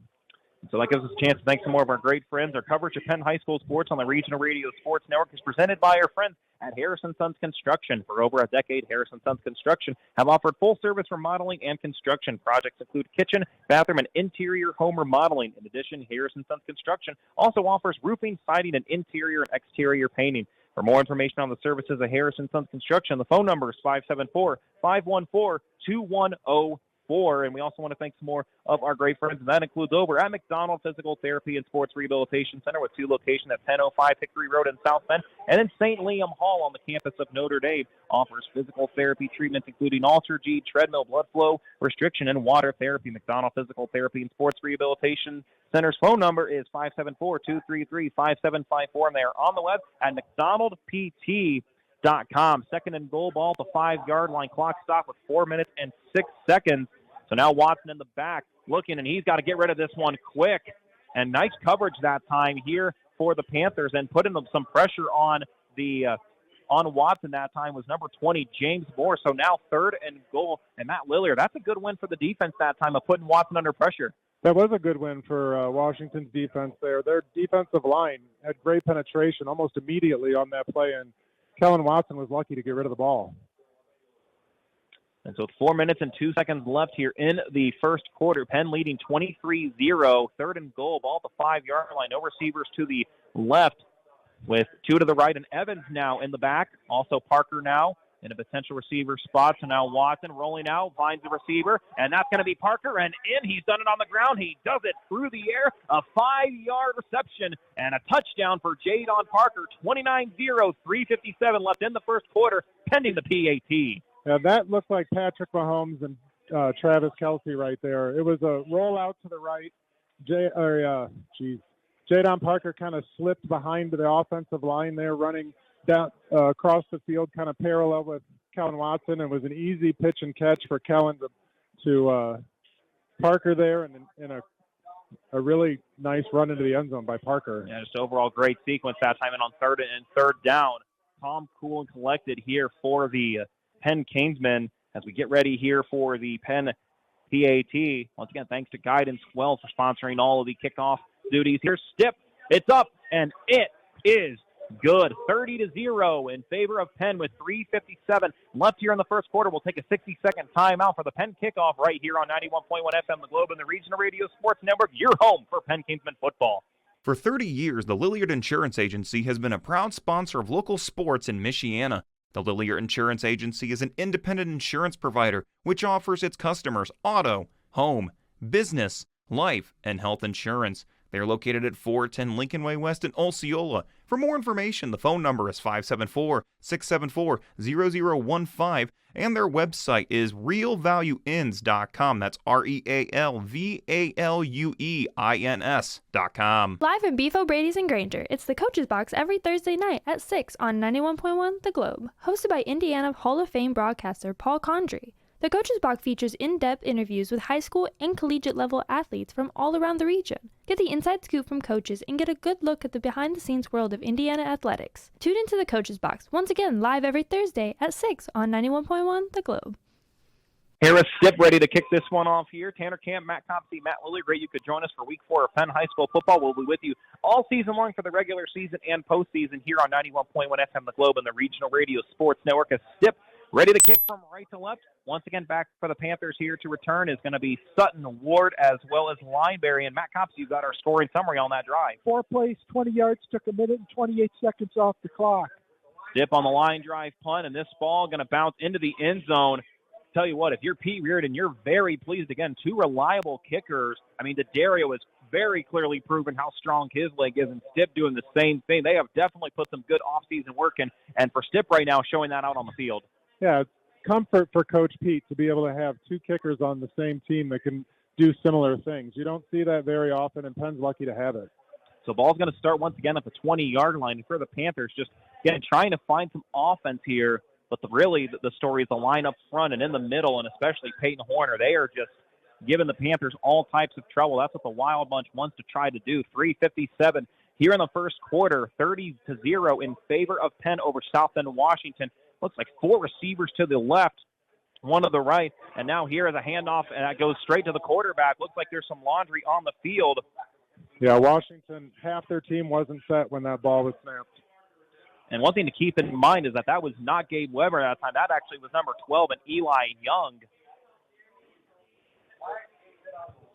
[SPEAKER 1] So that gives us a chance to thank some more of our great friends. Our coverage of Penn High School sports on the Regional Radio Sports Network is presented by our friends at Harrison Sons Construction. For over a decade, Harrison Sons Construction have offered full-service remodeling and construction. Projects include kitchen, bathroom, and interior home remodeling. In addition, Harrison Sons Construction also offers roofing, siding, and interior and exterior painting. For more information on the services of Harrison Sons Construction, the phone number is 574-514-2104. And we also want to thank some more of our great friends, and that includes over at McDonald Physical Therapy and Sports Rehabilitation Center with 2 locations at 1005 Hickory Road in South Bend and in St. Liam Hall on the campus of Notre Dame. Offers physical therapy treatments including Alter-G, treadmill, blood flow restriction, and water therapy. McDonald Physical Therapy and Sports Rehabilitation Center's phone number is 574-233-5754, and they are on the web at mcdonaldpt.com. Second and goal, ball at the 5-yard line. Clock stopped with 4 minutes and 6 seconds. So now Watson in the back looking, and he's got to get rid of this one quick. And nice coverage that time here for the Panthers, and putting some pressure on Watson that time was number 20, James Moore. So now third and goal, and Matt Lillard. That's a good win for the defense that time of putting Watson under pressure.
[SPEAKER 6] That was a good win for Washington's defense there. Their defensive line had great penetration almost immediately on that play, and Kellen Watson was lucky to get rid of the ball.
[SPEAKER 1] And so 4 minutes and 2 seconds left here in the first quarter. Penn leading 23-0. Third and goal, ball at the 5-yard line. No receivers to the left with 2 to the right, and Evans now in the back. Also Parker now in a potential receiver spot. So now Watson rolling out, finds the receiver, and that's going to be Parker, and in. He's done it on the ground. He does it through the air. A 5-yard reception and a touchdown for Jadon Parker. 29-0, 3:57 left in the first quarter, pending the PAT.
[SPEAKER 6] Yeah, that looked like Patrick Mahomes and Travis Kelce right there. It was a rollout to the right. Jadon Parker kind of slipped behind the offensive line there, running down across the field, kind of parallel with Kellen Watson. It was an easy pitch and catch for Kellen to Parker there, and a really nice run into the end zone by Parker.
[SPEAKER 1] Yeah, just overall great sequence that time. And on third down, calm, cool, and collected here for the Penn Canesmen as we get ready here for the Penn PAT. Once again, thanks to Guidance Well for sponsoring all of the kickoff duties. Here's Stipp. It's up, and it is good. 30-0 in favor of Penn with 3:57 left here in the first quarter. We'll take a 60-second timeout for the Penn kickoff right here on 91.1 FM The Globe and the Regional Radio Sports Network. Your home for Penn Canesmen football.
[SPEAKER 2] For 30 years, the Lilliard Insurance Agency has been a proud sponsor of local sports in Michiana. The Lilliard Insurance Agency is an independent insurance provider which offers its customers auto, home, business, life, and health insurance. They are located at 410 Lincoln Way West in Osceola. For more information, the phone number is 574-674-0015, and their website is realvalueins.com. That's REALVALUEINS.com.
[SPEAKER 4] Live in Beef O'Brady's and Granger, it's the Coach's Box every Thursday night at 6 on 91.1 The Globe, hosted by Indiana Hall of Fame broadcaster Paul Condry. The Coach's Box features in-depth interviews with high school and collegiate level athletes from all around the region. Get the inside scoop from coaches and get a good look at the behind-the-scenes world of Indiana athletics. Tune into the Coach's Box, once again live every Thursday at 6 on 91.1 The Globe.
[SPEAKER 1] Harris Stipp ready to kick this one off here. Tanner Camp, Matt Copsey, Matt Lilley, great you could join us for Week 4 of Penn High School football. We'll be with you all season long for the regular season and postseason here on 91.1 FM The Globe and the Regional Radio Sports Network. As Stipp ready to kick from right to left. Once again, back for the Panthers here to return is going to be Sutton, Ward, as well as Lineberry. And Matt Copsey, you've got our scoring summary on that drive.
[SPEAKER 7] 4 plays, 20 yards, took a minute and 28 seconds off the clock.
[SPEAKER 1] Stipp on the line drive punt, and this ball going to bounce into the end zone. Tell you what, if you're Pete Reardon, you're very pleased. Again, 2 reliable kickers. I mean, D'Addario has very clearly proven how strong his leg is, and Stipp doing the same thing. They have definitely put some good offseason work in, and for Stipp right now, showing that out on the field.
[SPEAKER 6] Yeah, it's comfort for Coach Pete to be able to have 2 kickers on the same team that can do similar things. You don't see that very often, and Penn's lucky to have it.
[SPEAKER 1] So ball's going to start once again at the 20-yard line. And for the Panthers, just again trying to find some offense here. But the story is the line up front and in the middle, and especially Peyton Horner. They are just giving the Panthers all types of trouble. That's what the Wild Bunch wants to try to do. 3:57 here in the first quarter, 30-0 in favor of Penn over South Bend, Washington. Looks like 4 receivers to the left, 1 to the right. And now here is a handoff, and that goes straight to the quarterback. Looks like there's some laundry on the field.
[SPEAKER 6] Yeah, Washington, half their team wasn't set when that ball was snapped.
[SPEAKER 1] And one thing to keep in mind is that was not Gabe Weber at that time. That actually was number 12, and Eli Young.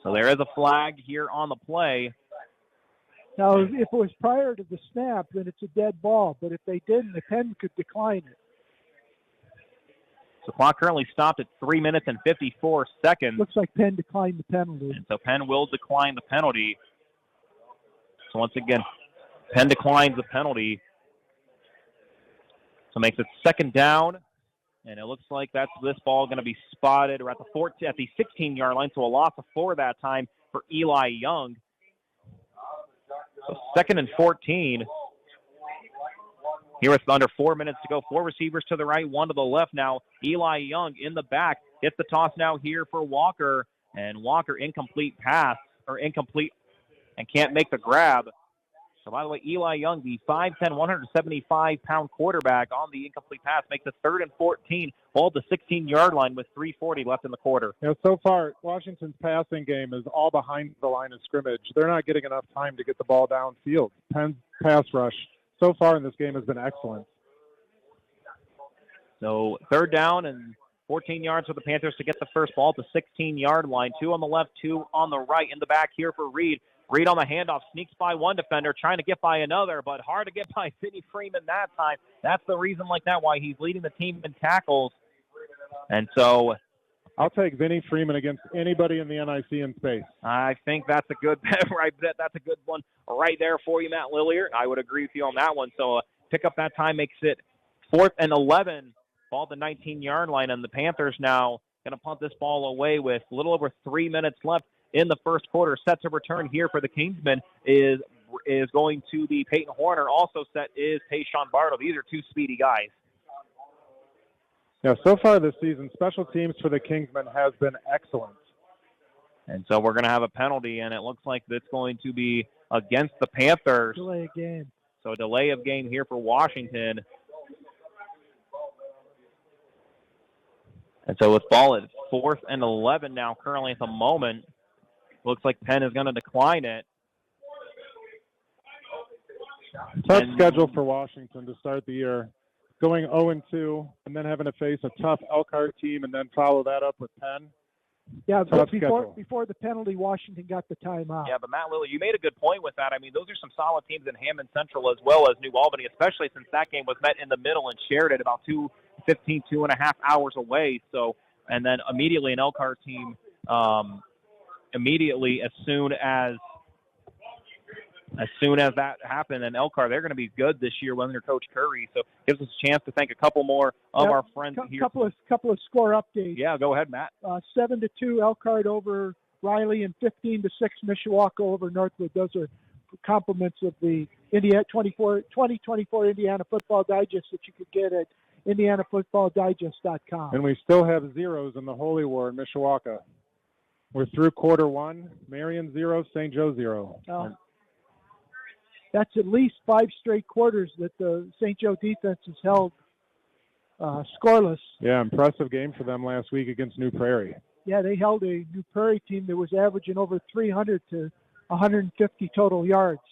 [SPEAKER 1] So there is a flag here on the play.
[SPEAKER 7] Now, if it was prior to the snap, then it's a dead ball. But if they didn't, the Penn could decline it.
[SPEAKER 1] The clock currently stopped at 3 minutes and 54 seconds.
[SPEAKER 7] Looks like Penn declined the penalty.
[SPEAKER 1] And so Penn will decline the penalty. So once again, Penn declines the penalty. So makes it second down. And it looks like that's this ball going to be spotted or at the 16-yard line. So a loss of 4 that time for Eli Young. So 2nd and 14. Here with under 4 minutes to go. 4 receivers to the right, 1 to the left now. Eli Young in the back. Gets the toss now here for Walker. And Walker incomplete and can't make the grab. So, by the way, Eli Young, the 5'10", 175-pound quarterback on the incomplete pass, makes it 3rd and 14. Ball to 16-yard line with 3:40 left in the quarter.
[SPEAKER 6] Yeah, so far, Washington's passing game is all behind the line of scrimmage. They're not getting enough time to get the ball downfield. Penn's pass rush so far in this game has been excellent.
[SPEAKER 1] So 3rd down and 14 yards for the Panthers to get the first ball to 16-yard line. 2 on the left, 2 on the right. In the back here for Reed. Reed on the handoff, sneaks by one defender, trying to get by another, but hard to get by Vinny Freeman that time. That's the reason like that why he's leading the team in tackles. And so
[SPEAKER 6] I'll take Vinny Freeman against anybody in the NIC in space.
[SPEAKER 1] I think that's a good bet. That's a good one right there for you, Matt Lillier. I would agree with you on that one. So pick up that time makes it 4th and 11. Ball to 19-yard line, and the Panthers now going to punt this ball away with a little over 3 minutes left in the first quarter. Set to return here for the Kingsmen is going to be Peyton Horner. Also set is Tayshawn Bartle. These are 2 speedy guys.
[SPEAKER 6] Yeah, so far this season, special teams for the Kingsmen has been excellent.
[SPEAKER 1] And so we're going to have a penalty, and it looks like it's going to be against the Panthers.
[SPEAKER 7] Delay of game.
[SPEAKER 1] So a delay of game here for Washington. And so with ball at 4th and 11 now currently at the moment. Looks like Penn is going to decline it.
[SPEAKER 6] Tough schedule for Washington to start the year. Going 0-2 and then having to face a tough Elkhart team and then follow that up with Penn.
[SPEAKER 7] Yeah, but before the penalty, Washington got the timeout.
[SPEAKER 1] Yeah, but Matt Lilly, you made a good point with that. I mean, those are some solid teams in Hammond Central as well as New Albany, especially since that game was met in the middle and shared it about 2.5 hours away. So, and then immediately an Elkhart team, immediately as soon as that happened, and Elkhart, they're going to be good this year under Coach Curry. So gives us a chance to thank a couple more of our friends here.
[SPEAKER 7] Couple of score updates.
[SPEAKER 1] Yeah, go ahead, Matt.
[SPEAKER 7] 7-2 Elkhart over Riley and 15-6 Mishawaka over Northwood. Those are compliments of the 2024 Indiana Football Digest that you could get at IndianaFootballDigest.com.
[SPEAKER 6] And we still have zeros in the Holy War in Mishawaka. We're through quarter 1. Marion 0, St. Joe 0.
[SPEAKER 7] That's at least 5 straight quarters that the St. Joe defense has held scoreless.
[SPEAKER 6] Yeah, impressive game for them last week against New Prairie.
[SPEAKER 7] Yeah, they held a New Prairie team that was averaging over 300 to 150 total yards.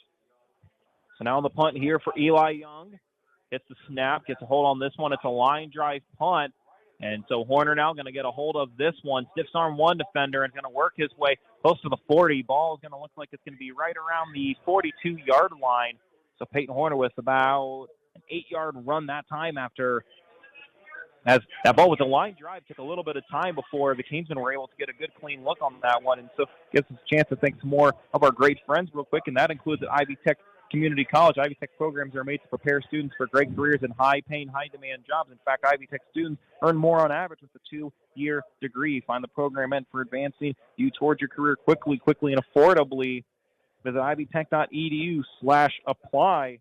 [SPEAKER 1] So now on the punt here for Eli Young. Gets the snap, gets a hold on this one. It's a line drive punt. And so Horner now going to get a hold of this one. Stiffs arm one defender and going to work his way close to the 40. Ball is going to look like it's going to be right around the 42-yard line. So Peyton Horner with about an 8-yard run that time after as that ball with the line drive took a little bit of time before the Kingsmen were able to get a good clean look on that one. And so gives us a chance to thank some more of our great friends real quick, and that includes at Ivy Tech Community College. Ivy Tech programs are made to prepare students for great careers in high-paying, high-demand jobs. In fact, Ivy Tech students earn more on average with a 2-year degree. Find the program meant for advancing you towards your career quickly, and affordably. Visit ivytech.edu/apply.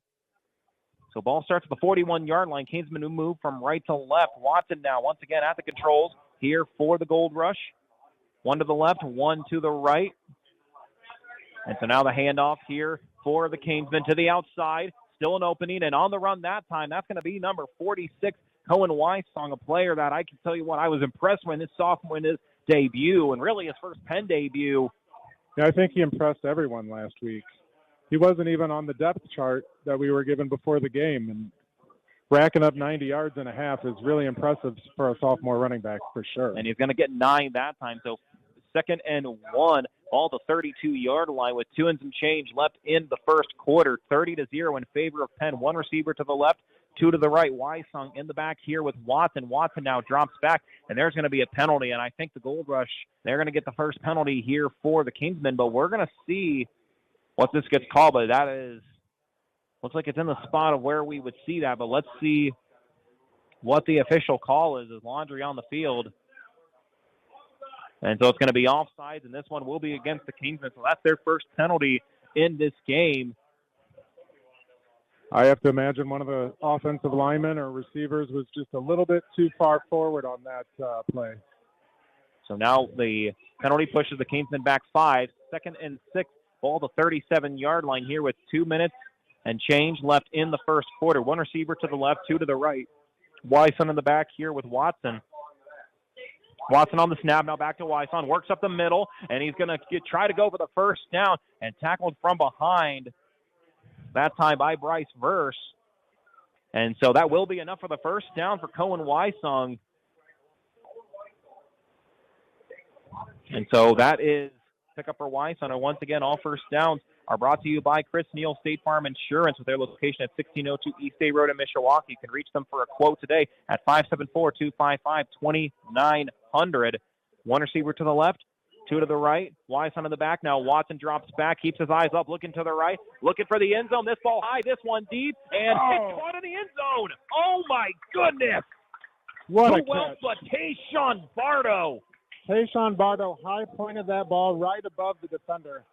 [SPEAKER 1] So ball starts at the 41-yard line. Kingsmen who move from right to left. Watson now once again at the controls here for the Gold Rush. One to the left, one to the right. And so now the handoff here for the Kingsmen to the outside. Still an opening, and on the run that time, that's going to be number 46, Cohen Weissong, a player that I can tell you what, I was impressed when his sophomore in his debut, and really his first Penn debut.
[SPEAKER 6] Yeah, I think he impressed everyone last week. he wasn't even on the depth chart that we were given before the game. And racking up 90 yards and a half is really impressive for a sophomore running back for sure.
[SPEAKER 1] And he's going to get 9 that time. So 2nd and 1, ball to 32-yard line with 2 and some change left in the first quarter. 30-0 in favor of Penn. 1 receiver to the left, 2 to the right. Wysung in the back here with Watson. Watson now drops back, and there's going to be a penalty. And I think the Gold Rush, they're going to get the first penalty here for the Kingsmen. But we're going to see what this gets called. But that is, looks like it's in the spot of where we would see that. But let's see what the official call is. There's Laundry on the field. And so it's going to be offsides, and this one will be against the Kingsmen. So that's their first penalty in this game.
[SPEAKER 6] I have to imagine one of the offensive linemen or receivers was just a little bit too far forward on that play.
[SPEAKER 1] So now the penalty pushes the Kingsmen back 5. 2nd and 6, ball to 37-yard line here with 2 minutes and change left in the first quarter. 1 receiver to the left, 2 to the right. Wyson in the back here with Watson. Watson on the snap, now back to Wyson, works up the middle, and he's going to try to go for the first down and tackled from behind, that time by Bryce Verse. And so that will be enough for the first down for Cohen Wysung. And so that is pickup for Wyson. And once again, all first downs are brought to you by Chris Neal State Farm Insurance with their location at 1602 East State Road in Mishawaka. You can reach them for a quote today at 574-255-2900. 1 receiver to the left, 2 to the right. Wyson in the back. Now Watson drops back, keeps his eyes up, looking to the right, looking for the end zone. This ball high, this one deep, and it's caught in the end zone. Oh, my goodness.
[SPEAKER 6] What a
[SPEAKER 1] catch. But Tayshawn Bardo.
[SPEAKER 6] Tayshawn Bardo high-pointed that ball right above the defender.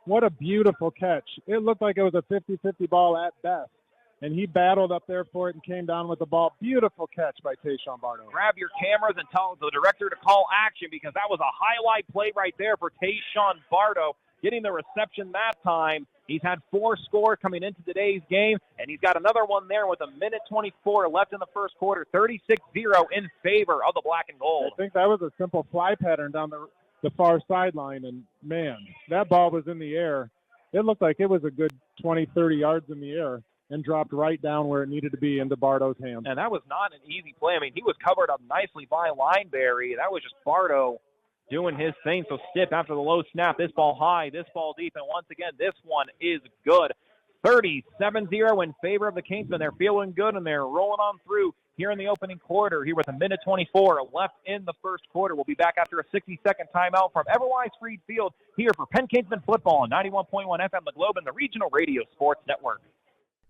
[SPEAKER 6] What a beautiful catch. It looked like it was a 50-50 ball at best. And he battled up there for it and came down with the ball. Beautiful catch by Tayshawn Bardo.
[SPEAKER 1] Grab your cameras and tell the director to call action because that was a highlight play right there for Tayshawn Bardo, getting the reception that time. He's had 4 scores coming into today's game, and he's got another one there with 1:24 left in the first quarter, 36-0 in favor of the black and gold.
[SPEAKER 6] I think that was a simple fly pattern down the far sideline, and, man, that ball was in the air. It looked like it was a good 20, 30 yards in the air and dropped right down where it needed to be into Bardo's hands.
[SPEAKER 1] And that was not an easy play. I mean, he was covered up nicely by Lineberry. That was just Bardo doing his thing. So Stipp after the low snap, this ball high, this ball deep, and once again, this one is good. 37-0 in favor of the Kingsmen. They're feeling good, and they're rolling on through here in the opening quarter, here with 1:24 left in the first quarter. We'll be back after a 60-second timeout from Everwise Freed Field here for Penn Kingsmen football on 91.1 FM The Globe and the Regional Radio Sports Network.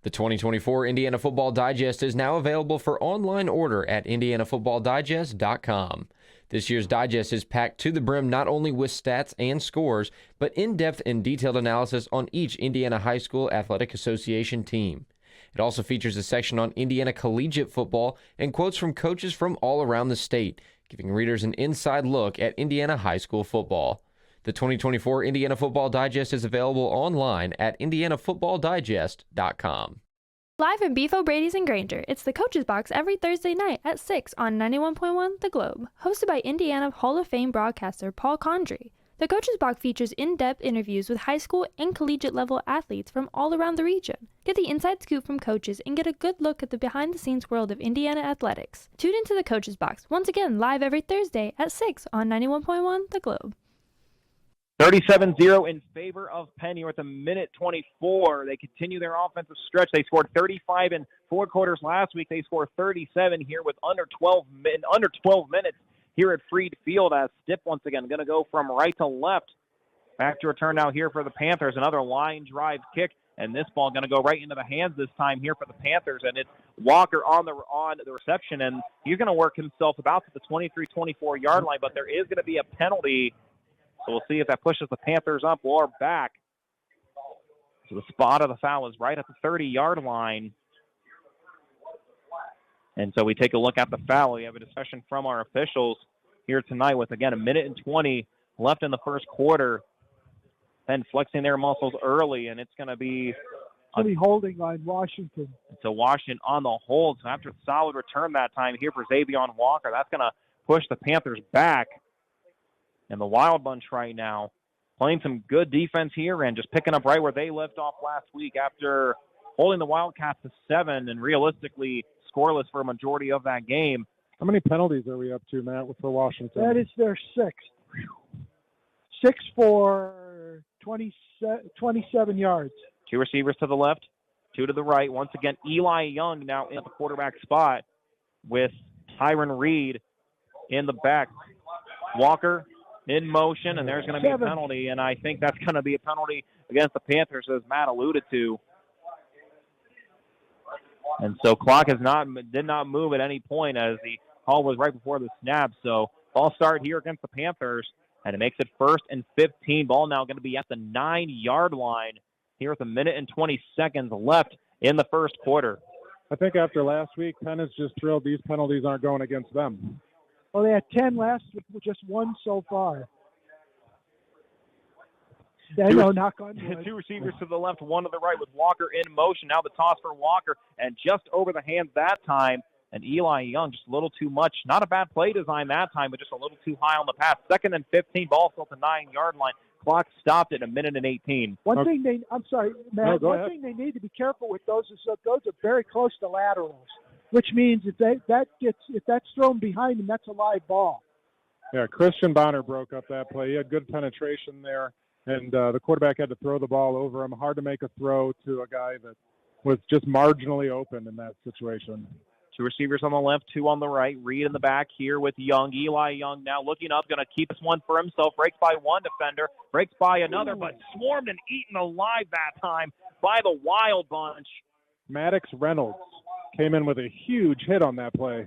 [SPEAKER 5] The 2024 Indiana Football Digest is now available for online order at indianafootballdigest.com. This year's digest is packed to the brim not only with stats and scores, but in-depth and detailed analysis on each Indiana High School Athletic Association team. It also features a section on Indiana collegiate football and quotes from coaches from all around the state, giving readers an inside look at Indiana high school football. The 2024 Indiana Football Digest is available online at indianafootballdigest.com.
[SPEAKER 4] Live in Beef O'Brady's and Granger, it's the Coach's Box every Thursday night at 6 on 91.1 The Globe, hosted by Indiana Hall of Fame broadcaster Paul Condry. The Coach's Box features in-depth interviews with high school and collegiate level athletes from all around the region. Get the inside scoop from coaches and get a good look at the behind-the-scenes world of Indiana athletics. Tune into the Coach's Box, once again live every Thursday at 6 on 91.1 The Globe.
[SPEAKER 1] 37-0 in favor of Penn here with 1:24. They continue their offensive stretch. They scored 35 in 4 quarters last week. They scored 37 here with under 12 minutes here at Freed Field as Stipp once again going to go from right to left. Back to return now here for the Panthers. Another line drive kick, and this ball going to go right into the hands this time here for the Panthers. And it's Walker on the reception, and he's going to work himself about to the 23-24 yard line, but there is going to be a penalty. So we'll see if that pushes the Panthers up or back. So the spot of the foul is right at the 30-yard line. And so we take a look at the foul. We have a discussion from our officials here tonight with, again, 1:20 left in the first quarter. Penn flexing their muscles early, and it's going to be
[SPEAKER 7] holding on Washington.
[SPEAKER 1] So Washington on the hold. So after a solid return that time here for Xavion Walker, that's going to push the Panthers back. And the Wild Bunch right now playing some good defense here and just picking up right where they left off last week after holding the Wildcats to 7 and realistically scoreless for a majority of that game.
[SPEAKER 6] How many penalties are we up to, Matt, for Washington?
[SPEAKER 7] That is their 6th. 6 for 27 yards.
[SPEAKER 1] 2 receivers to the left, 2 to the right. Once again, Eli Young now in the quarterback spot with Tyron Reed in the back. Walker in motion, and there's going to be a penalty, and I think that's going to be a penalty against the Panthers, as Matt alluded to. And so clock did not move at any point as the call was right before the snap. So ball start here against the Panthers, and it makes it 1st and 15. Ball now going to be at the 9-yard line here with 1 minute and 20 seconds left in the first quarter.
[SPEAKER 6] I think after last week, Penn is just thrilled these penalties aren't going against them.
[SPEAKER 7] Well, they had 10 last week, with just 1 so far. Knock on wood.
[SPEAKER 1] 2 receivers to the left, 1 to the right with Walker in motion. Now the toss for Walker, and just over the hands that time. And Eli Young just a little too much. Not a bad play design that time, but just a little too high on the pass. 2nd and 15, ball still at the 9-yard line. Clock stopped at 1 minute and 18.
[SPEAKER 7] One thing they need to be careful with those is that those are very close to laterals, which means if that's thrown behind them, that's a live ball.
[SPEAKER 6] Yeah, Christian Bonner broke up that play. He had good penetration there, and the quarterback had to throw the ball over him. Hard to make a throw to a guy that was just marginally open in that situation.
[SPEAKER 1] 2 receivers on the left, 2 on the right. Reed in the back here with Young. Eli Young now looking up, going to keep this one for himself. Breaks by one defender, breaks by another, but swarmed and eaten alive that time by the Wild Bunch.
[SPEAKER 6] Maddox Reynolds came in with a huge hit on that play.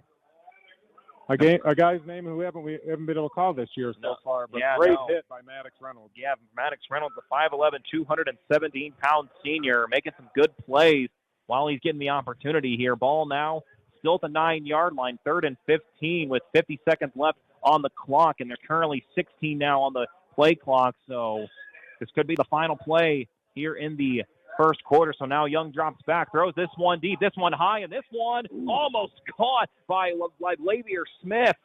[SPEAKER 6] A guy's name who we haven't been able to call this year so far, but great hit by Maddox Reynolds.
[SPEAKER 1] Yeah, Maddox Reynolds, the 5'11", 217-pound senior, making some good plays while he's getting the opportunity here. Ball now still at the 9-yard line, 3rd and 15 with 50 seconds left on the clock, and they're currently 16 now on the play clock, so this could be the final play here in the first quarter. So now Young drops back, throws this one deep, this one high, and this one almost caught by Lavier Smith,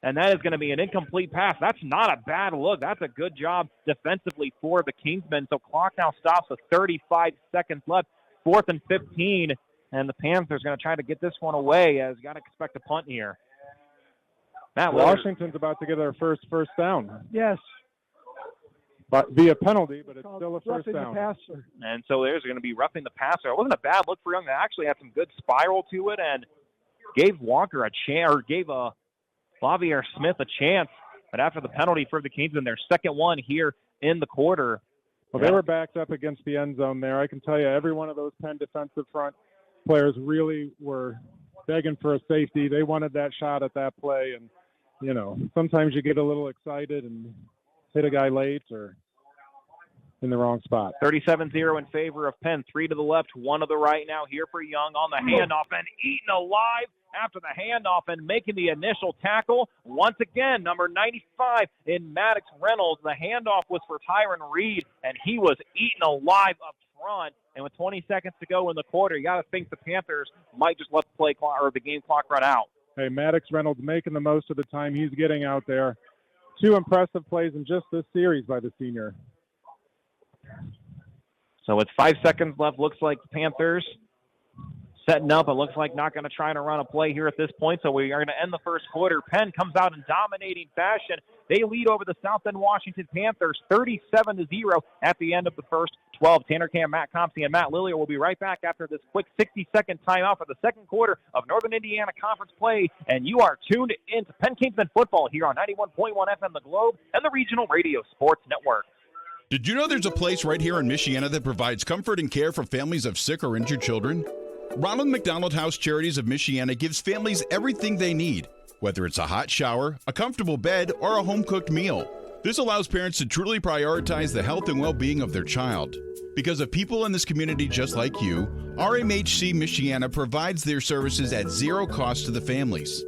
[SPEAKER 1] and that is going to be an incomplete pass. That's not a bad look. That's a good job defensively for the Kingsmen. So clock now stops with 35 seconds left, 4th and 15. And the Panthers going to try to get this one away, as you got to expect a punt here. Matt
[SPEAKER 6] Washington's about to get their first down.
[SPEAKER 7] Yes.
[SPEAKER 6] But via penalty, but it's still a first down.
[SPEAKER 7] The passer.
[SPEAKER 1] And so there's going to be roughing the passer. It wasn't a bad look for Young. They actually had some good spiral to it and gave Walker a chance, or gave Lavier Smith a chance. But after the penalty for the Kingsmen, their second one here in the quarter.
[SPEAKER 6] Well, they were backed up against the end zone there. I can tell you every one of those Penn defensive front players really were begging for a safety. They wanted that shot at that play, and sometimes you get a little excited and hit a guy late or in the wrong spot.
[SPEAKER 1] 37-0 in favor of Penn. 3 to the left, 1 to the right now here for Young on the handoff, and eaten alive after the handoff and making the initial tackle. Once again, number 95 in Maddox Reynolds. The handoff was for Tyron Reed, and he was eaten alive up front. And with 20 seconds to go in the quarter, you got to think the Panthers might just let the play clock or the game clock run out.
[SPEAKER 6] Hey, Maddox Reynolds making the most of the time he's getting out there. 2 impressive plays in just this series by the senior.
[SPEAKER 1] So with 5 seconds left, looks like the Panthers setting up. It looks like not going to try to run a play here at this point, so we are going to end the first quarter. Penn comes out in dominating fashion. They lead over the South Bend Washington Panthers 37-0 at the end of the first 12. Tanner Camp, Matt Compsey, and Matt Lillier will be right back after this quick 60-second timeout for the second quarter of Northern Indiana Conference play, and you are tuned into Penn Kingsman football here on 91.1 FM The Globe and the Regional Radio Sports Network.
[SPEAKER 10] Did you know there's a place right here in Michiana that provides comfort and care for families of sick or injured children? Ronald McDonald House Charities of Michiana gives families everything they need, whether it's a hot shower, a comfortable bed, or a home-cooked meal. This allows parents to truly prioritize the health and well-being of their child. Because of people in this community just like you, RMHC Michiana provides their services at zero cost to the families.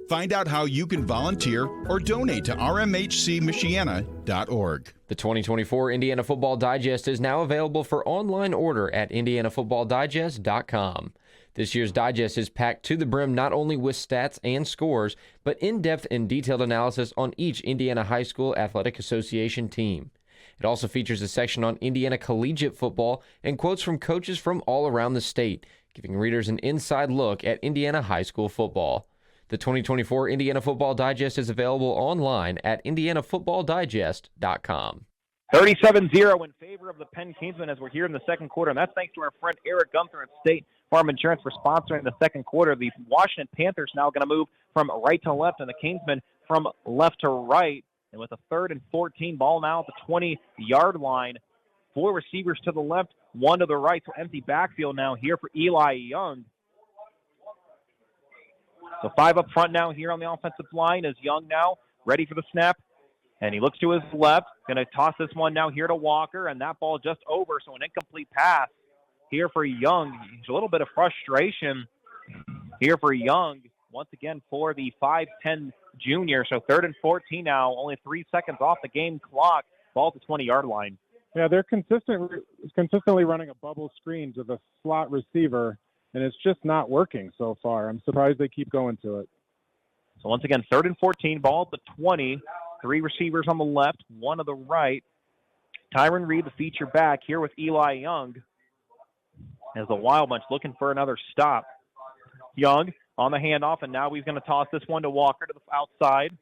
[SPEAKER 10] Find out how you can volunteer or donate to rmhcmichiana.org.
[SPEAKER 5] The 2024 Indiana Football Digest is now available for online order at indianafootballdigest.com. This year's digest is packed to the brim not only with stats and scores, but in-depth and detailed analysis on each Indiana High School Athletic Association team. It also features a section on Indiana collegiate football and quotes from coaches from all around the state, giving readers an inside look at Indiana high school football. The 2024 Indiana Football Digest is available online at indianafootballdigest.com.
[SPEAKER 1] 37-0 in favor of the Penn Kingsmen as we're here in the second quarter, and that's thanks to our friend Eric Gunther at State Farm Insurance for sponsoring the second quarter. The Washington Panthers now going to move from right to left, and the Kingsmen from left to right. And with a 3rd and 14 ball now at the 20-yard line, 4 receivers to the left, 1 to the right, so empty backfield now here for Eli Young. So 5 up front now here on the offensive line as Young now ready for the snap. And he looks to his left, going to toss this one now here to Walker, and that ball just over, so an incomplete pass here for Young. A little bit of frustration here for Young, once again for the 5'10 junior. So 3rd and 14 now, only 3 seconds off the game clock, ball at the 20-yard line.
[SPEAKER 6] Yeah, they're consistently running a bubble screen to the slot receiver, and it's just not working so far. I'm surprised they keep going to it.
[SPEAKER 1] So once again, 3rd and 14, ball at the 20. 3 receivers on the left, 1 to the right. Tyron Reed, the feature back here with Eli Young as the Wild Bunch looking for another stop. Young on the handoff, and now he's going to toss this one to Walker to the outside.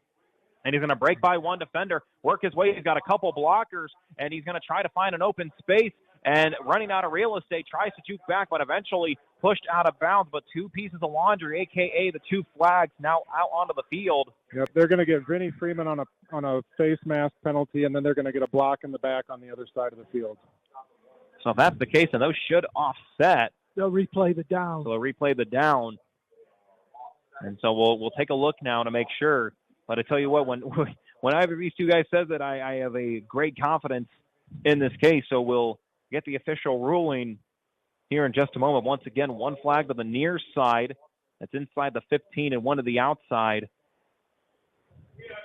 [SPEAKER 1] And he's going to break by 1 defender, work his way. He's got a couple blockers, and he's going to try to find an open space. And running out of real estate, tries to juke back, but eventually pushed out of bounds. But 2 pieces of laundry, a.k.a. the 2 flags, now out onto the field.
[SPEAKER 6] Yep, they're going to get Vinny Freeman on a face mask penalty, and then they're going to get a block in the back on the other side of the field.
[SPEAKER 1] So if that's the case, and those should offset.
[SPEAKER 7] They'll replay the down.
[SPEAKER 1] So they'll replay the down. And so we'll take a look now to make sure. But I tell you what, when either of these 2 guys says that, I have a great confidence in this case. So we'll get the official ruling here in just a moment. Once again, 1 flag to the near side. That's inside the 15 and 1 to the outside.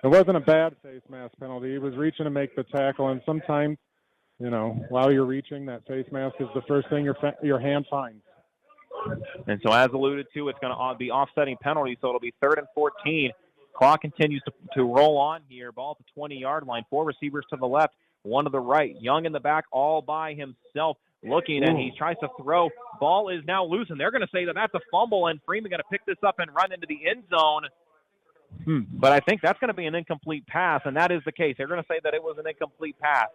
[SPEAKER 6] It wasn't a bad face mask penalty. He was reaching to make the tackle, and sometimes, while you're reaching, that face mask is the first thing your hand finds.
[SPEAKER 1] And so as alluded to, it's going to be offsetting penalty, so it'll be 3rd and 14. Clock continues to roll on here. Ball at the 20-yard line. 4 receivers to the left, 1 to the right. Young in the back all by himself looking, and he tries to throw. Ball is now loose, and they're going to say that that's a fumble, and Freeman going to pick this up and run into the end zone. But I think that's going to be an incomplete pass, and that is the case. They're going to say that it was an incomplete pass.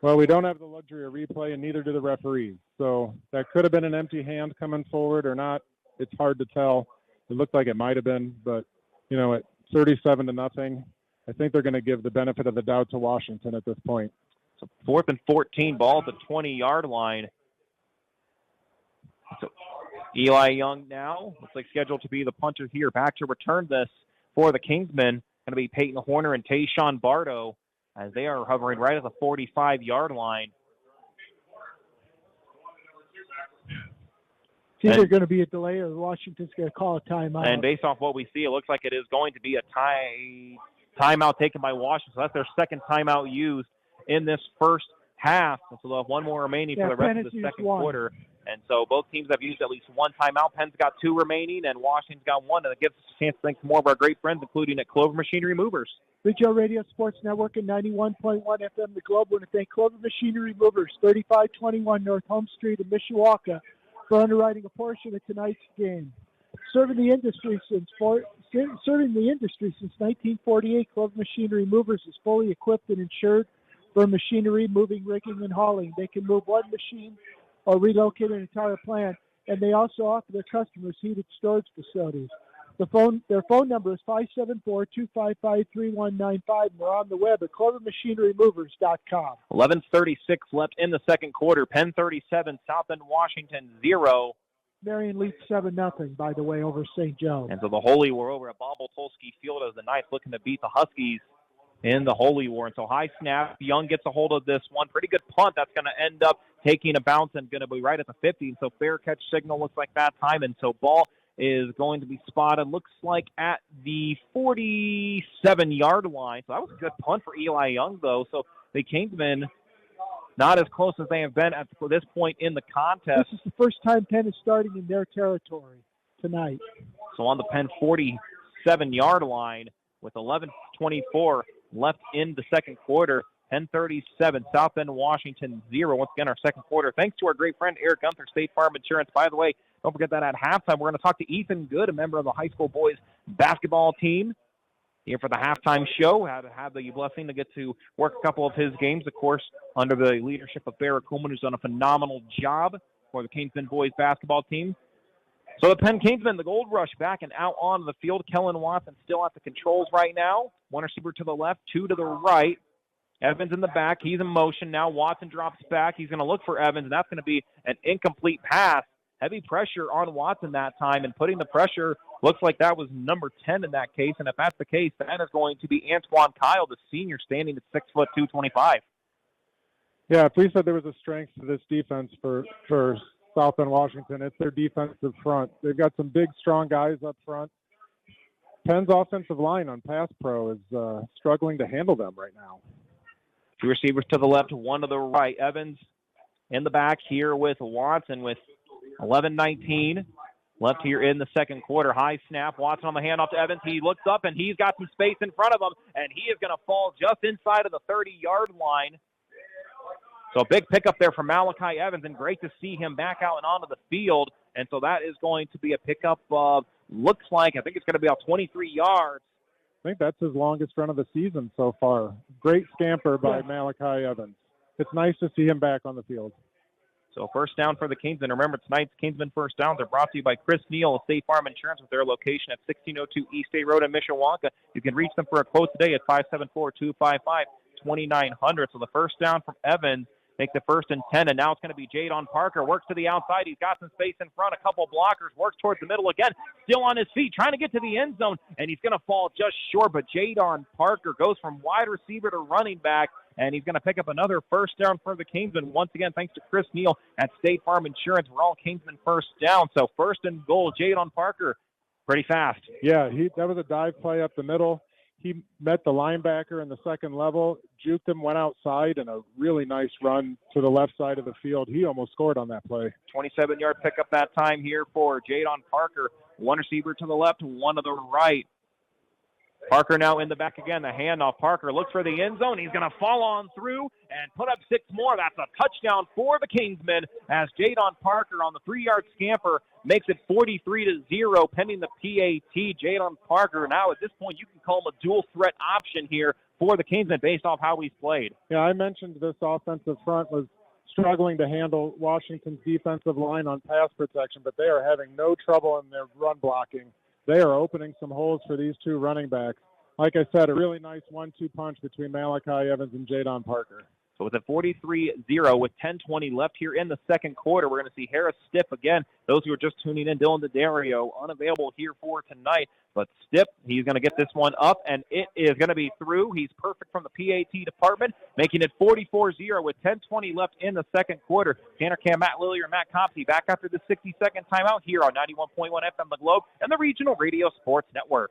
[SPEAKER 6] Well, we don't have the luxury of replay, and neither do the referees. So that could have been an empty hand coming forward or not. It's hard to tell. It looked like it might have been, but, at 37-0, I think they're going to give the benefit of the doubt to Washington at this point.
[SPEAKER 1] So 4th and 14, ball at the 20-yard line. So Eli Young now looks like scheduled to be the punter here. Back to return this for the Kingsmen. Going to be Peyton Horner and Tayshawn Bardo as they are hovering right at the 45-yard line.
[SPEAKER 7] It's either going to be a delay or Washington's going to call a timeout.
[SPEAKER 1] And based off what we see, it looks like it is going to be a timeout taken by Washington. So that's their second timeout used in this first half. So they'll have 1 more remaining for the rest of the second quarter. And so both teams have used at least 1 timeout. Penn's got 2 remaining, and Washington's got 1. And it gives us a chance to thank some more of our great friends, including at Clover Machinery Movers.
[SPEAKER 7] Regional Radio Sports Network and 91.1 FM The Globe. I want to thank Clover Machinery Movers, 3521 North Home Street in Mishawaka, for underwriting a portion of tonight's game. Serving the industry since 1948, Clover Machinery Movers is fully equipped and insured for machinery, moving, rigging, and hauling. They can move 1 machine or relocate an entire plant, and they also offer their customers heated storage facilities. Their phone number is 574-255-3195, and they're on the web at clovermachinerymovers.com.
[SPEAKER 1] 11:36 left in the second quarter. Penn 37, South Bend, Washington 0.
[SPEAKER 7] Marion leads 7-0, by the way, over St. Joe.
[SPEAKER 1] And so the Holy War over at Bob Boltolski Field as the Knights looking to beat the Huskies in the Holy War. And so high snap. Young gets a hold of this one. Pretty good punt. That's going to end up taking a bounce and going to be right at the 50. And so fair catch signal looks like that time. And so ball is going to be spotted, looks like at the 47-yard line. So that was a good punt for Eli Young, though. So the Kingsmen not as close as they have been at this point in the contest.
[SPEAKER 7] This is the first time Penn is starting in their territory tonight.
[SPEAKER 1] So on the Penn 47-yard line with 11:24 left in the second quarter, 10:37, South Bend, Washington 0. Once again, our second quarter. Thanks to our great friend Eric Gunther, State Farm Insurance. By the way, don't forget that at halftime, we're going to talk to Ethan Good, a member of the high school boys basketball team, here for the halftime show. Had the blessing to get to work a couple of his games, of course, under the leadership of Barrett Coleman, who's done a phenomenal job for the Kingsman boys basketball team. So the Penn Kingsmen, the Gold Rush, back and out on the field. Kellen Watson still at the controls right now. One receiver to the left, two to the right. Evans in the back. He's in motion now. Watson drops back. He's going to look for Evans, and that's going to be an incomplete pass. Heavy pressure on Watson that time, and putting the pressure, looks like that was number 10 in that case. And if that's the case, that is going to be Antoine Kyle, the senior, standing at 6'2", 225.
[SPEAKER 6] Yeah, if we said there was a strength to this defense for South Bend, Washington, it's their defensive front. They've got some big, strong guys up front. Penn's offensive line on pass pro is struggling to handle them right now.
[SPEAKER 1] Two receivers to the left, one to the right. Evans in the back here with Watson with 11:19 left here in the second quarter. High snap. Watson on the handoff to Evans. He looks up, and he's got some space in front of him, and he is going to fall just inside of the 30-yard line. So a big pickup there for Malachi Evans, and great to see him back out and onto the field. And so that is going to be a pickup of, looks like, I think it's going to be about 23 yards.
[SPEAKER 6] I think that's his longest run of the season so far. Great scamper by Malachi Evans. It's nice to see him back on the field.
[SPEAKER 1] So first down for the Kingsmen. Remember, tonight's Kingsmen first downs are brought to you by Chris Neal of State Farm Insurance with their location at 1602 East State Road in Mishawaka. You can reach them for a quote today at 574-255-2900. So the first down from Evans. Make the 1st and 10, and now it's going to be Jadon Parker. Works to the outside. He's got some space in front. A couple blockers. Works towards the middle again. Still on his feet, trying to get to the end zone, and he's going to fall just short. But Jadon Parker goes from wide receiver to running back, and he's going to pick up another first down for the Kingsmen. Once again, thanks to Chris Neal at State Farm Insurance. We're all Kingsmen first down. So 1st and goal, Jadon Parker, pretty fast.
[SPEAKER 6] Yeah, that was a dive play up the middle. He met the linebacker in the second level, juked him, went outside, and a really nice run to the left side of the field. He almost scored on that play.
[SPEAKER 1] 27-yard pickup that time here for Jadon Parker. One receiver to the left, one to the right. Parker now in the back again. The handoff. Parker looks for the end zone. He's going to fall on through and put up 6 more. That's a touchdown for the Kingsmen as Jadon Parker on the 3-yard scamper makes it 43-0 pending the PAT. Jadon Parker, now at this point, you can call him a dual threat option here for the Kingsmen based off how he's played.
[SPEAKER 6] Yeah, I mentioned this offensive front was struggling to handle Washington's defensive line on pass protection, but they are having no trouble in their run blocking. They are opening some holes for these two running backs. Like I said, a really nice 1-2 punch between Malachi Evans and Jadon Parker.
[SPEAKER 1] So with a 43-0 with 10:20 left here in the second quarter, we're going to see Harris Stipp again. Those who are just tuning in, Dylan DeDario unavailable here for tonight. But Stipp, he's going to get this one up, and it is going to be through. He's perfect from the PAT department, making it 44-0 with 10:20 left in the second quarter. Tanner Cam, Matt Lillier, and Matt Copsey back after the 60-second timeout here on 91.1 FM The Globe and the Regional Radio Sports Network.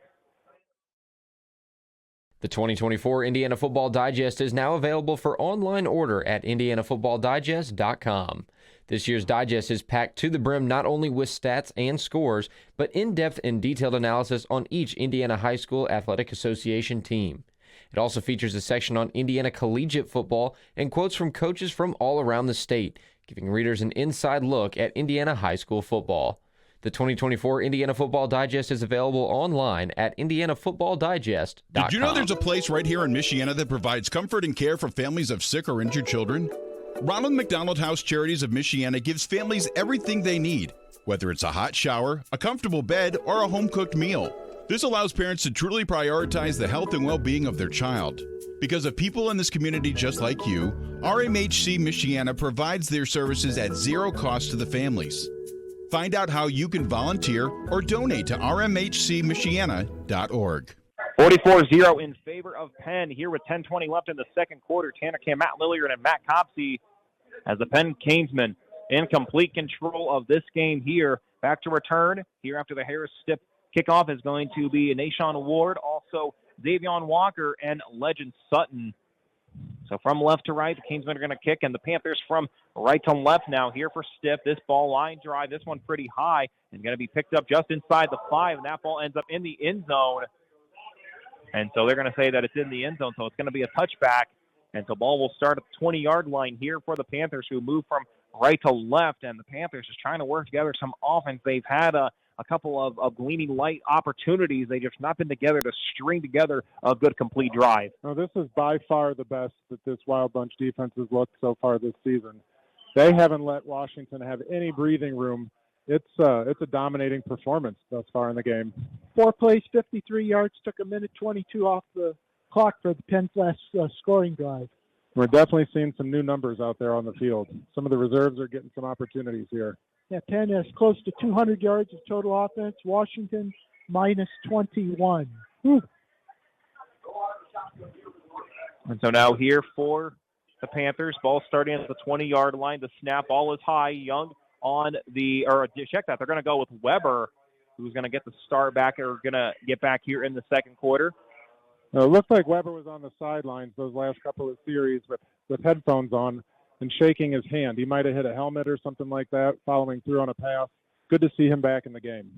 [SPEAKER 5] The 2024 Indiana Football Digest is now available for online order at indianafootballdigest.com. This year's digest is packed to the brim not only with stats and scores, but in-depth and detailed analysis on each Indiana High School Athletic Association team. It also features a section on Indiana collegiate football and quotes from coaches from all around the state, giving readers an inside look at Indiana high school football. The 2024 Indiana Football Digest is available online at indianafootballdigest.com.
[SPEAKER 10] Did you know there's a place right here in Michiana that provides comfort and care for families of sick or injured children? Ronald McDonald House Charities of Michiana gives families everything they need, whether it's a hot shower, a comfortable bed, or a home-cooked meal. This allows parents to truly prioritize the health and well-being of their child. Because of people in this community just like you, RMHC Michiana provides their services at zero cost to the families. Find out how you can volunteer or donate to rmhcmichiana.org.
[SPEAKER 1] 44-0 in favor of Penn here with 10:20 left in the second quarter. Tanner Cam, Matt Lilliard, and Matt Copsey as the Penn Kingsmen in complete control of this game here. Back to return here after the Harris Stipp kickoff is going to be Nashawn Ward, also Davion Walker, and Legend Sutton. So from left to right, the Kingsmen are going to kick, and the Panthers from right to left now here for Stipp. This ball line drive, this one pretty high, and going to be picked up just inside the 5, and that ball ends up in the end zone. And so they're going to say that it's in the end zone, so it's going to be a touchback And the ball will start at the 20-yard line here for the Panthers, who move from right to left, and the Panthers just trying to work together some offense. They've had a couple of gleaming light opportunities. They've just not been together to string together a good complete drive.
[SPEAKER 6] Now, this is by far the best that this Wild Bunch defense has looked so far this season. They haven't let Washington have any breathing room. It's a dominating performance thus far in the game.
[SPEAKER 7] 4 plays, 53 yards, took a minute 22 off the clock for the Penn's last scoring drive.
[SPEAKER 6] We're definitely seeing some new numbers out there on the field. Some of the reserves are getting some opportunities here.
[SPEAKER 7] Yeah, Penn has close to 200 yards of total offense. Washington minus 21.
[SPEAKER 1] And so now here for the Panthers, ball starting at the 20-yard line. The snap, ball is high. Young on the, or check that, they're going to go with Weber, who's going to get the start back, or going to get back here in the second quarter.
[SPEAKER 6] It looked like Weber was on the sidelines those last couple of series with headphones on and shaking his hand. He might have hit a helmet or something like that, following through on a pass. Good to see him back in the game.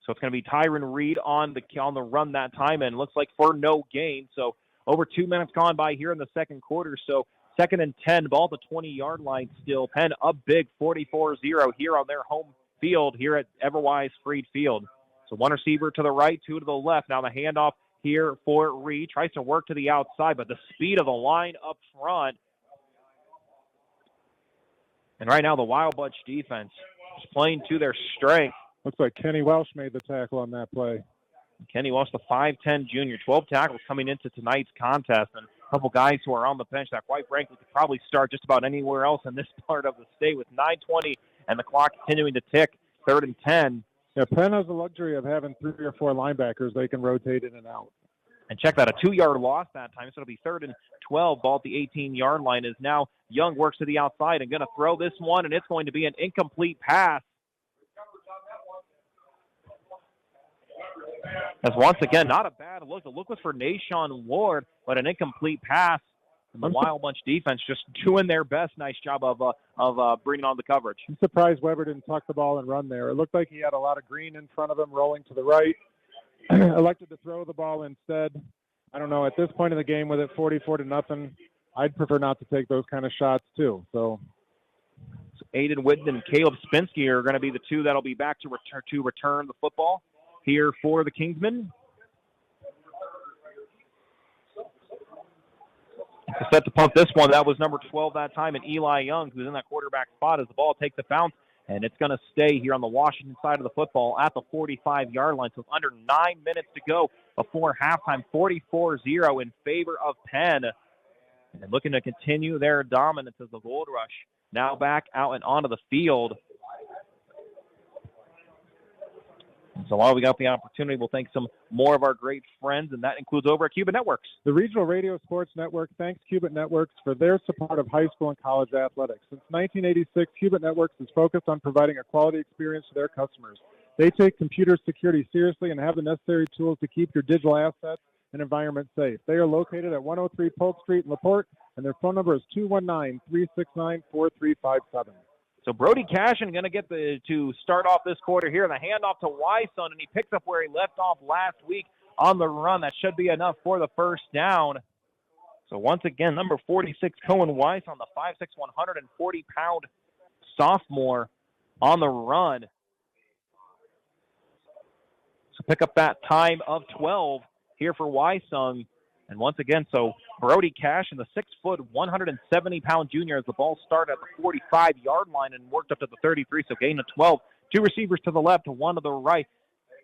[SPEAKER 1] So it's going to be Tyron Reed on the run that time, and looks like for no gain. So over 2 minutes gone by here in the second quarter. So 2nd and 10, ball at the 20-yard line still. Penn up big, 44-0 here on their home field here at Everwise Freed Field. So one receiver to the right, 2 to the left. Now the handoff here for Reed. Tries to work to the outside, but the speed of the line up front. And right now the Wild Bunch defense is playing to their strength.
[SPEAKER 6] Looks like Kenny Welsh made the tackle on that play.
[SPEAKER 1] Kenny Welsh, the 5'10 junior, 12 tackles coming into tonight's contest, and a couple guys who are on the bench that, quite frankly, could probably start just about anywhere else in this part of the state with 9:20 and the clock continuing to tick. 3rd and 10.
[SPEAKER 6] Yeah, Penn has the luxury of having 3 or 4 linebackers they can rotate in and out.
[SPEAKER 1] And check that, a 2-yard loss that time, so it'll be 3rd and 12. Ball at the 18-yard line is now Young works to the outside and going to throw this one, and it's going to be an incomplete pass. As once again, not a bad look. The look was for Nashawn Ward, but an incomplete pass. And the Wild Bunch defense just doing their best. Nice job of bringing on the coverage.
[SPEAKER 6] I'm surprised Weber didn't tuck the ball and run there. It looked like he had a lot of green in front of him rolling to the right. Elected to throw the ball instead. I don't know. At this point in the game with it 44-0, I'd prefer not to take those kind of shots too. So
[SPEAKER 1] Aiden Whitten and Caleb Spinsky are going to be the 2 that'll be back to return the football here for the Kingsmen. To set to punt this one, that was number 12 that time, and Eli Young, who's in that quarterback spot as the ball takes a bounce, and it's going to stay here on the Washington side of the football at the 45-yard line. So it's under 9 minutes to go before halftime, 44-0 in favor of Penn. And looking to continue their dominance as the Gold Rush now back out and onto the field. And so while we got the opportunity, we'll thank some more of our great friends, and that includes over at Cuban Networks.
[SPEAKER 6] The Regional Radio Sports Network thanks Cuban Networks for their support of high school and college athletics. Since 1986, Cuban Networks is focused on providing a quality experience to their customers. They take computer security seriously and have the necessary tools to keep your digital assets and environment safe. They are located at 103 Polk Street in LaPorte, and their phone number is 219-369-4357.
[SPEAKER 1] So Brody Cashin going to get to start off this quarter here. The handoff to Wyson, and he picks up where he left off last week on the run. That should be enough for the first down. So once again, number 46, Cohen Weiss on the 5'6", 140-pound sophomore on the run. So pick up that time of 12 here for Wysung. And once again, so Brody Cash and the 6', 170-pound junior as the ball started at the 45-yard line and worked up to the 33, so gain of 12. 2 receivers to the left, 1 to the right.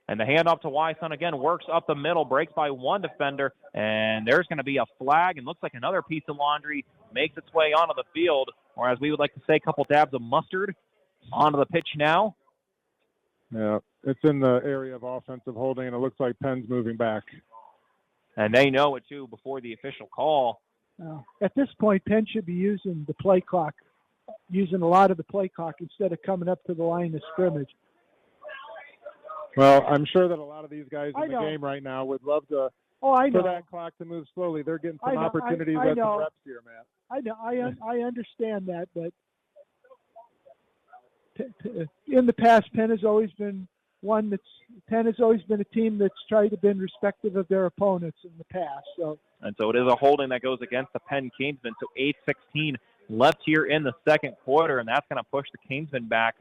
[SPEAKER 1] And the handoff to Wyson again works up the middle, breaks by 1 defender, and there's going to be a flag, and looks like another piece of laundry makes its way onto the field, or as we would like to say, a couple dabs of mustard onto the pitch now.
[SPEAKER 6] Yeah, it's in the area of offensive holding, and it looks like Penn's moving back.
[SPEAKER 1] And they know it, too, before the official call.
[SPEAKER 7] At this point, Penn should be using the play clock, using a lot of the play clock instead of coming up to the line of scrimmage.
[SPEAKER 6] Well, I'm sure that a lot of these guys in the game right now would love to for that clock to move slowly. They're getting some opportunities at some reps here, Matt.
[SPEAKER 7] I know. I understand that, but in the past, Penn has always been one that's Penn has always been a team that's tried to be respectful of their opponents in the past.
[SPEAKER 1] And so it is a holding that goes against the Penn Kingsmen. So 8:16 left here in the second quarter, and that's going to push the Kingsmen back.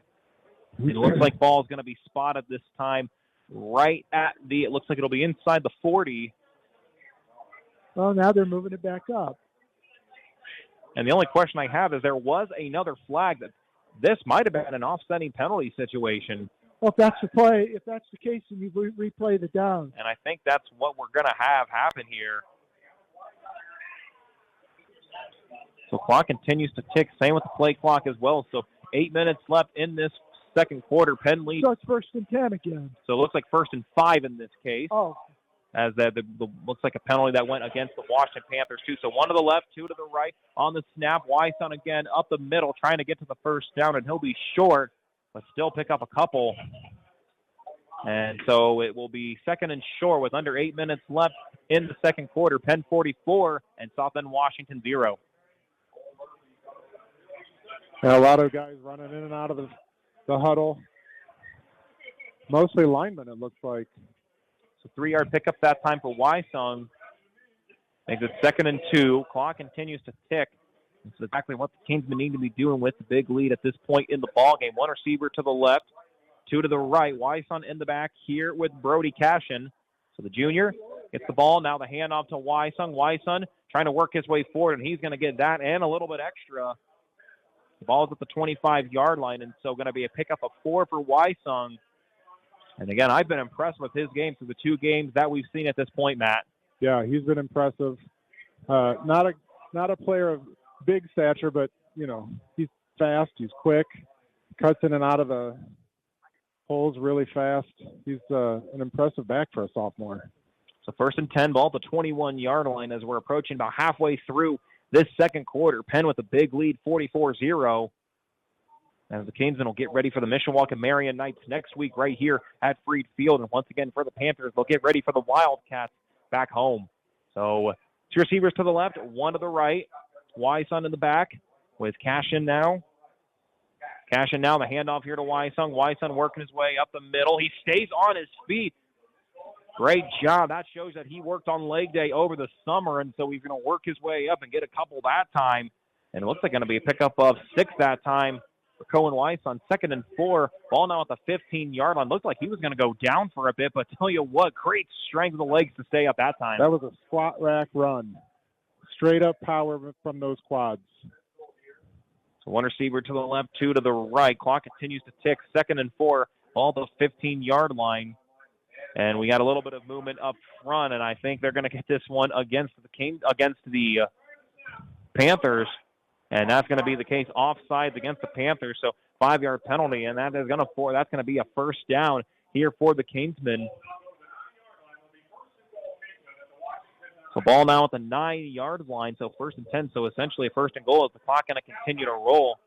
[SPEAKER 1] It looks like ball is going to be spotted this time right at it looks like it'll be inside the 40.
[SPEAKER 7] Well, now they're moving it back up.
[SPEAKER 1] And the only question I have is there was another flag that this might have been an offsetting penalty situation.
[SPEAKER 7] Well, if that's the case, then you replay the down.
[SPEAKER 1] And I think that's what we're going to have happen here. So clock continues to tick. Same with the play clock as well. So 8 minutes left in this second quarter. Penn leads.
[SPEAKER 7] So it's 1st and 10 again.
[SPEAKER 1] So it looks like 1st and 5 in this case.
[SPEAKER 7] Oh.
[SPEAKER 1] As looks like a penalty that went against the Washington Panthers too. So 1 to the left, 2 to the right. On the snap, Wyson again up the middle trying to get to the first down, and he'll be short, but still pick up a couple. And so it will be 2nd and short with under 8 minutes left in the second quarter. Penn 44 and South Bend Washington 0.
[SPEAKER 6] Yeah, a lot of guys running in and out of the huddle. Mostly linemen, it looks like.
[SPEAKER 1] So 3-yard pickup that time for Wysung. Makes it 2nd and 2. Clock continues to tick. This is exactly what the Kingsmen need to be doing with the big lead at this point in the ball game. 1 receiver to the left, 2 to the right. Wysung in the back here with Brody Cashin. So the junior gets the ball. Now the handoff to Wysung. Wysung trying to work his way forward, and he's going to get that and a little bit extra. The ball's at the 25-yard line, and so going to be a pickup of 4 for Wysung. And again, I've been impressed with his game through the 2 games that we've seen at this point, Matt.
[SPEAKER 6] Yeah, he's been impressive. Not a player of big stature, but he's fast, he's quick, cuts in and out of the holes really fast. He's an impressive back for a sophomore.
[SPEAKER 1] So 1st and 10, ball at the 21-yard line as we're approaching about halfway through this second quarter. Penn with a big lead, 44-0. As the Kingsmen will get ready for the Mishawaka Marion Knights next week right here at Freed Field. And once again for the Panthers, they'll get ready for the Wildcats back home. So 2 receivers to the left, 1 to the right. Wysung in the back with Cashin now. Cashin now, the handoff here to Wysung. Wysung working his way up the middle. He stays on his feet. Great job. That shows that he worked on leg day over the summer, and so he's going to work his way up and get a couple that time. And it looks like going to be a pickup of 6 that time for Cohen Weiss on 2nd and 4. Ball now at the 15-yard line. Looked like he was going to go down for a bit, but tell you what, great strength of the legs to stay up that time.
[SPEAKER 6] That was a squat rack run. Straight up power from those quads.
[SPEAKER 1] So 1 receiver to the left, 2 to the right. Clock continues to tick. 2nd and 4. Ball at the 15-yard line. And we got a little bit of movement up front, and I think they're going to get this one against the Panthers, and that's going to be the case. Offsides against the Panthers, so 5-yard penalty, and that's going to be a first down here for the Kingsmen. So ball now at the 9-yard line, so 1st and 10, so essentially a 1st and goal as the clock going to continue to roll.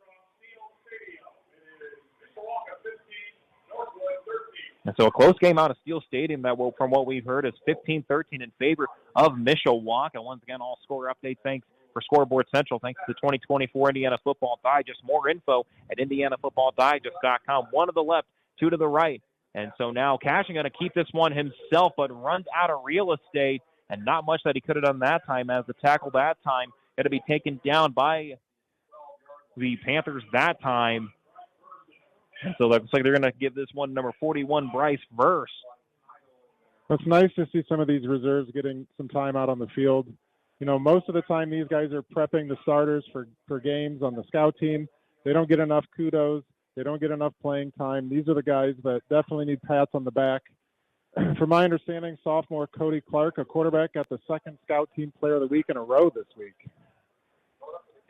[SPEAKER 1] And so a close game out of Steel Stadium that will, from what we've heard, is 15-13 in favor of Mishawaka. Once again, all score updates thanks for Scoreboard Central. Thanks to the 2024 Indiana Football Digest. More info at IndianaFootballDigest.com. 1 to the left, 2 to the right. And so now Cashin going to keep this one himself, but runs out of real estate, and not much that he could have done that time, as the tackle that time going to be taken down by the Panthers that time. And so it looks like they're going to give this one number 41, Bryce Verse.
[SPEAKER 6] It's nice to see some of these reserves getting some time out on the field. You know, most of the time these guys are prepping the starters for games on the scout team. They don't get enough kudos. They don't get enough playing time. These are the guys that definitely need pats on the back. From my understanding, sophomore Cody Clark, a quarterback, got the 2nd scout team player of the week in a row this week.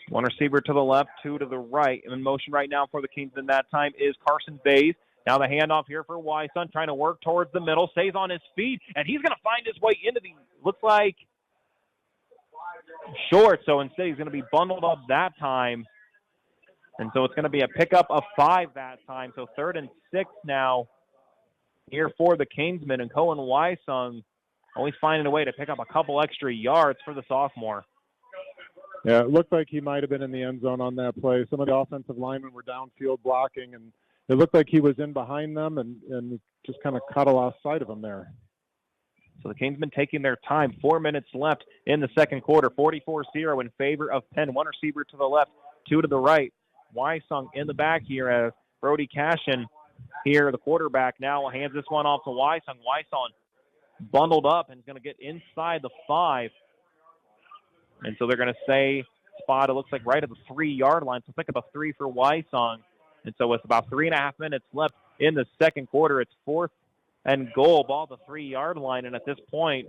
[SPEAKER 1] 1 receiver to the left, 2 to the right. In motion right now for the Kingsmen that time is Carson Bays. Now the handoff here for Wyson, trying to work towards the middle, stays on his feet, and he's going to find his way into looks like, short. So instead he's going to be bundled up that time. And so it's going to be a pickup of 5 that time. So 3rd and 6 now here for the Kingsmen, and Cohen Wysung always finding a way to pick up a couple extra yards for the sophomore.
[SPEAKER 6] Yeah, it looked like he might have been in the end zone on that play. Some of the offensive linemen were downfield blocking, and it looked like he was in behind them and just kind of caught a lost sight of him there.
[SPEAKER 1] So the Kingsmen taking their time. 4 minutes left in the second quarter. 44-0 in favor of Penn. One receiver to the left, two to the right. Wysong in the back here as Brody Cashin here, the quarterback, now hands this one off to Wysong. Wysong bundled up and is going to get inside the 5. And so they're going to say spot, it looks like right at the 3-yard line. So think of a 3 for Wysong. And so with about 3.5 minutes left in the second quarter, it's 4th and goal, ball at the 3-yard line. And at this point,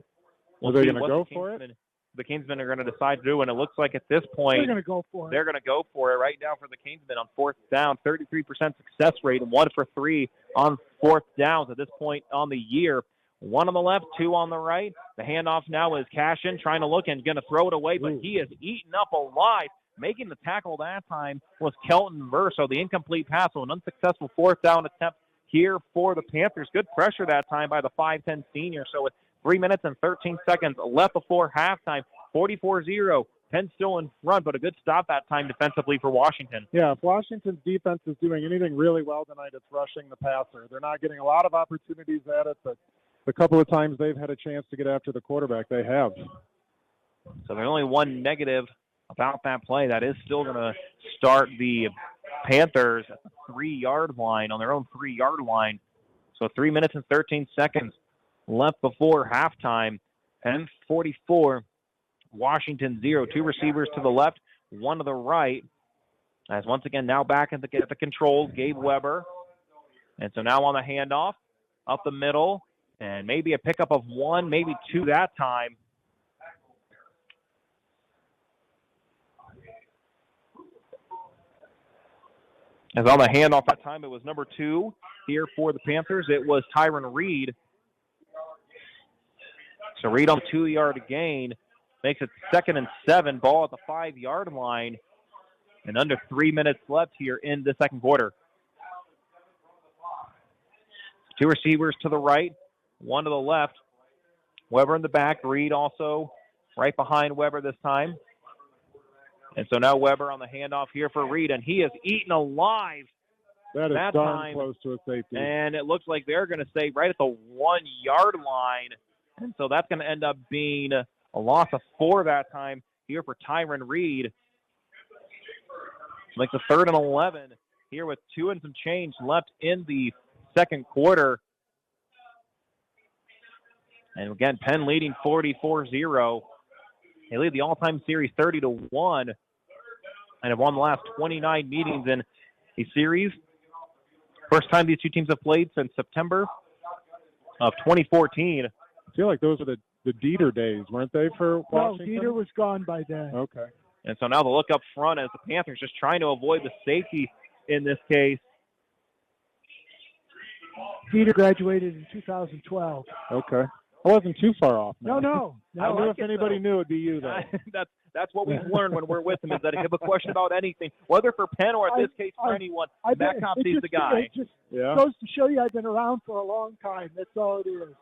[SPEAKER 6] are they going to go for it?
[SPEAKER 1] The Kingsmen are going to decide to do, and it looks like at this point
[SPEAKER 7] they're going to go for it.
[SPEAKER 1] They're going to go for it right now for the Kingsmen on 4th down. 33% success rate, 1 for 3 on 4th downs at this point on the year. 1 on the left, 2 on the right. The handoff now is Cashin trying to look and going to throw it away, but he is eaten up alive. Making the tackle that time was Kelton Verso. The incomplete pass, so an unsuccessful 4th down attempt here for the Panthers. Good pressure that time by the 5'10 senior. So with 3 minutes and 13 seconds left before halftime, 44-0. Penn still in front, but a good stop that time defensively for Washington.
[SPEAKER 6] Yeah, if Washington's defense is doing anything really well tonight, it's rushing the passer. They're not getting a lot of opportunities at it, but the couple of times they've had a chance to get after the quarterback, they have.
[SPEAKER 1] So there's only one negative about that play. That is still going to start the Panthers at the 3-yard line, on their own 3-yard line. So 3 minutes and 13 seconds left before halftime. Penn 44, Washington 0. 2 receivers to the left, 1 to the right. As once again now back at the controls, Gabe Weber. And so now on the handoff, up the middle, and maybe a pickup of 1, maybe 2 that time. As on the handoff that time, it was number 2 here for the Panthers. It was Tyron Reed. So Reed on the 2-yard gain makes it 2nd and 7, ball at the 5-yard line, and under 3 minutes left here in the second quarter. 2 receivers to the right, 1 to the left. Weber in the back, Reed also right behind Weber this time. And so now Weber on the handoff here for Reed, and he is eaten alive.
[SPEAKER 6] That is darn close to a safety.
[SPEAKER 1] And it looks like they're going to stay right at the 1-yard line. And so that's going to end up being a loss of 4 that time here for Tyron Reed. Makes a 3rd and 11 here with 2 and some change left in the second quarter. And again, Penn leading 44-0. They lead the all-time series 30-1 and have won the last 29 meetings in a series. First time these two teams have played since September of 2014.
[SPEAKER 6] I feel like those are the Dieter days, weren't they, for Washington?
[SPEAKER 7] No, Dieter was gone by then.
[SPEAKER 6] Okay.
[SPEAKER 1] And so now the look up front as the Panthers just trying to avoid the safety in this case.
[SPEAKER 7] Dieter graduated in 2012.
[SPEAKER 6] Okay. I wasn't too far off. Man.
[SPEAKER 7] No.
[SPEAKER 6] I knew if anybody knew, it'd be you, though.
[SPEAKER 1] That's what we've learned when we're with him, is that if you have a question about anything, whether for Penn or in this case for anyone, Matt Copsey's the guy.
[SPEAKER 7] It just goes to show you I've been around for a long time. That's all it is.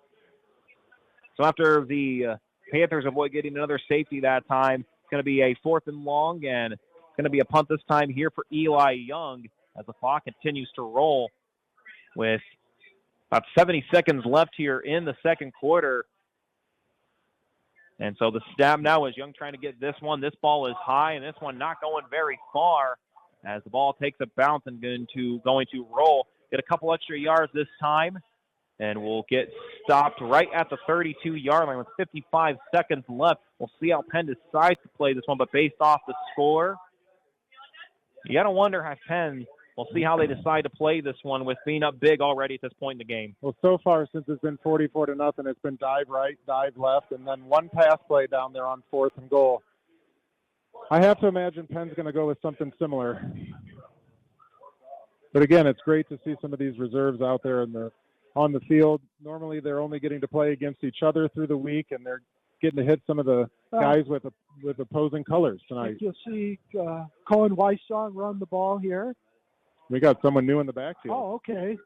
[SPEAKER 1] So after the Panthers avoid getting another safety that time, it's going to be a 4th and long, and it's going to be a punt this time here for Eli Young as the clock continues to roll with about 70 seconds left here in the second quarter. And so the snap now is Young trying to get this one. This ball is high, and this one not going very far as the ball takes a bounce and going to roll. Get a couple extra yards this time, and we'll get stopped right at the 32-yard line with 55 seconds left. We'll see how Penn decides to play this one, but based off the score, you got to wonder how Penn, we'll see how they decide to play this one with being up big already at this point in the game.
[SPEAKER 6] Well, so far since it's been 44-0, it's been dive right, dive left, and then one pass play down there on 4th and goal. I have to imagine Penn's going to go with something similar. But again, it's great to see some of these reserves out there on the field. Normally they're only getting to play against each other through the week, and they're getting to hit some of the guys with opposing colors tonight.
[SPEAKER 7] You'll see Cohen Wysong run the ball here.
[SPEAKER 6] We got someone new in the backfield.
[SPEAKER 7] Oh, okay.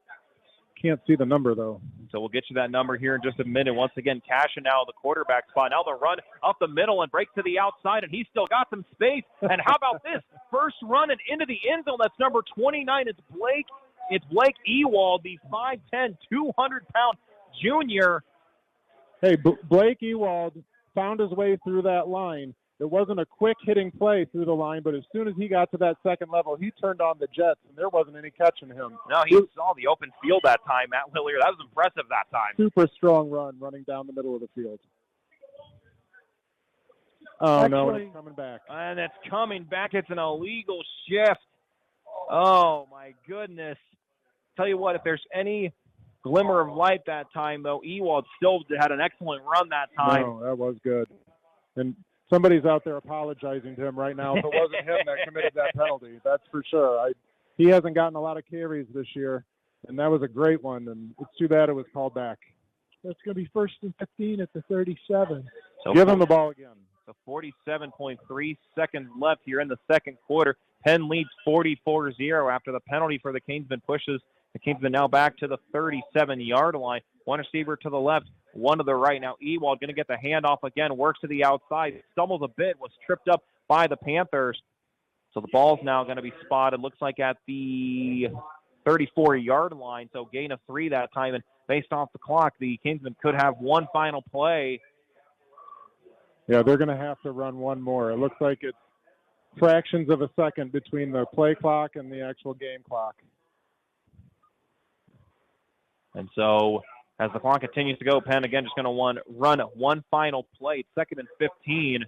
[SPEAKER 6] Can't see the number, though.
[SPEAKER 1] So we'll get you that number here in just a minute. Once again, Cashin now the quarterback spot. Now the run up the middle and break to the outside, and he's still got some space. And how about this? First run and into the end zone. That's number 29. It's Blake It's Blake Ewald, the 5'10", 200-pound junior.
[SPEAKER 6] Hey, Blake Ewald found his way through that line. It wasn't a quick hitting play through the line, but as soon as he got to that second level, he turned on the jets, and there wasn't any catching him.
[SPEAKER 1] No, he saw the open field that time, Matt Lilliard. That was impressive that time.
[SPEAKER 6] Super strong run running down the middle of the field. Oh,
[SPEAKER 7] Actually,
[SPEAKER 6] no, it's coming back.
[SPEAKER 1] And it's coming back. It's an illegal shift. Oh, my goodness. Tell you what, if there's any glimmer of light that time, though, Ewald still had an excellent run that time.
[SPEAKER 6] No, that was good. And somebody's out there apologizing to him right now. If it wasn't him that committed that penalty, that's for sure. He hasn't gotten a lot of carries this year, and that was a great one, and it's too bad it was called back.
[SPEAKER 7] That's going to be 1st and 15 at the 37.
[SPEAKER 6] So give him the ball again.
[SPEAKER 1] So 47.3 seconds left here in the second quarter. Penn leads 44-0 after the penalty for the Kingsmen pushes the Kingsmen now back to the 37-yard line. One receiver to the left, one to the right. Now Ewald going to get the handoff again, works to the outside, stumbles a bit, was tripped up by the Panthers. So the ball's now going to be spotted, looks like at the 34-yard line. So gain of 3 that time. And based off the clock, the Kingsmen could have one final play.
[SPEAKER 6] Yeah, they're going to have to run one more. It looks like it's fractions of a second between the play clock and the actual game clock.
[SPEAKER 1] And so as the clock continues to go, Penn again just going to run one final play, 2nd and 15.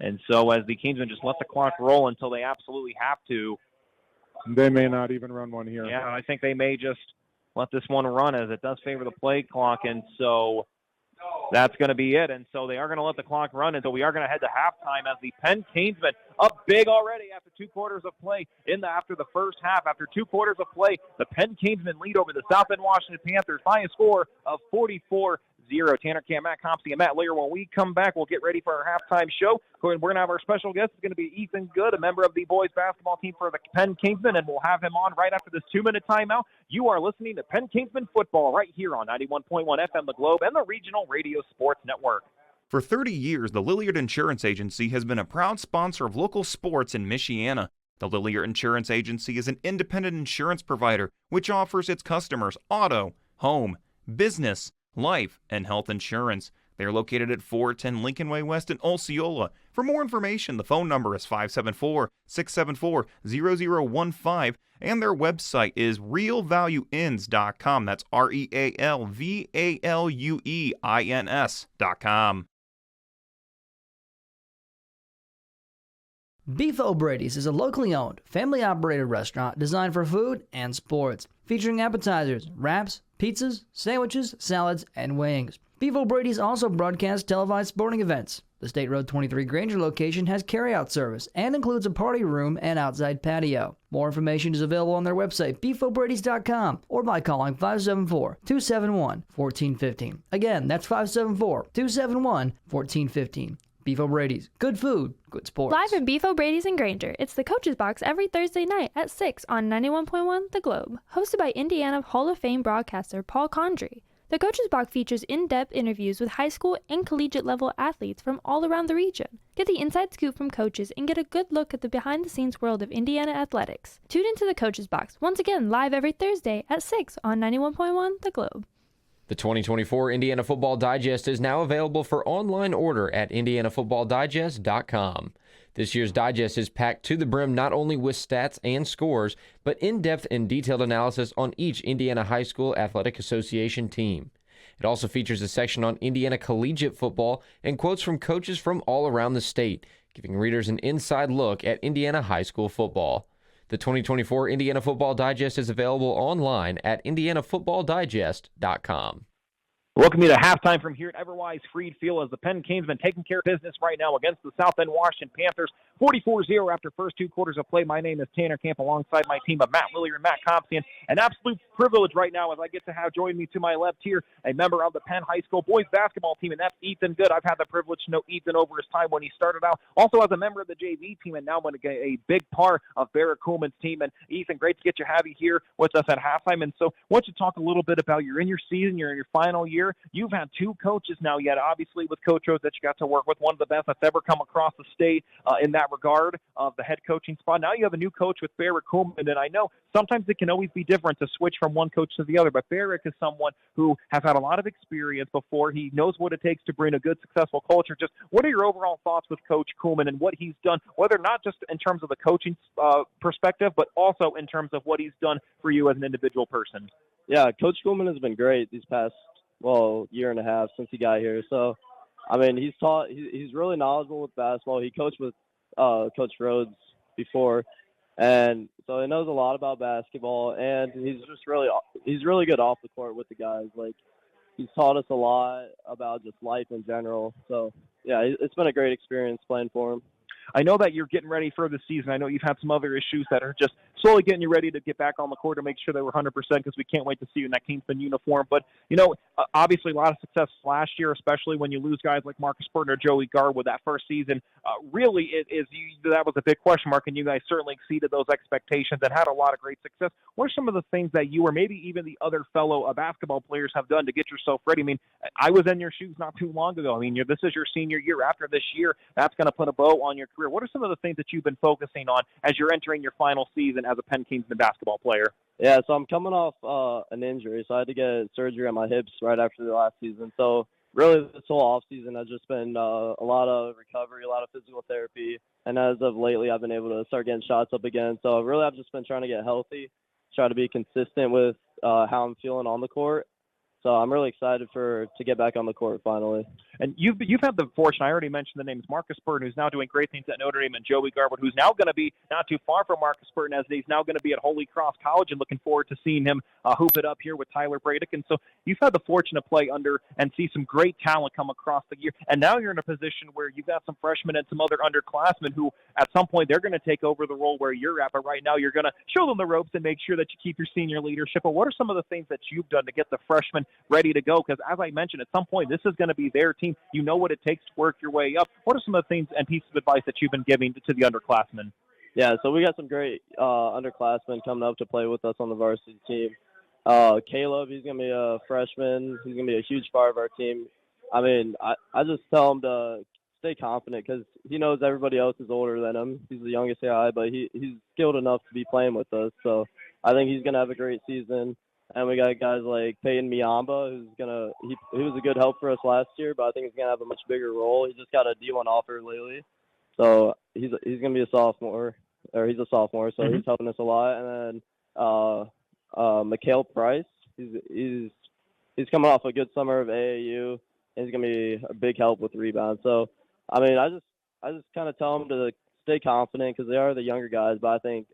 [SPEAKER 1] And so as the Kingsmen just let the clock roll until they absolutely have to.
[SPEAKER 6] They may not even run one here.
[SPEAKER 1] Yeah, I think they may just let this one run as it does favor the play clock. And so that's going to be it. And so they are going to let the clock run. And so we are going to head to halftime as the Penn Kingsmen up big already after 2 quarters of play after the first half. After 2 quarters of play, the Penn Kingsmen lead over the South Bend Washington Panthers by a score of 44-0. Tanner Camp, Matt Compsey, and Matt Lear. When we come back, we'll get ready for our halftime show. We're going to have our special guest. It's going to be Ethan Good, a member of the boys basketball team for the Penn Kingsmen, and we'll have him on right after this 2-minute timeout. You are listening to Penn Kingsmen football right here on 91.1 FM The Globe and the Regional Radio Sports Network.
[SPEAKER 2] For 30 years, the Lilliard Insurance Agency has been a proud sponsor of local sports in Michiana. The Lilliard Insurance Agency is an independent insurance provider which offers its customers auto, home, business, life, and health insurance. They are located at 410 Lincoln Way West in Osceola. For more information, the phone number is 574-674-0015, and their website is realvalueins.com. That's REALVALUEINS.com.
[SPEAKER 3] Beef O'Brady's is a locally owned, family-operated restaurant designed for food and sports, featuring appetizers, wraps, pizzas, sandwiches, salads, and wings. Beef O'Brady's also broadcasts televised sporting events. The State Road 23 Granger location has carryout service and includes a party room and outside patio. More information is available on their website, beefobradys.com, or by calling 574-271-1415. Again, that's 574-271-1415. Beef O'Brady's. Good food, good sports.
[SPEAKER 4] Live in Beef O'Brady's in Granger, it's the Coach's Box every Thursday night at 6 on 91.1 The Globe. Hosted by Indiana Hall of Fame broadcaster Paul Condry. The Coach's Box features in-depth interviews with high school and collegiate level athletes from all around the region. Get the inside scoop from coaches and get a good look at the behind-the-scenes world of Indiana athletics. Tune into the Coach's Box, once again live every Thursday at 6 on 91.1 The Globe.
[SPEAKER 5] The 2024 Indiana Football Digest is now available for online order at indianafootballdigest.com. This year's digest is packed to the brim not only with stats and scores, but in-depth and detailed analysis on each Indiana High School Athletic Association team. It also features a section on Indiana collegiate football and quotes from coaches from all around the state, giving readers an inside look at Indiana high school football. The 2024 Indiana Football Digest is available online at indianafootballdigest.com.
[SPEAKER 1] Welcome you to halftime from here at Everwise Freed Field as the Penn Kingsmen taking care of business right now against the South Bend Washington Panthers. 44-0 after first 2 quarters of play. My name is Tanner Camp alongside my team of Matt Lilliard and Matt Compsey. An absolute privilege right now as I get to have join me to my left here a member of the Penn High School boys basketball team, and that's Ethan Good. I've had the privilege to know Ethan over his time when he started out, also as a member of the JV team, and now a big part of Barrett Kuhlman's team. And Ethan, great to have you here with us at halftime. And so I want you to talk a little bit about you're in your season, you're in your final year. year. You've had two coaches now yet, obviously with Coach Rose that you got to work with, one of the best that's ever come across the state in that regard of the head coaching spot. Now you have a new coach with Barrett Kuhlman, and I know sometimes it can always be different to switch from one coach to the other, but Barrett is someone who has had a lot of experience before. He knows what it takes to bring a good, successful culture. Just what are your overall thoughts with Coach Kuhlman and what he's done, whether not just in terms of the coaching perspective, but also in terms of what he's done for you as an individual person?
[SPEAKER 11] Yeah, Coach Kuhlman has been great these past, year and a half since he got here. So, I mean, he's really knowledgeable with basketball. He coached with Coach Rhodes before, and so he knows a lot about basketball, and he's really good off the court with the guys. Like, he's taught us a lot about just life in general. So, yeah, it's been a great experience playing for him.
[SPEAKER 1] I know that you're getting ready for the season. I know you've had some other issues that are just slowly getting you ready to get back on the court to make sure that we're 100% because we can't wait to see you in that Kingston uniform. But, obviously a lot of success last year, especially when you lose guys like Marcus Burton or Joey Garwood that first season. Really, that was a big question mark, and you guys certainly exceeded those expectations and had a lot of great success. What are some of the things that you or maybe even the other fellow basketball players have done to get yourself ready? I mean, I was in your shoes not too long ago. I mean, this is your senior year. After this year, that's going to put a bow on your career. What are some of the things that you've been focusing on as you're entering your final season as a Penn Kingston basketball player?
[SPEAKER 11] Yeah, so I'm coming off an injury, so I had to get surgery on my hips right after the last season. So really this whole off season has just been a lot of recovery, a lot of physical therapy, and as of lately I've been able to start getting shots up again. So really I've just been trying to get healthy, try to be consistent with how I'm feeling on the court. So I'm really excited to get back on the court finally.
[SPEAKER 1] And you've had the fortune, I already mentioned the names, Marcus Burton, who's now doing great things at Notre Dame, and Joey Garwood, who's now going to be not too far from Marcus Burton, as he's now going to be at Holy Cross College, and looking forward to seeing him hoop it up here with Tyler Bradick. And so you've had the fortune to play under and see some great talent come across the year. And now you're in a position where you've got some freshmen and some other underclassmen who at some point they're going to take over the role where you're at. But right now you're going to show them the ropes and make sure that you keep your senior leadership. But what are some of the things that you've done to get the freshmen ready to go? Because as I mentioned, at some point this is going to be their team. You know what it takes to work your way up. What are some of the things and pieces of advice that you've been giving to the underclassmen?
[SPEAKER 11] Yeah, so we got some great underclassmen coming up to play with us on the varsity team. Caleb, he's going to be a freshman. He's going to be a huge part of our team. I mean, I just tell him to stay confident because he knows everybody else is older than him. He's the youngest guy, but he's skilled enough to be playing with us. So I think he's going to have a great season. And we got guys like Peyton Miamba, he was a good help for us last year, but I think he's gonna have a much bigger role. He just got a D1 offer lately, so he's gonna be a sophomore, so he's helping us a lot. And then Mikhail Price, he's coming off a good summer of AAU, and he's gonna be a big help with rebounds. So I mean, I just kind of tell them to stay confident because they are the younger guys, but I think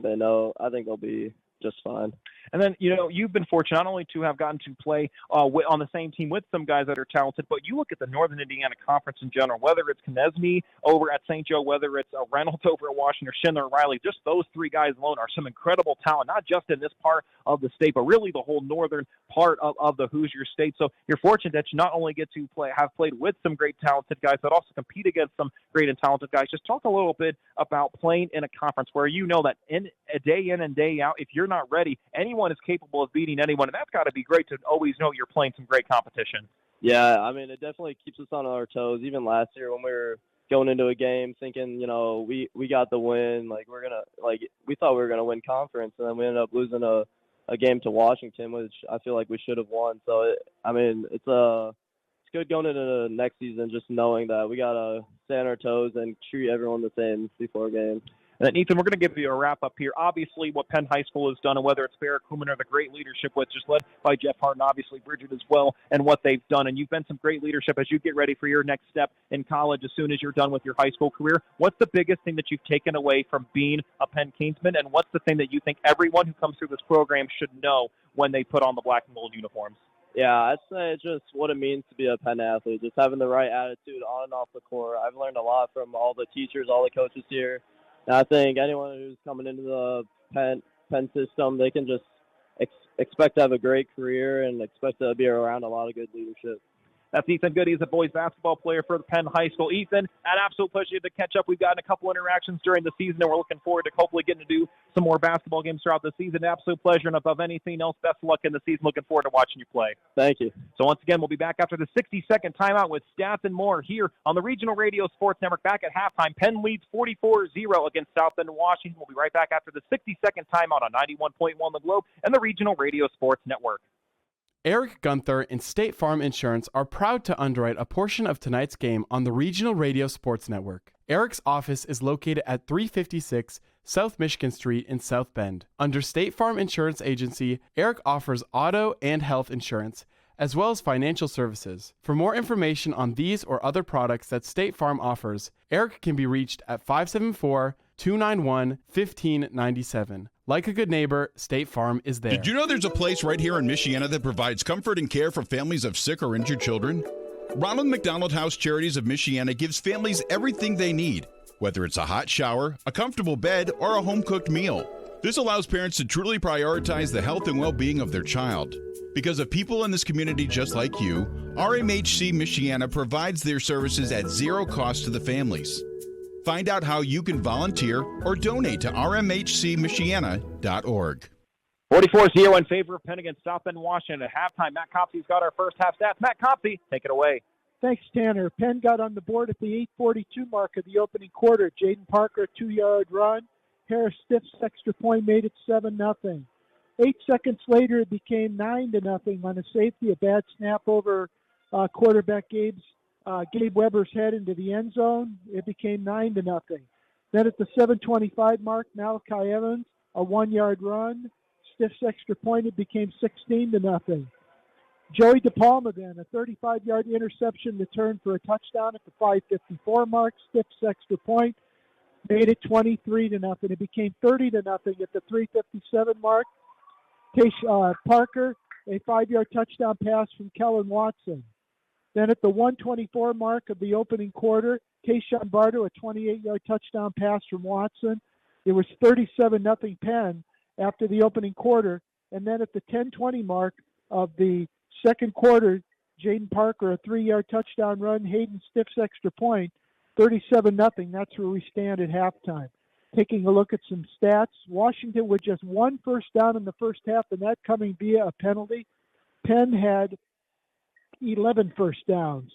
[SPEAKER 11] they know. I think they'll be just fine.
[SPEAKER 1] And then, you've been fortunate not only to have gotten to play on the same team with some guys that are talented, but you look at the Northern Indiana Conference in general, whether it's Knesme over at St. Joe, whether it's Reynolds over at Washington, or Schindler or Riley, just those three guys alone are some incredible talent, not just in this part of the state, but really the whole northern part of the Hoosier state. So you're fortunate that you not only get to have played with some great talented guys, but also compete against some great and talented guys. Just talk a little bit about playing in a conference where you know that in and day out, if you're not ready, anyone is capable of beating anyone, and that's got to be great to always know you're playing some great competition.
[SPEAKER 11] Yeah, I mean, it definitely keeps us on our toes. Even last year when we were going into a game thinking, we got the win, we thought we were gonna win conference, and then we ended up losing a game to Washington, which I feel like we should have won. So it's good going into the next season, just knowing that we gotta stay on our toes and treat everyone the same before a game.
[SPEAKER 1] And then, Ethan, we're going to give you a wrap-up here. Obviously, what Penn High School has done, and whether it's Barrett Kuhlman or the great leadership, which is led by Jeff Hart and obviously Bridget as well, and what they've done. And you've been some great leadership as you get ready for your next step in college as soon as you're done with your high school career. What's the biggest thing that you've taken away from being a Penn Kingsman, and what's the thing that you think everyone who comes through this program should know when they put on the black and gold uniforms?
[SPEAKER 11] Yeah, I'd say it's just what it means to be a Penn athlete, just having the right attitude on and off the court. I've learned a lot from all the teachers, all the coaches here. And I think anyone who's coming into the Penn system, they can just expect to have a great career and expect to be around a lot of good leadership.
[SPEAKER 1] That's Ethan Goody. He's a boys basketball player for Penn High School. Ethan, an absolute pleasure to catch up. We've gotten a couple interactions during the season, and we're looking forward to hopefully getting to do some more basketball games throughout the season. Absolute pleasure, and above anything else, best of luck in the season. Looking forward to watching you play.
[SPEAKER 11] Thank you.
[SPEAKER 1] So once again, we'll be back after the 60-second timeout with stats and more here on the Regional Radio Sports Network. Back at halftime, Penn leads 44-0 against South Bend, Washington. We'll be right back after the 60-second timeout on 91.1 The Globe and the Regional Radio Sports Network.
[SPEAKER 12] Eric Gunther and State Farm Insurance are proud to underwrite a portion of tonight's game on the Regional Radio Sports Network. Eric's office is located at 356 South Michigan Street in South Bend. Under State Farm Insurance Agency, Eric offers auto and health insurance, as well as financial services. For more information on these or other products that State Farm offers, Eric can be reached at 574-291-1597. Like a good neighbor, State Farm is there.
[SPEAKER 10] Did you know there's a place right here in Michiana that provides comfort and care for families of sick or injured children? Ronald McDonald House Charities of Michiana gives families everything they need, whether it's a hot shower, a comfortable bed, or a home-cooked meal. This allows parents to truly prioritize the health and well-being of their child. Because of people in this community just like you, RMHC Michiana provides their services at zero cost to the families. Find out how you can volunteer or donate to rmhcmichiana.org.
[SPEAKER 1] 44-0 in favor of Penn against South Bend, Washington. At halftime, Matt Copsey's got our first half stats. Matt Copsey, take it away.
[SPEAKER 7] Thanks, Tanner. Penn got on the board at the 8:42 mark of the opening quarter. Jaden Parker, a 2-yard run. Harris Stiff's extra point made it 7-0. 8 seconds later, it became 9-0 on a safety, a bad snap over quarterback Gabe Weber's head into the end zone. It became 9-0. Then at the 7:25 mark, Malachi Evans, a 1-yard run. Stiff's extra point, it became 16-0. Joey DePalma then, a 35-yard interception return for a touchdown at the 5:54 mark. Stiff's extra point made it 23-0. It became 30-0 at the 3:57 mark. Parker, a 5-yard touchdown pass from Kellen Watson. Then at the 1:24 mark of the opening quarter, Tayshawn Bardo, a 28-yard touchdown pass from Watson. It was 37-0 Penn after the opening quarter. And then at the 10:20 mark of the second quarter, Jaden Parker, a 3-yard touchdown run. Hayden Stiff's extra point, 37-0. That's where we stand at halftime. Taking a look at some stats, Washington with just 1 first down in the first half, and that coming via a penalty. Penn had 11 first downs.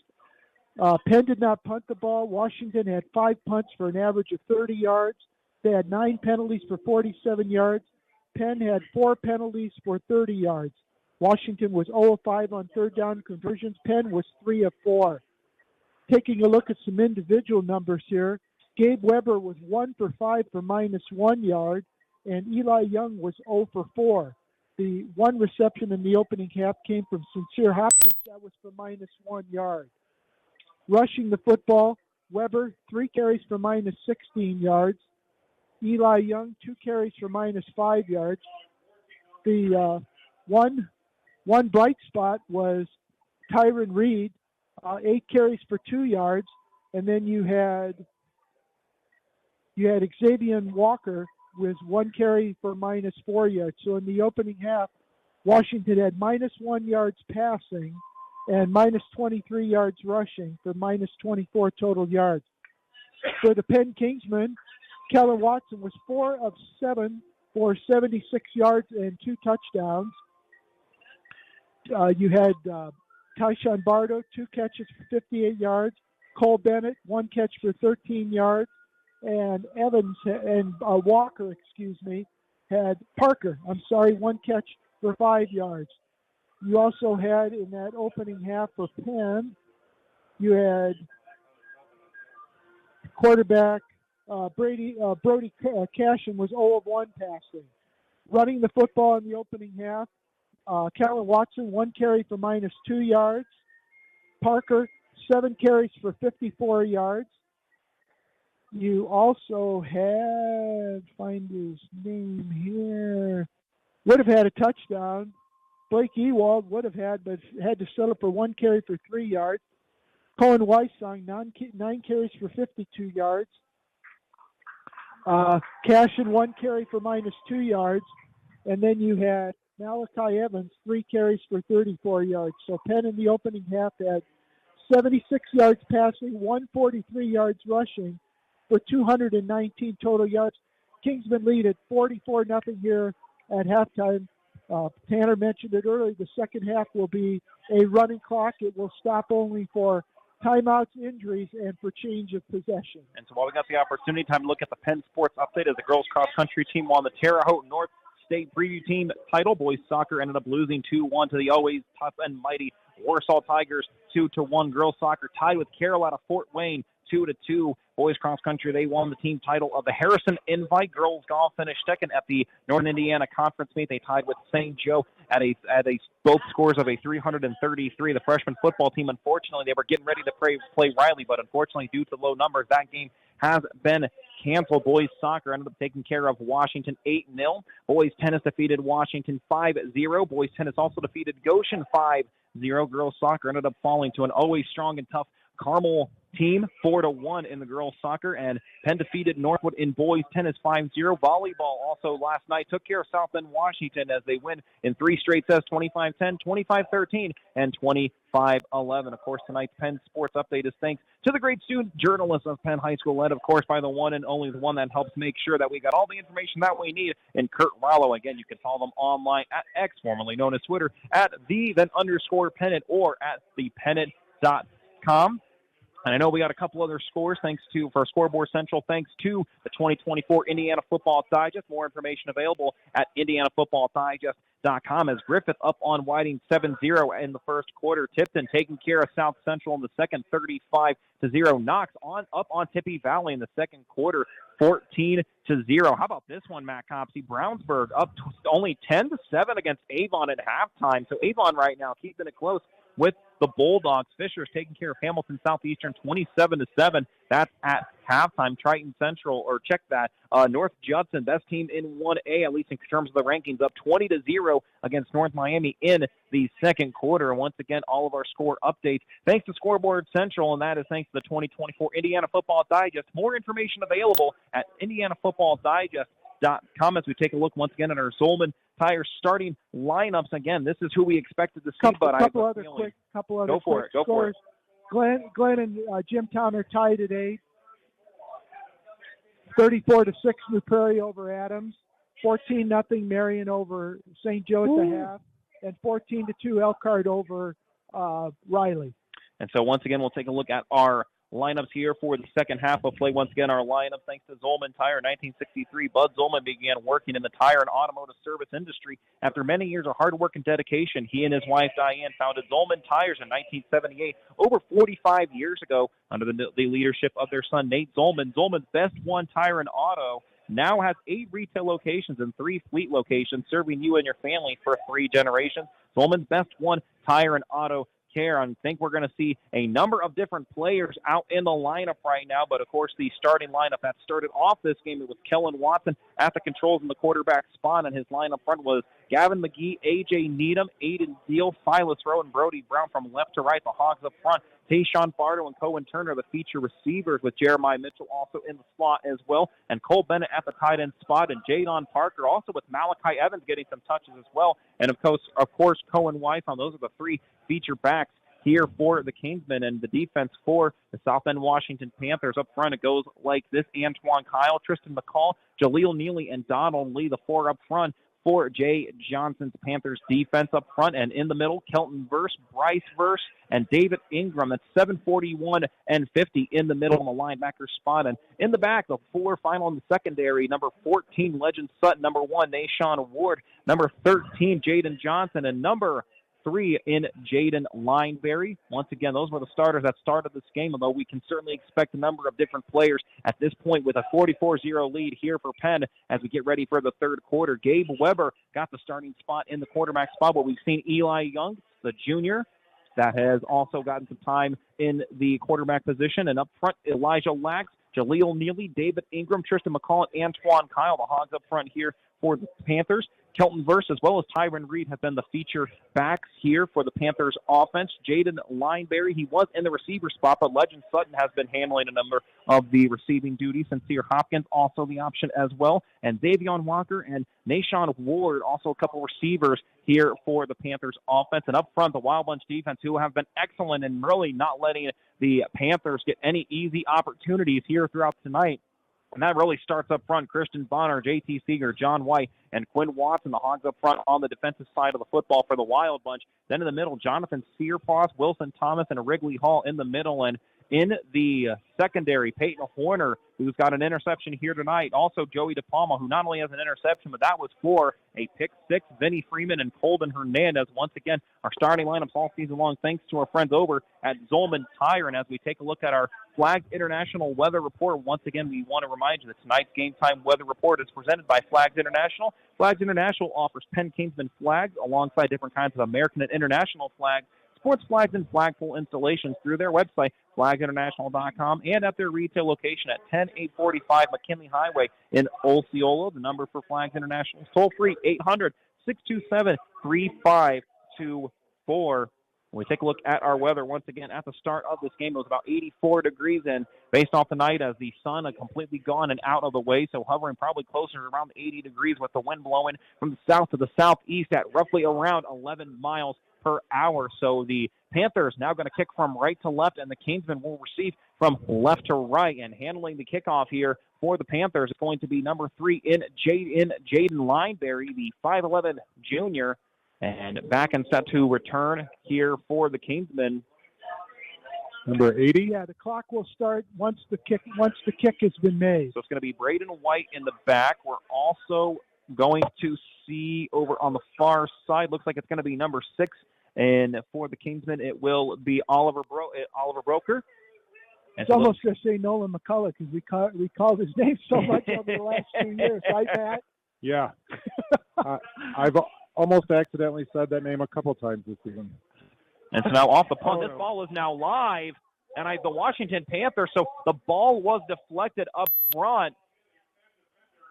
[SPEAKER 7] Penn did not punt the ball. Washington had 5 punts for an average of 30 yards. They had 9 penalties for 47 yards. Penn had 4 penalties for 30 yards. Washington was 0 of 5 on third down conversions. Penn was 3 of 4. Taking a look at some individual numbers here, Gabe Weber was 1 for 5 for -1 yard, and Eli Young was 0 for 4. The one reception in the opening half came from Sincere Hopkins. That was for -1 yard. Rushing the football, Weber, 3 carries for -16 yards. Eli Young, 2 carries for -5 yards. The one bright spot was Tyron Reed, 8 carries for 2 yards. And then you had Xavier Walker with 1 carry for -4 yards. So in the opening half, Washington had -1 yards passing and -23 yards rushing for -24 total yards. For the Penn Kingsmen, Kellen Watson was 4 of 7 for 76 yards and 2 touchdowns. You had Tayshawn Bardo, 2 catches for 58 yards. Cole Bennett, 1 catch for 13 yards. And Parker, had 1 catch for 5 yards. You also had in that opening half for Penn, you had quarterback Brody Cashin was 0 of 1 passing. Running the football in the opening half, Kellen Watson, 1 carry for -2 yards. Parker, 7 carries for 54 yards. You also had, find his name here, would have had a touchdown. Blake Ewald would have had, but had to settle for 1 carry for 3 yards. Cohen Weissong, 9 carries for 52 yards. Cashin, 1 carry for -2 yards. And then you had Malachi Evans, 3 carries for 34 yards. So Penn in the opening half had 76 yards passing, 143 yards rushing for 219 total yards. Kingsman lead at 44-0 here at halftime. Tanner mentioned it earlier. The second half will be a running clock. It will stop only for timeouts, injuries, and for change of possession.
[SPEAKER 1] And so while we got the opportunity, time to look at the Penn Sports update as the girls cross-country team won the Terre Haute North State Preview Team title. Boys soccer ended up losing 2-1 to the always tough and mighty Warsaw Tigers, 2-1. Girls soccer tied with Carroll out of Fort Wayne, 2-2. Boys cross country, they won the team title of the Harrison Invite. Girls golf finished second at the Northern Indiana Conference meet. They tied with St. Joe at a both scores of a 333. The freshman football team, unfortunately, they were getting ready to play Riley, but unfortunately, due to low numbers, that game has been canceled. Boys soccer ended up taking care of Washington 8-0. Boys tennis defeated Washington 5-0. Boys tennis also defeated Goshen 5-0. Girls soccer ended up falling to an always strong and tough Carmel team 4-1 in the girls soccer, and Penn defeated Northwood in boys tennis 5-0. Volleyball also last night took care of South Bend Washington as they win in 3 straight sets, 25-10, 25-13, and 25-11. Of course, tonight's Penn Sports Update is thanks to the great student journalists of Penn High School, led, of course, by the one and only the one that helps make sure that we got all the information that we need, and Kurt Rollo. Again, you can follow them online at X, formerly known as Twitter, at _Pennant or at thepennant.com. And I know we got a couple other scores for Scoreboard Central, thanks to the 2024 Indiana Football Digest. More information available at indianafootballdigest.com as Griffith up on Whiting 7-0 in the first quarter. Tipton taking care of South Central in the second, 35-0. Knox up on Tippy Valley in the second quarter, 14-0. How about this one, Matt Copsey? Brownsburg up only 10-7 against Avon at halftime. So Avon right now keeping it close with the Bulldogs. Fisher's taking care of Hamilton Southeastern 27-7. That's at halftime. Triton Central, or check that, North Judson, best team in 1A, at least in terms of the rankings, up 20-0 against North Miami in the second quarter. And once again, all of our score updates thanks to Scoreboard Central, and that is thanks to the 2024 Indiana Football Digest. More information available at indianafootballdigest.com as we take a look once again at our Zolman Tire starting lineups. Again, this is who we expected to see,
[SPEAKER 7] couple other quick scores. Glenn and Jimtown are tied at 8. 34-6 New Prairie over Adams. 14-0 Marion over St. Joe at the half, and 14-2 Elkhart over Riley.
[SPEAKER 1] And so once again, we'll take a look at our lineups here for the second half of play. Once again, our lineup thanks to Zolman Tire. 1963, Bud Zolman began working in the tire and automotive service industry. After many years of hard work and dedication, he and his wife Diane founded Zolman Tires in 1978, over 45 years ago, under the leadership of their son Nate Zolman. Zolman's Best One Tire and Auto now has 8 retail locations and 3 fleet locations, serving you and your family for 3 generations. Zolman's Best One Tire and Auto Care. I think we're going to see a number of different players out in the lineup right now, but of course the starting lineup that started off this game was Kellen Watson at the controls in the quarterback spot, and his lineup front was Gavin McGee, A.J. Needham, Aiden Deal, Silas Rowe, and Brody Brown from left to right. The Hogs up front, Tayshawn Bardo and Cohen Turner, the feature receivers, with Jeremiah Mitchell also in the slot as well, and Cole Bennett at the tight end spot, and Jadon Parker also with Malachi Evans getting some touches as well, and of course Cohen Weisson. Those are the 3 feature backs here for the Kingsmen, and the defense for the South Bend Washington Panthers. Up front, it goes like this: Antoine Kyle, Tristan McCall, Jaleel Neely, and Donald Lee, the 4 up front for Jay Johnson's Panthers defense up front. And in the middle, Kelton Verse, Bryce Verse, and David Ingram. That's 741 and 50 in the middle on the linebacker spot. And in the back, the 4 final in the secondary: number 14, Legend Sutton, number 1, Nashawn Ward, number 13, Jaden Johnson, and number 3 in Jaden Lineberry. Once again, those were the starters that started this game, although we can certainly expect a number of different players at this point with a 44-0 lead here for Penn as we get ready for the third quarter. Gabe Weber got the starting spot in the quarterback spot, but we've seen Eli Young, the junior, that has also gotten some time in the quarterback position. And up front, Elijah Lax, Jaleel Neely, David Ingram, Tristan McCall, and Antoine Kyle, the Hogs up front here for the Panthers. Kelton Verse as well as Tyron Reed have been the feature backs here for the Panthers offense. Jaden Lineberry, he was in the receiver spot, but Legend Sutton has been handling a number of the receiving duties. Sincere Hopkins also the option as well. And Davion Walker and Nashawn Ward, also a couple receivers here for the Panthers offense. And up front, the Wild Bunch defense, who have been excellent in really not letting the Panthers get any easy opportunities here throughout tonight. And that really starts up front. Christian Bonner, J.T. Seeger, John White, and Quinn Watson, the Hogs up front on the defensive side of the football for the Wild Bunch. Then in the middle, Jonathan Searpaws, Wilson Thomas, and Wrigley Hall in the middle. And in the secondary, Peyton Horner, who's got an interception here tonight. Also Joey DePalma, who not only has an interception, but that was for a pick six. Vinny Freeman and Colden Hernandez, once again, our starting lineups all season long, thanks to our friends over at Zolman Tire. And as we take a look at our Flags International weather report, once again, we want to remind you that tonight's game time weather report is presented by Flags International. Flags International offers Penn Kingsman flags alongside different kinds of American and international flags, sports flags, and flagpole installations through their website, flagsinternational.com, and at their retail location at 10845 McKinley Highway in Osceola. The number for Flags International is toll-free, 800-627-3524. When we take a look at our weather, once again, at the start of this game, it was about 84 degrees, and based off the night as the sun had completely gone and out of the way, so hovering probably closer to around 80 degrees with the wind blowing from the south to the southeast at roughly around 11 miles per hour. So the Panthers now going to kick from right to left, and the Kingsmen will receive from left to right. And handling the kickoff here for the Panthers is going to be number 3 in Jaden Lineberry, the 5'11 junior. And back and set to return here for the Kingsmen.
[SPEAKER 6] Number 80?
[SPEAKER 7] Yeah, the clock will start once the kick has been made.
[SPEAKER 1] So it's going to be Braden White in the back. We're also going to see over on the far side, looks like it's going to be number 6. And for the Kingsmen, it will be Oliver Broker.
[SPEAKER 7] It's almost going to say Nolan McCullough because we called his name so much over the last 2 years, right, Pat?
[SPEAKER 6] Yeah. I've almost accidentally said that name a couple times this season.
[SPEAKER 1] And so now off the punt, this ball is now live, and the Washington Panthers, so the ball was deflected up front,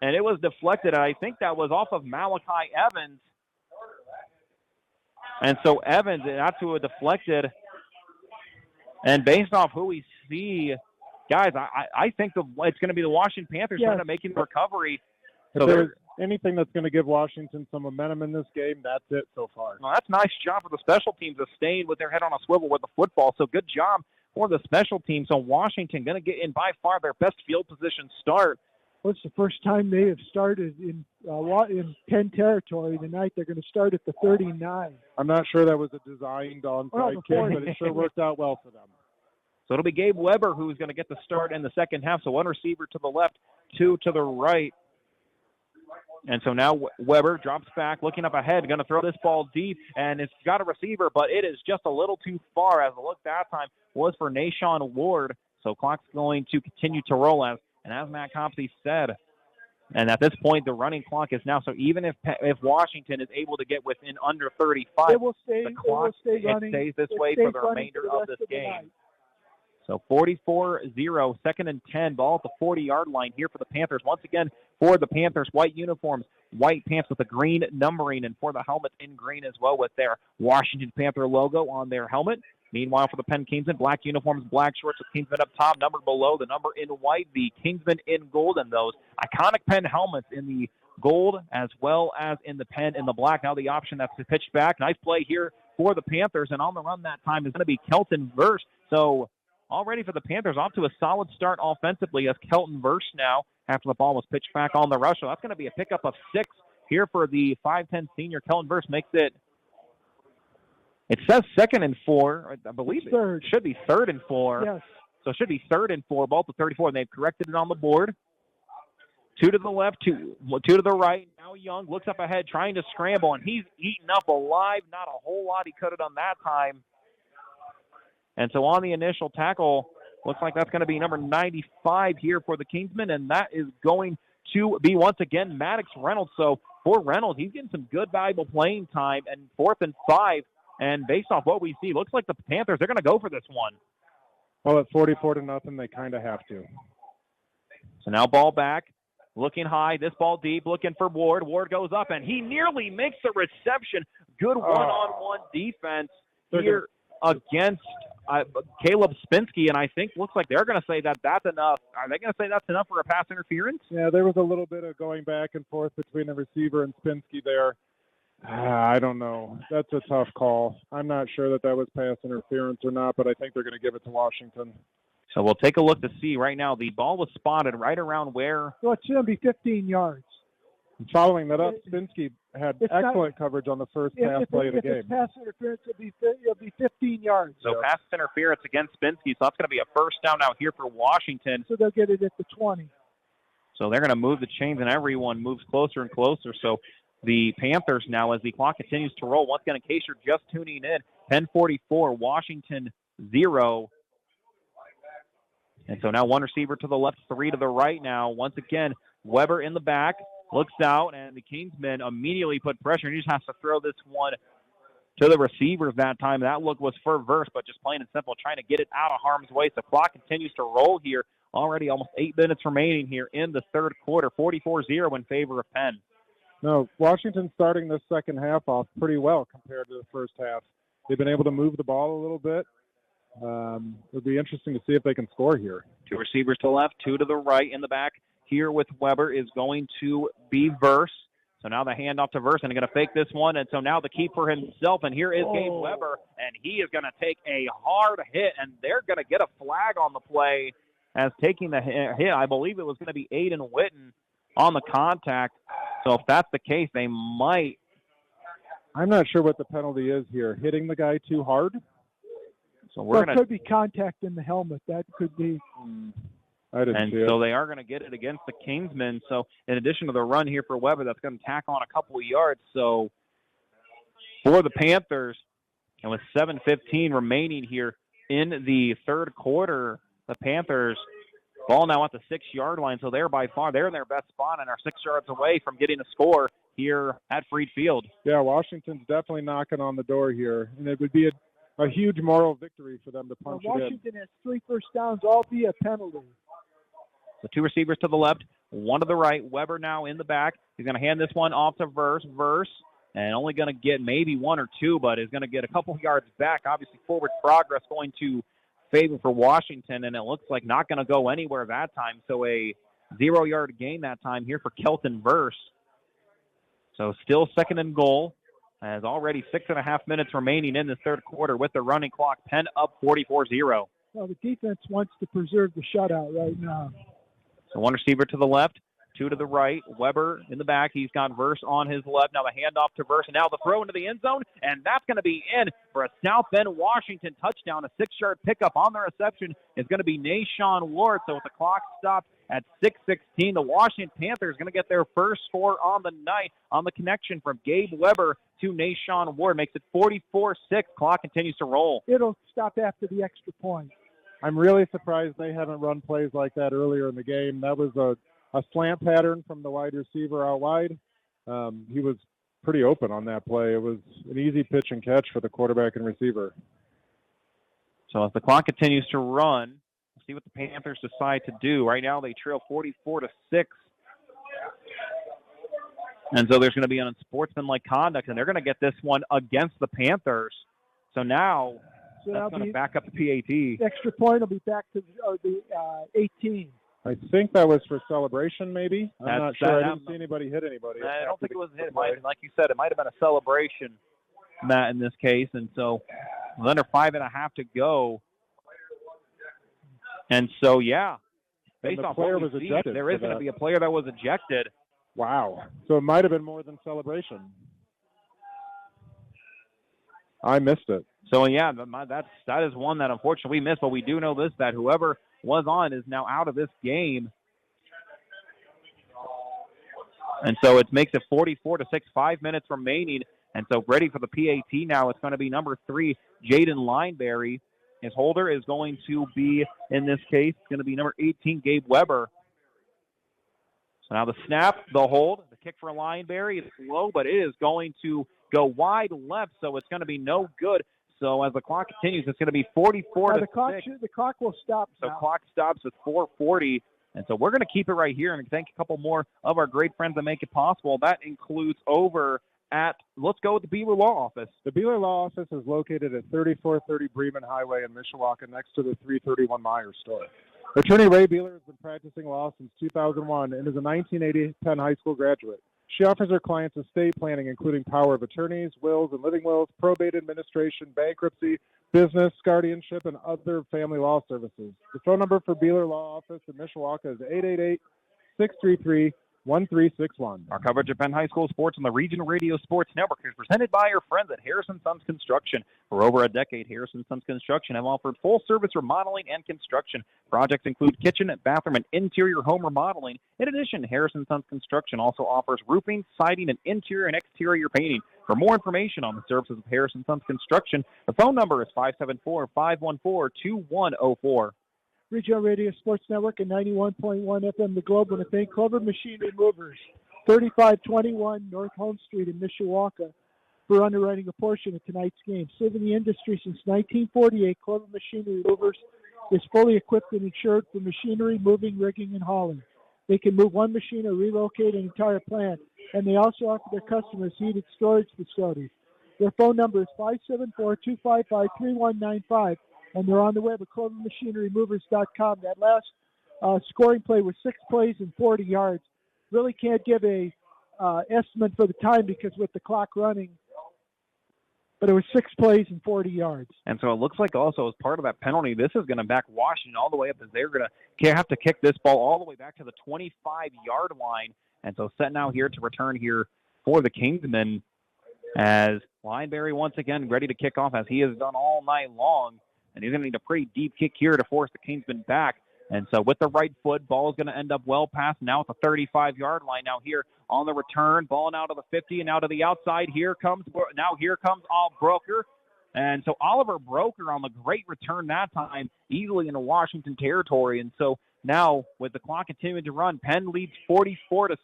[SPEAKER 1] and it was deflected, and I think that was off of Malachi Evans. And so Evans, that's who it deflected. And based off who we see, guys, I think it's going to be the Washington Panthers trying to make the recovery.
[SPEAKER 6] If there's anything that's going to give Washington some momentum in this game, that's it so far.
[SPEAKER 1] Well, that's a nice job for the special teams of staying with their head on a swivel with the football. So good job for the special teams. So Washington going to get in by far their best field position start.
[SPEAKER 7] Well, it's the first time they have started in Penn territory tonight. They're going to start at the 39.
[SPEAKER 6] I'm not sure that was a designed onside kick, but it sure worked out well for them.
[SPEAKER 1] So it'll be Gabe Weber who's going to get the start in the second half. So one receiver to the left, 2 to the right. And so now Weber drops back, looking up ahead, going to throw this ball deep, and it's got a receiver, but it is just a little too far, as the look that time was for Nashawn Ward. So clock's going to continue to roll, as Matt Copsey said. And at this point, the running clock is now, so even if Washington is able to get within under 35, the clock stays this way for the remainder of this game. So 44-0, second and 10, ball at the 40-yard line here for the Panthers. Once again, for the Panthers, white uniforms, white pants with the green numbering, and for the helmets in green as well with their Washington Panther logo on their helmet. Meanwhile, for the Penn Kingsmen, black uniforms, black shorts with Kingsmen up top, number below, the number in white, the Kingsmen in gold, and those iconic Penn helmets in the gold as well as in the Penn in the black. Now the option that's pitched back. Nice play here for the Panthers, and on the run that time is going to be Kelton Verse. So already for the Panthers, off to a solid start offensively as Kelton Verse now, after the ball was pitched back on the rush. So that's going to be a pickup of 6 here for the 5'10 senior. Kelton Verse makes it, it says 2nd and 4. I believe it should be 3rd and 4.
[SPEAKER 7] Yes.
[SPEAKER 1] So it should be 3rd and 4, ball to 34, and they've corrected it on the board. 2 to the left, 2 to the right. Now Young looks up ahead, trying to scramble, and he's eaten up alive. Not a whole lot he could have done that time. And so on the initial tackle, looks like that's going to be number 95 here for the Kingsmen, and that is going to be, once again, Maddox Reynolds. So for Reynolds, he's getting some good, valuable playing time, and 4th and 5. And based off what we see, looks like the Panthers, they're going to go for this one.
[SPEAKER 6] Well, at 44-0, they kind of have to.
[SPEAKER 1] So now ball back. looking high. This ball deep, looking for Ward. Ward goes up, and he nearly makes the reception. Good one-on-one defense here against Caleb Spinski, and I think looks like they're going to say that that's enough. Are they going to say that's enough for a pass interference?
[SPEAKER 6] Yeah, there was a little bit of going back and forth between the receiver and Spinski there. I don't know. That's a tough call. I'm not sure that was pass interference or not, but I think they're going to give it to Washington.
[SPEAKER 1] So we'll take a look to see right now. The ball was spotted right around where?
[SPEAKER 7] Well, it's going to be 15 yards.
[SPEAKER 6] Following that up, Spinski had excellent coverage on the first pass play of the game.
[SPEAKER 7] If it's pass interference, it'll be 15 yards.
[SPEAKER 1] So pass interference against Spinski, so that's going to be a first down out here for Washington.
[SPEAKER 7] So they'll get it at the 20.
[SPEAKER 1] So they're going to move the chains, and everyone moves closer and closer. So the Panthers now, as the clock continues to roll, once again, in case you're just tuning in, Penn 44, Washington 0. And so now one receiver to the left, 3 to the right now. Once again, Weber in the back. Looks out, and the Kingsmen immediately put pressure, and he just has to throw this one to the receivers that time. That look was for Verse, but just plain and simple, trying to get it out of harm's way. So clock continues to roll here. Already almost 8 minutes remaining here in the third quarter. 44-0 in favor of Penn.
[SPEAKER 6] No, Washington's starting this second half off pretty well compared to the first half. They've been able to move the ball a little bit. It'll be interesting to see if they can score here.
[SPEAKER 1] 2 receivers to the left, 2 to the right. In the back here with Weber is going to be Verse. So now the handoff to Verse, and they're going to fake this one. And so now the keeper himself, and here is Gabe Weber, and he is going to take a hard hit, and they're going to get a flag on the play as taking the hit. I believe it was going to be Aiden Witten on the contact. So if that's the case, they might.
[SPEAKER 6] I'm not sure what the penalty is here. Hitting the guy too hard?
[SPEAKER 1] So we're
[SPEAKER 7] could be contact in the helmet. That could be.
[SPEAKER 6] I didn't see it.
[SPEAKER 1] So they are going to get it against the Kingsmen. So in addition to the run here for Weber, that's going to tack on a couple of yards. So for the Panthers, and with 7:15 remaining here in the third quarter, the Panthers ball now at the 6-yard line. So they're in their best spot and are 6 yards away from getting a score here at Freed Field.
[SPEAKER 6] Yeah, Washington's definitely knocking on the door here, and it would be a huge moral victory for them to punch it in.
[SPEAKER 7] Washington has 3 first downs, all via penalty.
[SPEAKER 1] So 2 receivers to the left, 1 to the right. Weber now in the back. He's going to hand this one off to Verse, and only going to get maybe 1 or 2, but is going to get a couple yards back. Obviously, forward progress going to favor for Washington, and it looks like not going to go anywhere that time. So a 0-yard gain that time here for Kelton Verse. So still second and goal, as already 6.5 minutes remaining in the third quarter with the running clock. Penn up 44-0.
[SPEAKER 7] Well, the defense wants to preserve the shutout right now.
[SPEAKER 1] So 1 receiver to the left, 2 to the right. Weber in the back. He's got Verse on his left. Now the handoff to Verse, and now the throw into the end zone, and that's going to be in for a South Bend, Washington touchdown. A 6-yard pickup on the reception is going to be Nashawn Ward. So with the clock stopped at 6:16, the Washington Panthers going to get their first score on the night on the connection from Gabe Weber to Nashawn Ward. Makes it 44-6. Clock continues to roll.
[SPEAKER 7] It'll stop after the extra point.
[SPEAKER 6] I'm really surprised they haven't run plays like that earlier in the game. That was a slant pattern from the wide receiver out wide. He was pretty open on that play. It was an easy pitch and catch for the quarterback and receiver.
[SPEAKER 1] So as the clock continues to run, we'll see what the Panthers decide to do. Right now they trail 44-6. And so there's going to be an unsportsmanlike conduct, and they're going to get this one against the Panthers. So now that's going to back up the PAT.
[SPEAKER 7] Extra point will be back to the 18.
[SPEAKER 6] I think that was for celebration, maybe. I'm not sure. I didn't see anybody hit anybody.
[SPEAKER 1] I don't think it was a hit. Like you said, it might have been a celebration, Matt, in this case. And so under 5.5 to go. And so, yeah, based off what we see, there is going to be a player that was ejected.
[SPEAKER 6] Wow. So it might have been more than celebration. I missed it.
[SPEAKER 1] So, yeah, that is one that unfortunately we missed, but we do know this, that whoever was on is now out of this game. And so it makes it 44-6, 5 minutes remaining. And so ready for the PAT now. It's going to be number 3, Jaden Lineberry. His holder is going to be, in this case, going to be number 18, Gabe Weber. So now the snap, the hold, the kick for Lineberry. It's low, but it is going to go wide left, so it's going to be no good. So as the clock continues, it's going to be 44-6.
[SPEAKER 7] The clock will stop
[SPEAKER 1] So
[SPEAKER 7] now.
[SPEAKER 1] Clock stops with 4:40 And so we're going to keep it right here and thank a couple more of our great friends that make it possible. That includes over at, let's go with the Beeler Law Office.
[SPEAKER 6] The Beeler Law Office is located at 3430 Bremen Highway in Mishawaka next to the 331 Myers store. Attorney Ray Beeler has been practicing law since 2001 and is a 1980 Penn High School graduate. She offers her clients estate planning, including power of attorneys, wills and living wills, probate administration, bankruptcy, business, guardianship, and other family law services. The phone number for Beeler Law Office in Mishawaka is 888-633-1361.
[SPEAKER 1] Our coverage of Penn High School sports on the Regional Radio Sports Network is presented by our friends at Harrison Sons Construction. For over a decade, Harrison Sons Construction have offered full-service remodeling and construction. Projects include kitchen, bathroom, and interior home remodeling. In addition, Harrison Sons Construction also offers roofing, siding, and interior and exterior painting. For more information on the services of Harrison Sons Construction, the phone number is 574-514-2104.
[SPEAKER 7] Regional Radio Sports Network and 91.1 FM The Globe want to thank Clover Machinery Movers, 3521 North Holmes Street in Mishawaka, for underwriting a portion of tonight's game. Serving the industry since 1948, Clover Machinery Movers is fully equipped and insured for machinery, moving, rigging, and hauling. They can move one machine or relocate an entire plant, and they also offer their customers heated storage facilities. Their phone number is 574-255-3195. And they're on the web at clovermachinerymovers.com. That last scoring play was 6 plays and 40 yards. Really can't give a estimate for the time because with the clock running, but it was 6 plays and 40 yards.
[SPEAKER 1] And so it looks like also as part of that penalty, this is going to back Washington all the way up as they're going to have to kick this ball all the way back to the 25-yard line. And so set now here to return here for the Kingsmen as Lineberry once again ready to kick off as he has done all night long. And he's going to need a pretty deep kick here to force the Kingsmen back. And so with the right foot, ball is going to end up well past now at the 35-yard line. Now here on the return, ball now to the 50 and now to the outside. Here comes Broker. And so Oliver Broker on the great return that time, easily into Washington territory. And so now with the clock continuing to run, Penn leads 44-6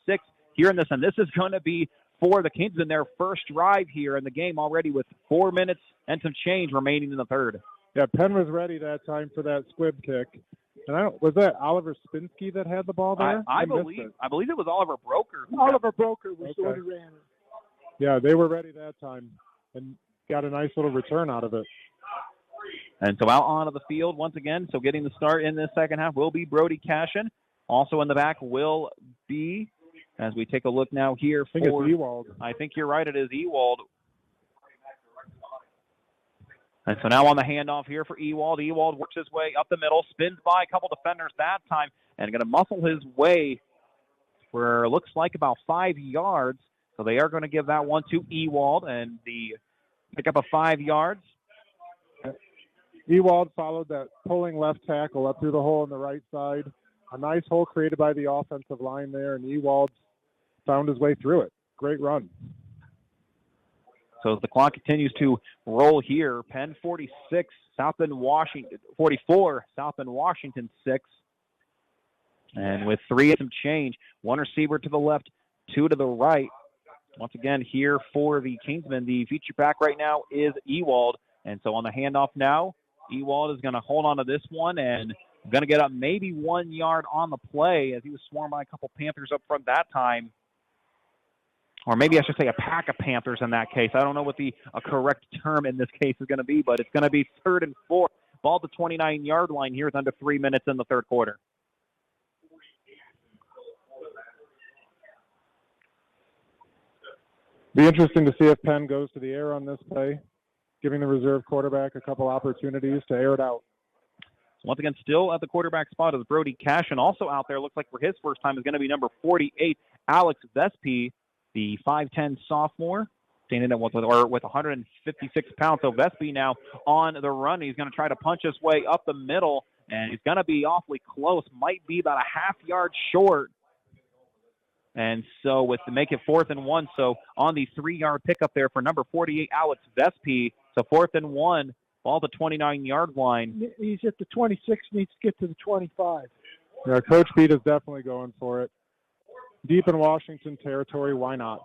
[SPEAKER 1] here in this. And this is going to be for the Kingsmen their first drive here in the game already with 4 minutes and some change remaining in the third.
[SPEAKER 6] Yeah, Penn was ready that time for that squib kick. And was that Oliver Spinsky that had the ball there?
[SPEAKER 1] I believe it was Oliver Broker.
[SPEAKER 7] Oliver Broker was the one who ran it.
[SPEAKER 6] Yeah, they were ready that time and got a nice little return out of it.
[SPEAKER 1] And so out onto the field once again. So getting the start in this second half will be Brody Cashin. Also in the back will be, as we take a look now here,
[SPEAKER 6] I think it's Ewald.
[SPEAKER 1] I think you're right, it is Ewald. And so now on the handoff here for Ewald. Ewald works his way up the middle, spins by a couple defenders that time, and going to muscle his way for it looks like about 5 yards. So they are going to give that one to Ewald, and the pick up of 5 yards.
[SPEAKER 6] Ewald followed that pulling left tackle up through the hole on the right side. A nice hole created by the offensive line there, and Ewald found his way through it. Great run.
[SPEAKER 1] So as the clock continues to roll here, Penn 46, South Bend Washington 44, South Bend Washington 6. And with 3 and some change, 1 receiver to the left, 2 to the right. Once again, here for the Kingsmen, the feature back right now is Ewald. And so on the handoff now, Ewald is going to hold on to this one and going to get up maybe 1 yard on the play as he was swarmed by a couple Panthers up front that time. Or maybe I should say a pack of Panthers in that case. I don't know what the correct term in this case is going to be, but it's going to be 3rd and 4. Ball to 29-yard line here with under 3 minutes in the third quarter.
[SPEAKER 6] Be interesting to see if Penn goes to the air on this play, giving the reserve quarterback a couple opportunities to air it out.
[SPEAKER 1] Once again, still at the quarterback spot is Brody Cashin. Also out there, looks like for his first time, is going to be number 48, Alex Vespi, the 5'10 sophomore, standing at with 156 pounds. So Vespi now on the run. He's going to try to punch his way up the middle, and he's going to be awfully close. Might be about a half yard short. And so with to make it 4th and 1, so on the 3-yard pickup there for number 48, Alex Vespi. So 4th and 1, ball to 29-yard line.
[SPEAKER 7] He's at the 26, needs to get to the 25.
[SPEAKER 6] Yeah, Coach Pete is definitely going for it. Deep in Washington territory, why not?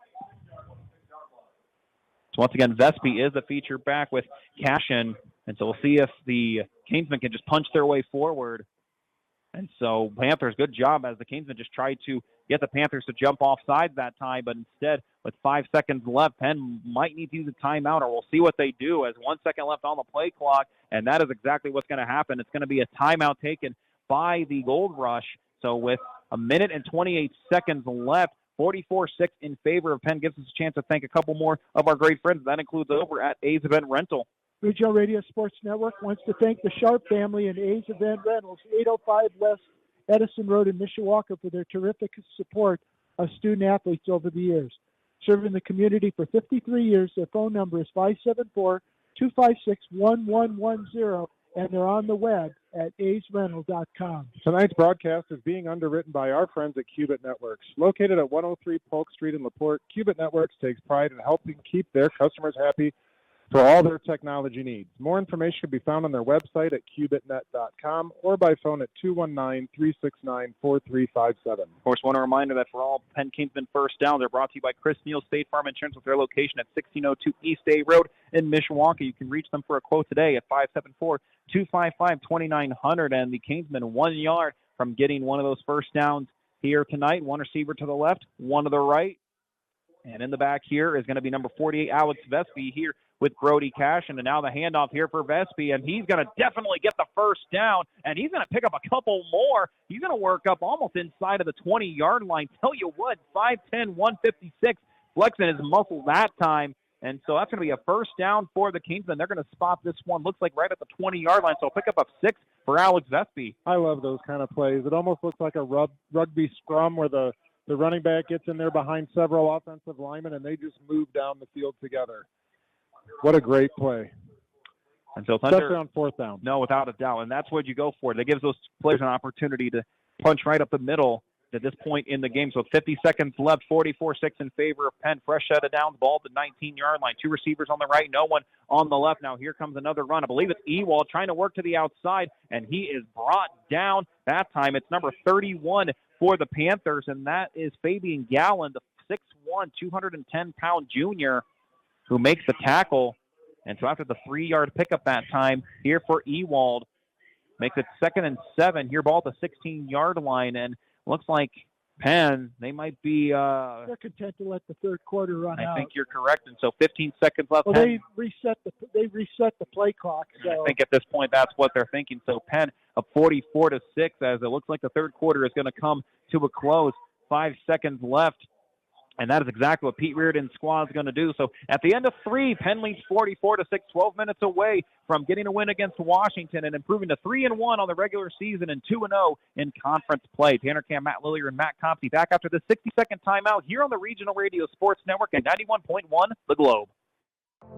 [SPEAKER 1] So once again, Vespi is the feature back with Cashin. And so we'll see if the Kingsmen can just punch their way forward. And so Panthers, good job as the Kingsmen just tried to get the Panthers to jump offside that time, but instead, with 5 seconds left, Penn might need to use a timeout, or we'll see what they do as 1 second left on the play clock, and that is exactly what's going to happen. It's going to be a timeout taken by the Gold Rush. So with a minute and 28 seconds left, 44-6 in favor of Penn, gives us a chance to thank a couple more of our great friends. That includes over at A's Event Rental.
[SPEAKER 7] Regional Radio Sports Network wants to thank the Sharp family and A's Event Rentals, 805 West Edison Road in Mishawaka, for their terrific support of student athletes over the years. Serving the community for 53 years, their phone number is 574-256-1110, and they're on the web at aesrental.com.
[SPEAKER 6] Tonight's broadcast is being underwritten by our friends at Cubit Networks. Located at 103 Polk Street in LaPorte, Cubit Networks takes pride in helping keep their customers happy for all their technology needs. More information can be found on their website at cubitnet.com or by phone at 219-369-4357.
[SPEAKER 1] Of course, want to reminder that for all Penn Kingsmen first downs, they're brought to you by Chris Neal State Farm Insurance with their location at 1602 East A Road in Mishawaka. You can reach them for a quote today at 574-255-2900. And the Kingsmen 1 yard from getting one of those first downs here tonight. One receiver to the left, one to the right. And in the back here is going to be number 48, Alex Vespi, here with Brody Cash. And now the handoff here for Vespi, and he's going to definitely get the first down, and he's going to pick up a couple more. He's going to work up almost inside of the 20-yard line. Tell you what, 5'10", 156, flexing his muscle that time. And so that's going to be a first down for the Kingsmen. They're going to spot this one, looks like right at the 20-yard line. So pick up a 6 for Alex Vespi.
[SPEAKER 6] I love those kind of plays. It almost looks like a rugby scrum where the running back gets in there behind several offensive linemen, and they just move down the field together. What a great play.
[SPEAKER 1] And so Thunder,
[SPEAKER 6] especially on fourth down.
[SPEAKER 1] No, without a doubt. And that's what you go for. That gives those players an opportunity to punch right up the middle at this point in the game. So 50 seconds left, 44-6 in favor of Penn. Fresh set of downs, ball at the 19-yard line. 2 receivers on the right, no one on the left. Now here comes another run. I believe it's Ewald trying to work to the outside, and he is brought down. That time it's number 31 for the Panthers, and that is Fabian Gallen, the 6'1", 210-pound junior, who makes the tackle. And so after the 3-yard pickup that time here for Ewald, makes it 2nd and 7. Here ball at the 16-yard line, and looks like Penn, they might be
[SPEAKER 7] they're content to let the third quarter run out.
[SPEAKER 1] I think you're correct. And so 15 seconds left.
[SPEAKER 7] Well,
[SPEAKER 1] Penn,
[SPEAKER 7] they reset the play clock. So
[SPEAKER 1] I think at this point that's what they're thinking. So Penn up 44-6 as it looks like the third quarter is going to come to a close. 5 seconds left. And that is exactly what Pete Reardon's squad is going to do. So at the end of 3, Penn leads 44-6, 12 minutes away from getting a win against Washington and improving to 3-1 on the regular season and 2-0 in conference play. Tanner Camp, Matt Lillier, and Matt Compsey back after the 60-second timeout here on the Regional Radio Sports Network at 91.1 The Globe.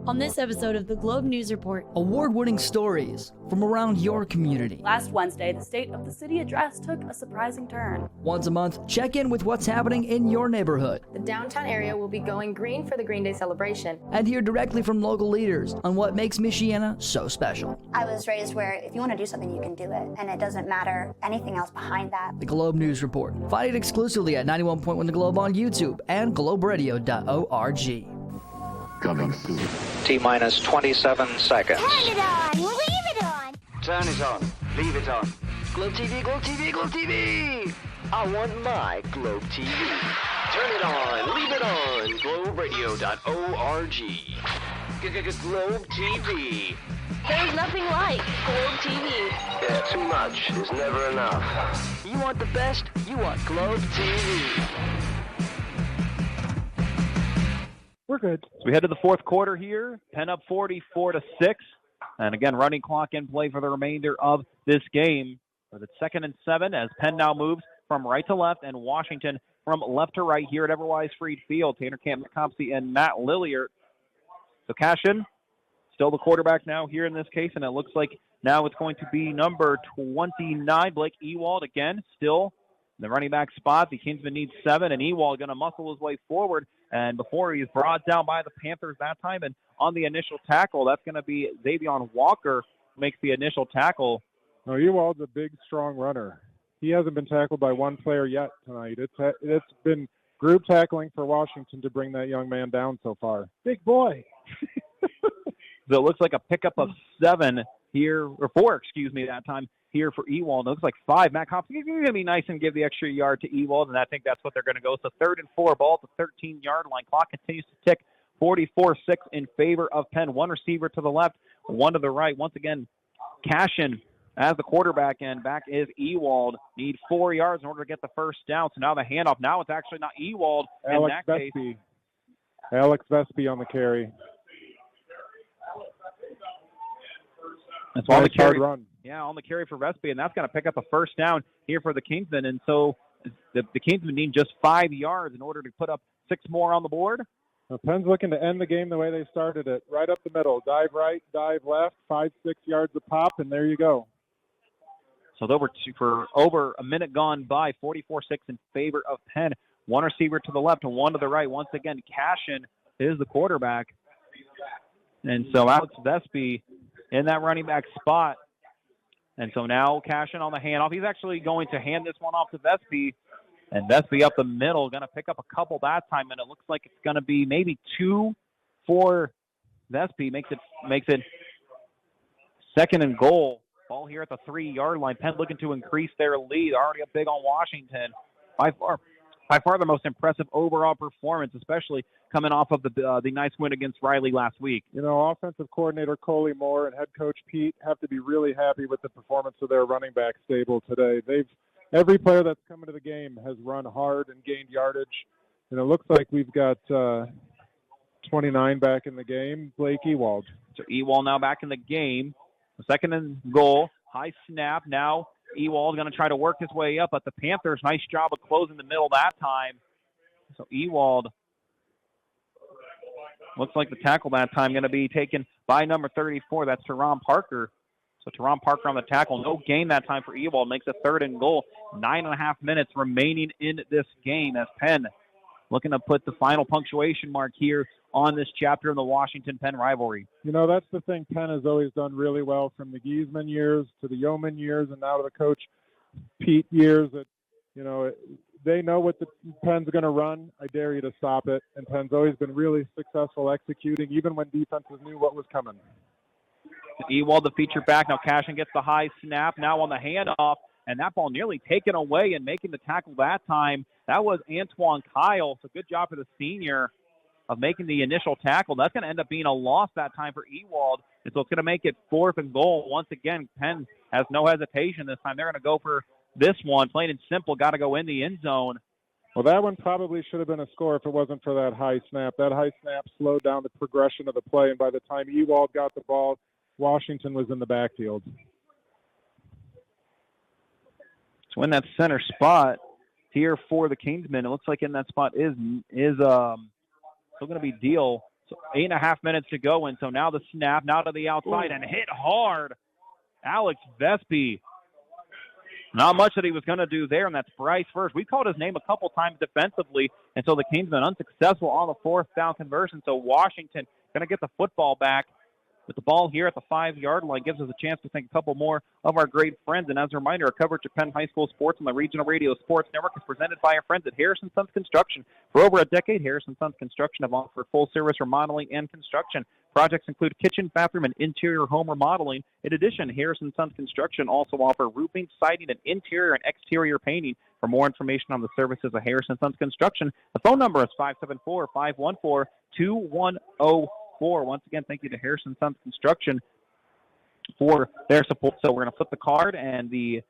[SPEAKER 13] On this episode of the Globe News Report,
[SPEAKER 3] award-winning stories from around your community.
[SPEAKER 14] Last Wednesday, the state of the city address took a surprising turn.
[SPEAKER 3] Once a month, check in with what's happening in your neighborhood.
[SPEAKER 15] The downtown area will be going green for the Green Day celebration.
[SPEAKER 3] And hear directly from local leaders on what makes Michiana so special.
[SPEAKER 16] I was raised where if you want to do something, you can do it, and it doesn't matter anything else behind that.
[SPEAKER 3] The Globe News Report. Find it exclusively at 91.1 The Globe on YouTube and globeradio.org.
[SPEAKER 17] Coming soon.
[SPEAKER 18] T-minus 27 seconds.
[SPEAKER 19] Turn it on! Leave it on!
[SPEAKER 18] Turn it on. Leave it on.
[SPEAKER 19] Globe TV, Globe TV, Globe TV!
[SPEAKER 18] I want my Globe TV. Turn it on. Leave it on. globeradio.org. Globe TV.
[SPEAKER 15] There's nothing like Globe TV.
[SPEAKER 18] Yeah, too much is never enough. You want the best? You want Globe TV.
[SPEAKER 7] We're good.
[SPEAKER 1] So we head to the fourth quarter here. Penn up 44-6. And again, running clock in play for the remainder of this game. But it's 2nd and 7 as Penn now moves from right to left and Washington from left to right here at Everwise Freed Field. Tanner Camp, McCompsey, and Matt Lillier. So Cashin, still the quarterback now here in this case, and it looks like now it's going to be number 29, Blake Ewald again, still in the running back spot. The Kingsmen needs 7, and Ewald going to muscle his way forward. And before he's brought down by the Panthers that time, and on the initial tackle, that's going to be Xavion Walker who makes the initial tackle.
[SPEAKER 6] No, Ewald's a big, strong runner. He hasn't been tackled by one player yet tonight. It's been group tackling for Washington to bring that young man down so far.
[SPEAKER 7] Big boy.
[SPEAKER 1] So it looks like a pickup of 7 here, or 4, that time here for Ewald. It looks like 5. Matt Hopkins is going to be nice and give the extra yard to Ewald, and I think that's what they're going to go. So 3rd and 4, ball at the 13-yard line. Clock continues to tick. 44-6 in favor of Penn. 1 receiver to the left, 1 to the right. Once again, Cashin as the quarterback, and back is Ewald. Need 4 yards in order to get the first down. So now the handoff. Now it's actually not Ewald in that case.
[SPEAKER 6] Alex Vespi on the carry.
[SPEAKER 1] That's on the carry.
[SPEAKER 6] Run.
[SPEAKER 1] Yeah, on the carry for Vespi, and that's going to pick up a first down here for the Kingsmen. And so the Kingsmen need just 5 yards in order to put up 6 more on the board.
[SPEAKER 6] Now, Penn's looking to end the game the way they started it. Right up the middle. Dive right, dive left, 5-6 yards a pop, and there you go.
[SPEAKER 1] So for over a minute gone by, 44-6 in favor of Penn. 1 receiver to the left and 1 to the right. Once again, Cashin is the quarterback. And so Alex Vespi in that running back spot. And so now Cashin on the handoff. He's actually going to hand this one off to Vespi. And Vespi up the middle, going to pick up a couple that time. And it looks like it's going to be maybe 2 for Vespi. Makes it 2nd and goal. Ball here at the 3-yard line. Penn looking to increase their lead. Already up big on Washington. By far the most impressive overall performance, especially coming off of the nice win against Riley last week.
[SPEAKER 6] You know, offensive coordinator Coley Moore and head coach Pete have to be really happy with the performance of their running back stable today. Every player that's come into the game has run hard and gained yardage. And it looks like we've got 29 back in the game. Blake Ewald.
[SPEAKER 1] So Ewald now back in the game. 2nd and goal. High snap. Now Ewald's going to try to work his way up, but the Panthers, nice job of closing the middle that time. So Ewald looks like the tackle that time going to be taken by number 34. That's Teron Parker. So Teron Parker on the tackle. No gain that time for Ewald. Makes a 3rd and goal. 9.5 minutes remaining in this game as Penn looking to put the final punctuation mark here on this chapter in the Washington-Penn rivalry.
[SPEAKER 6] You know, that's the thing Penn has always done really well, from the Giesman years to the Yeoman years and now to the coach Pete years. That, you know, they know what the Penn's going to run. I dare you to stop it. And Penn's always been really successful executing, even when defenses knew what was coming.
[SPEAKER 1] Ewald, the feature back. Now Cashin gets the high snap. Now on the handoff. And that ball nearly taken away and making the tackle that time. That was Antoine Kyle. So good job for the senior of making the initial tackle. That's going to end up being a loss that time for Ewald. And so it's going to make it 4th and goal. Once again, Penn has no hesitation this time. They're going to go for this one. Plain and simple, got to go in the end zone.
[SPEAKER 6] Well, that one probably should have been a score if it wasn't for that high snap. That high snap slowed down the progression of the play, and by the time Ewald got the ball, Washington was in the backfield.
[SPEAKER 1] So in that center spot here for the Kingsmen, it looks like in that spot is still going to be Deal. So 8.5 minutes to go, and so now the snap, now to the outside, and hit hard. Alex Vespi. Not much that he was going to do there, and that's Bryce First. We called his name a couple times defensively, and so the Kingsmen unsuccessful on the 4th down conversion. So Washington going to get the football back. With the ball here at the 5-yard line gives us a chance to thank a couple more of our great friends. And as a reminder, our coverage of Penn High School sports on the Regional Radio Sports Network is presented by our friends at Harrison Sons Construction. For over a decade, Harrison Sons Construction have offered full-service remodeling and construction. Projects include kitchen, bathroom, and interior home remodeling. In addition, Harrison Sons Construction also offer roofing, siding, and interior and exterior painting. For more information on the services of Harrison Sons Construction, the phone number is 574-514-2104. Once again, thank you to Harrison Sons Construction for their support. So we're going to flip the card, and the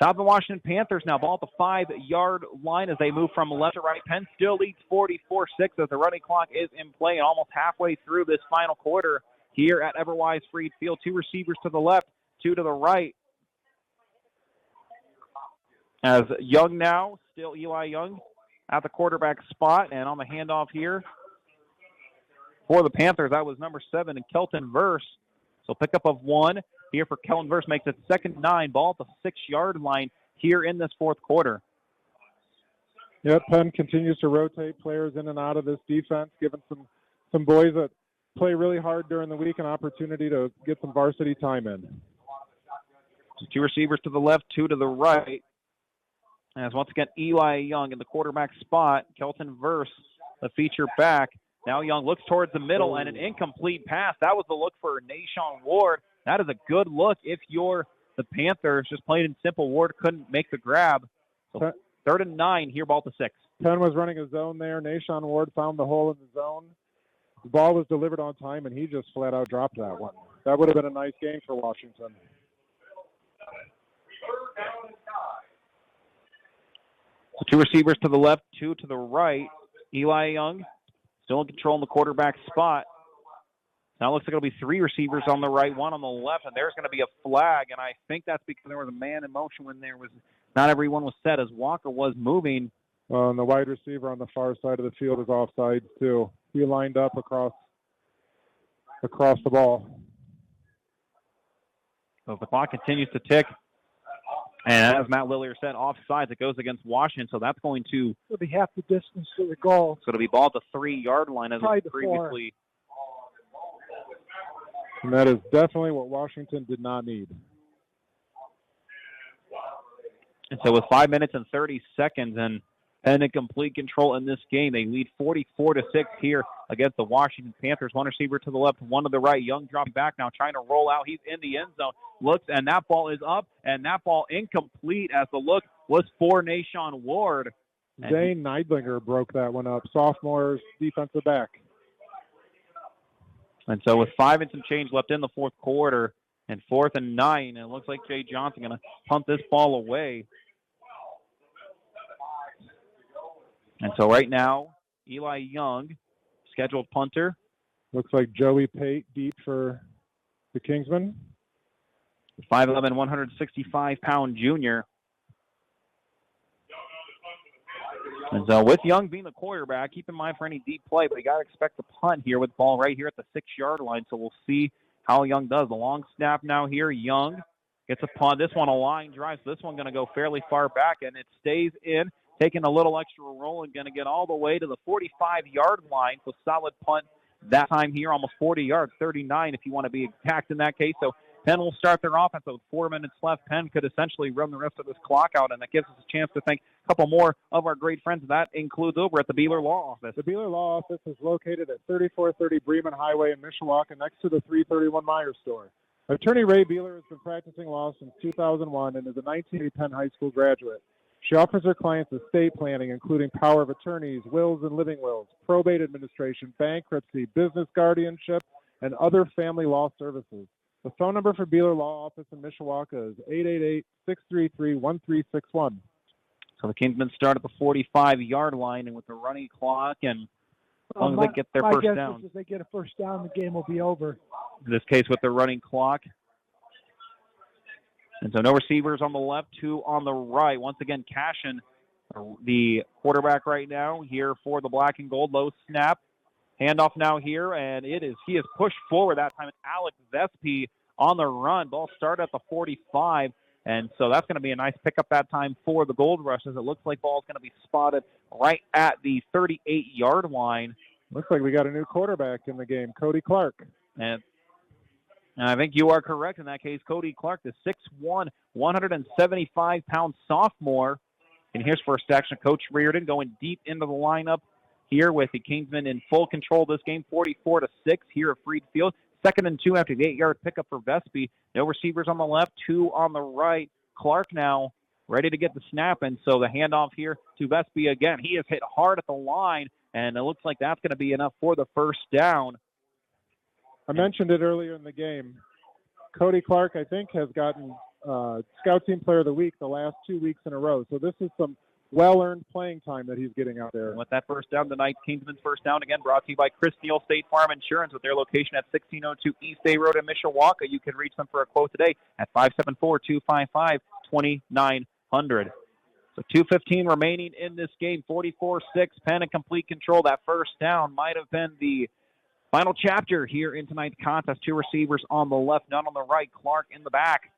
[SPEAKER 1] Southern Washington Panthers now ball at the 5-yard line as they move from left to right. Penn still leads 44-6 as the running clock is in play, and almost halfway through this final quarter here at Everwise Freed Field. 2 receivers to the left, 2 to the right. As Young now, still Eli Young at the quarterback spot, and on the handoff here for the Panthers, that was number 7 and Kelton Verse. So pickup of 1 here for Kelton Verse makes it 2nd and 9. Ball at the 6-yard line here in this 4th quarter.
[SPEAKER 6] Yeah, Penn continues to rotate players in and out of this defense, giving some boys that play really hard during the week an opportunity to get some varsity time in.
[SPEAKER 1] So 2 receivers to the left, 2 to the right. As once again, Eli Young in the quarterback spot. Kelton Verse, the feature back. Now Young looks towards the middle, and an incomplete pass. That was the look for Nashawn Ward. That is a good look if you're the Panthers, just plain and simple, Ward couldn't make the grab. So 3rd and 9 here, ball to 6.
[SPEAKER 6] Penn was running a zone there. Nashawn Ward found the hole in the zone. The ball was delivered on time, and he just flat out dropped that one. That would have been a nice game for Washington.
[SPEAKER 1] So 2 receivers to the left, 2 to the right. Eli Young still in control in the quarterback spot. Now it looks like it'll be 3 receivers on the right, 1 on the left, and there's going to be a flag, and I think that's because there was a man in motion when there was not everyone was set as Walker was moving.
[SPEAKER 6] Well, and the wide receiver on the far side of the field is offside too. He lined up across the ball.
[SPEAKER 1] So the clock continues to tick, and as Matt Lillier said, offsides, it goes against Washington, so that's going to...
[SPEAKER 7] It'll be half the distance to the goal.
[SPEAKER 1] So it'll be ball at the 3-yard line as it previously...
[SPEAKER 6] And that is definitely what Washington did not need.
[SPEAKER 1] And so with 5 minutes and 30 seconds and Penn in complete control in this game, they lead 44-6 here against the Washington Panthers. 1 receiver to the left, 1 to the right. Young dropping back now, trying to roll out. He's in the end zone. Looks, and that ball is up, and that ball incomplete as the look was for Nashawn Ward.
[SPEAKER 6] Zane Neidlinger broke that one up. Sophomore's defensive back.
[SPEAKER 1] And so with 5 and some change left in the fourth quarter and 4th and 9, and it looks like Jay Johnson going to punt this ball away. And so right now, Eli Young, scheduled punter.
[SPEAKER 6] Looks like Joey Pate deep for the Kingsmen.
[SPEAKER 1] 5'11", 165-pound junior. And so with Young being the quarterback, keep in mind for any deep play, but you got to expect the punt here with the ball right here at the 6-yard line. So we'll see how Young does. The long snap now here. Young gets a punt. This one a line drive, so this one going to go fairly far back, and it stays in, taking a little extra roll and going to get all the way to the 45-yard line. So solid punt that time here, almost 40 yards, 39 if you want to be exact in that case. So Penn will start their offense with 4 minutes left. Penn could essentially run the rest of this clock out, and that gives us a chance to thank a couple more of our great friends. That includes over at the Beeler Law Office.
[SPEAKER 6] The Beeler Law Office is located at 3430 Bremen Highway in Mishawaka, next to the 331 Meyer store. Attorney Ray Beeler has been practicing law since 2001 and is a 1980 Penn High School graduate. She offers her clients estate planning, including power of attorneys, wills and living wills, probate administration, bankruptcy, business guardianship, and other family law services. The phone number for Beeler Law Office in Mishawaka is 888-633-1361.
[SPEAKER 1] So the Kingsmen start at the 45-yard line, and with the running clock, and as long as they get their first down.
[SPEAKER 7] If they get a first down, the game will be over.
[SPEAKER 1] In this case, with the running clock. And so no receivers on the left, 2 on the right. Once again, Cashin, the quarterback right now, here for the black and gold. Low snap. Handoff now here, and he is pushed forward that time. It's Alex Vespi on the run. Ball started at the 45, and so that's going to be a nice pickup that time for the Gold Rushes. It looks like ball's going to be spotted right at the 38-yard line.
[SPEAKER 6] Looks like we got a new quarterback in the game, Cody Clark.
[SPEAKER 1] And I think you are correct in that case. Cody Clark, the 6'1", 175-pound sophomore. And here's first action. Coach Reardon going deep into the lineup here with the Kingsmen in full control of this game, 44-6 here at Freed Field. 2nd and 2 after the 8-yard pickup for Vespi. No receivers on the left, 2 on the right. Clark now ready to get the snap, and so the handoff here to Vespi again. He is hit hard at the line, and it looks like that's going to be enough for the first down.
[SPEAKER 6] I mentioned it earlier in the game. Cody Clark, I think, has gotten Scout Team Player of the Week the last 2 weeks in a row. So this is some well-earned playing time that he's getting out there.
[SPEAKER 1] And with that first down tonight, Kingsman's first down again brought to you by Chris Neal State Farm Insurance with their location at 1602 East Bay Road in Mishawaka. You can reach them for a quote today at 574-255-2900. So 2:15 remaining in this game, 44-6, Penn in complete control. That first down might have been the final chapter here in tonight's contest. 2 receivers on the left, none on the right. Clark in the back.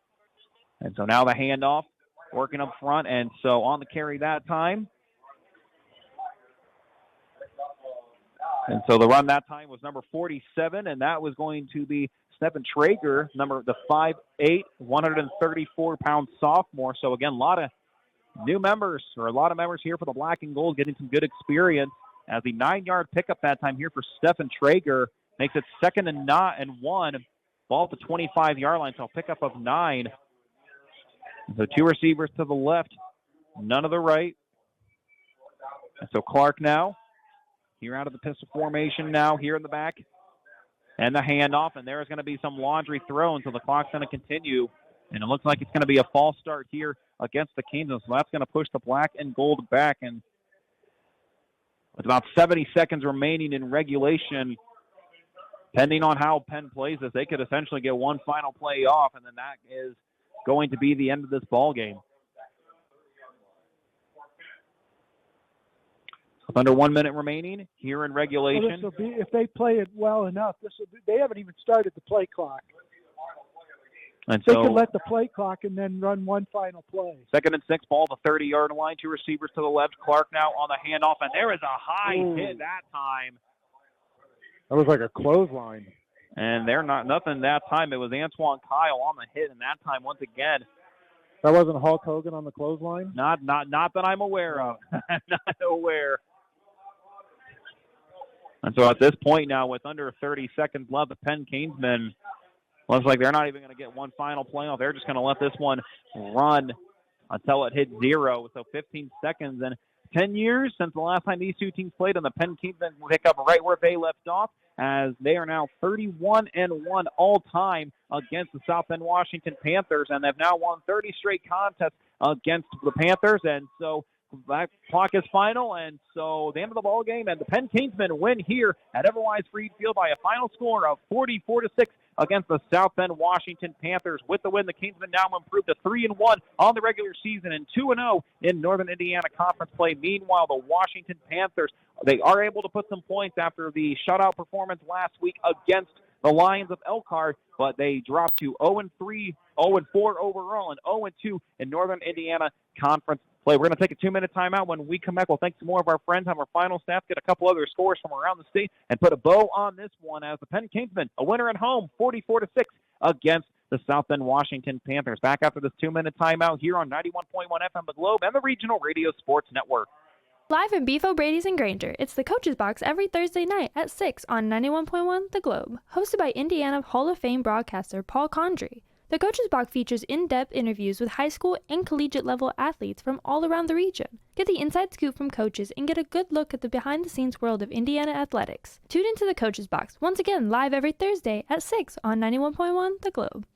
[SPEAKER 1] And so now the handoff. Working up front, and so on the carry that time. And so the run that time was number 47, and that was going to be Stephen Traeger, the 5'8", 134-pound sophomore. So, again, a lot of members here for the black and gold getting some good experience as the 9-yard pickup that time here for Stephen Traeger makes it 2nd and 1. Ball at the 25-yard line, so a pickup of 9. So two receivers to the left, none to the right. And so Clark now, here out of the pistol formation now, here in the back. And the handoff, and there's going to be some laundry thrown, so the clock's going to continue. And it looks like it's going to be a false start here against the Canes, so that's going to push the black and gold back. And with about 70 seconds remaining in regulation, depending on how Penn plays this, they could essentially get one final play off, and then that is going to be the end of this ball game. With under 1 minute remaining here in regulation.
[SPEAKER 7] Well, this will be, if they play it well enough, they haven't even started the play clock.
[SPEAKER 1] And
[SPEAKER 7] they
[SPEAKER 1] so,
[SPEAKER 7] could let the play clock and then run one final play.
[SPEAKER 1] 2nd and 6, ball the 30-yard line. Two receivers to the left. Clark now on the handoff, and there is a high hit that time.
[SPEAKER 6] That was like a clothesline.
[SPEAKER 1] And they're nothing that time. It was Antoine Kyle on the hit, and that time once again.
[SPEAKER 6] That wasn't Hulk Hogan on the clothesline?
[SPEAKER 1] Not that I'm aware of. Not aware. And so at this point now, with under 30 seconds left, the Penn Canesmen looks like they're not even going to get one final play off. They're just going to let this one run until it hits 0. So 15 seconds and 10 years since the last time these two teams played, and the Penn Canesmen will pick up right where they left off, as they are now 31-1 all-time against the South Bend Washington Panthers, and they've now won 30 straight contests against the Panthers. And so that clock is final, and so the end of the ball game, and the Penn Canesmen win here at Everwise Freed Field by a final score of 44-6 against the South Bend Washington Panthers. With the win, the Canesmen now improved to 3-1 on the regular season and 2-0 in Northern Indiana Conference play. Meanwhile, the Washington Panthers, they are able to put some points after the shutout performance last week against the Lions of Elkhart, but they dropped to 0-3, 0-4 overall, and 0-2 in Northern Indiana Conference play. We're going to take a 2-minute timeout. When we come back, we'll thank some more of our friends, have our final staff get a couple other scores from around the state, and put a bow on this one as the Penn Canesmen, a winner at home, 44-6 against the South Bend Washington Panthers. Back after this 2-minute timeout here on 91.1 FM The Globe and the Regional Radio Sports Network.
[SPEAKER 4] Live in Beef O'Brady's in Granger, it's the Coach's Box every Thursday night at 6 on 91.1 The Globe, hosted by Indiana Hall of Fame broadcaster Paul Condry. The Coach's Box features in-depth interviews with high school and collegiate level athletes from all around the region. Get the inside scoop from coaches and get a good look at the behind-the-scenes world of Indiana athletics. Tune into the Coach's Box, once again live every Thursday at 6 on 91.1 The Globe.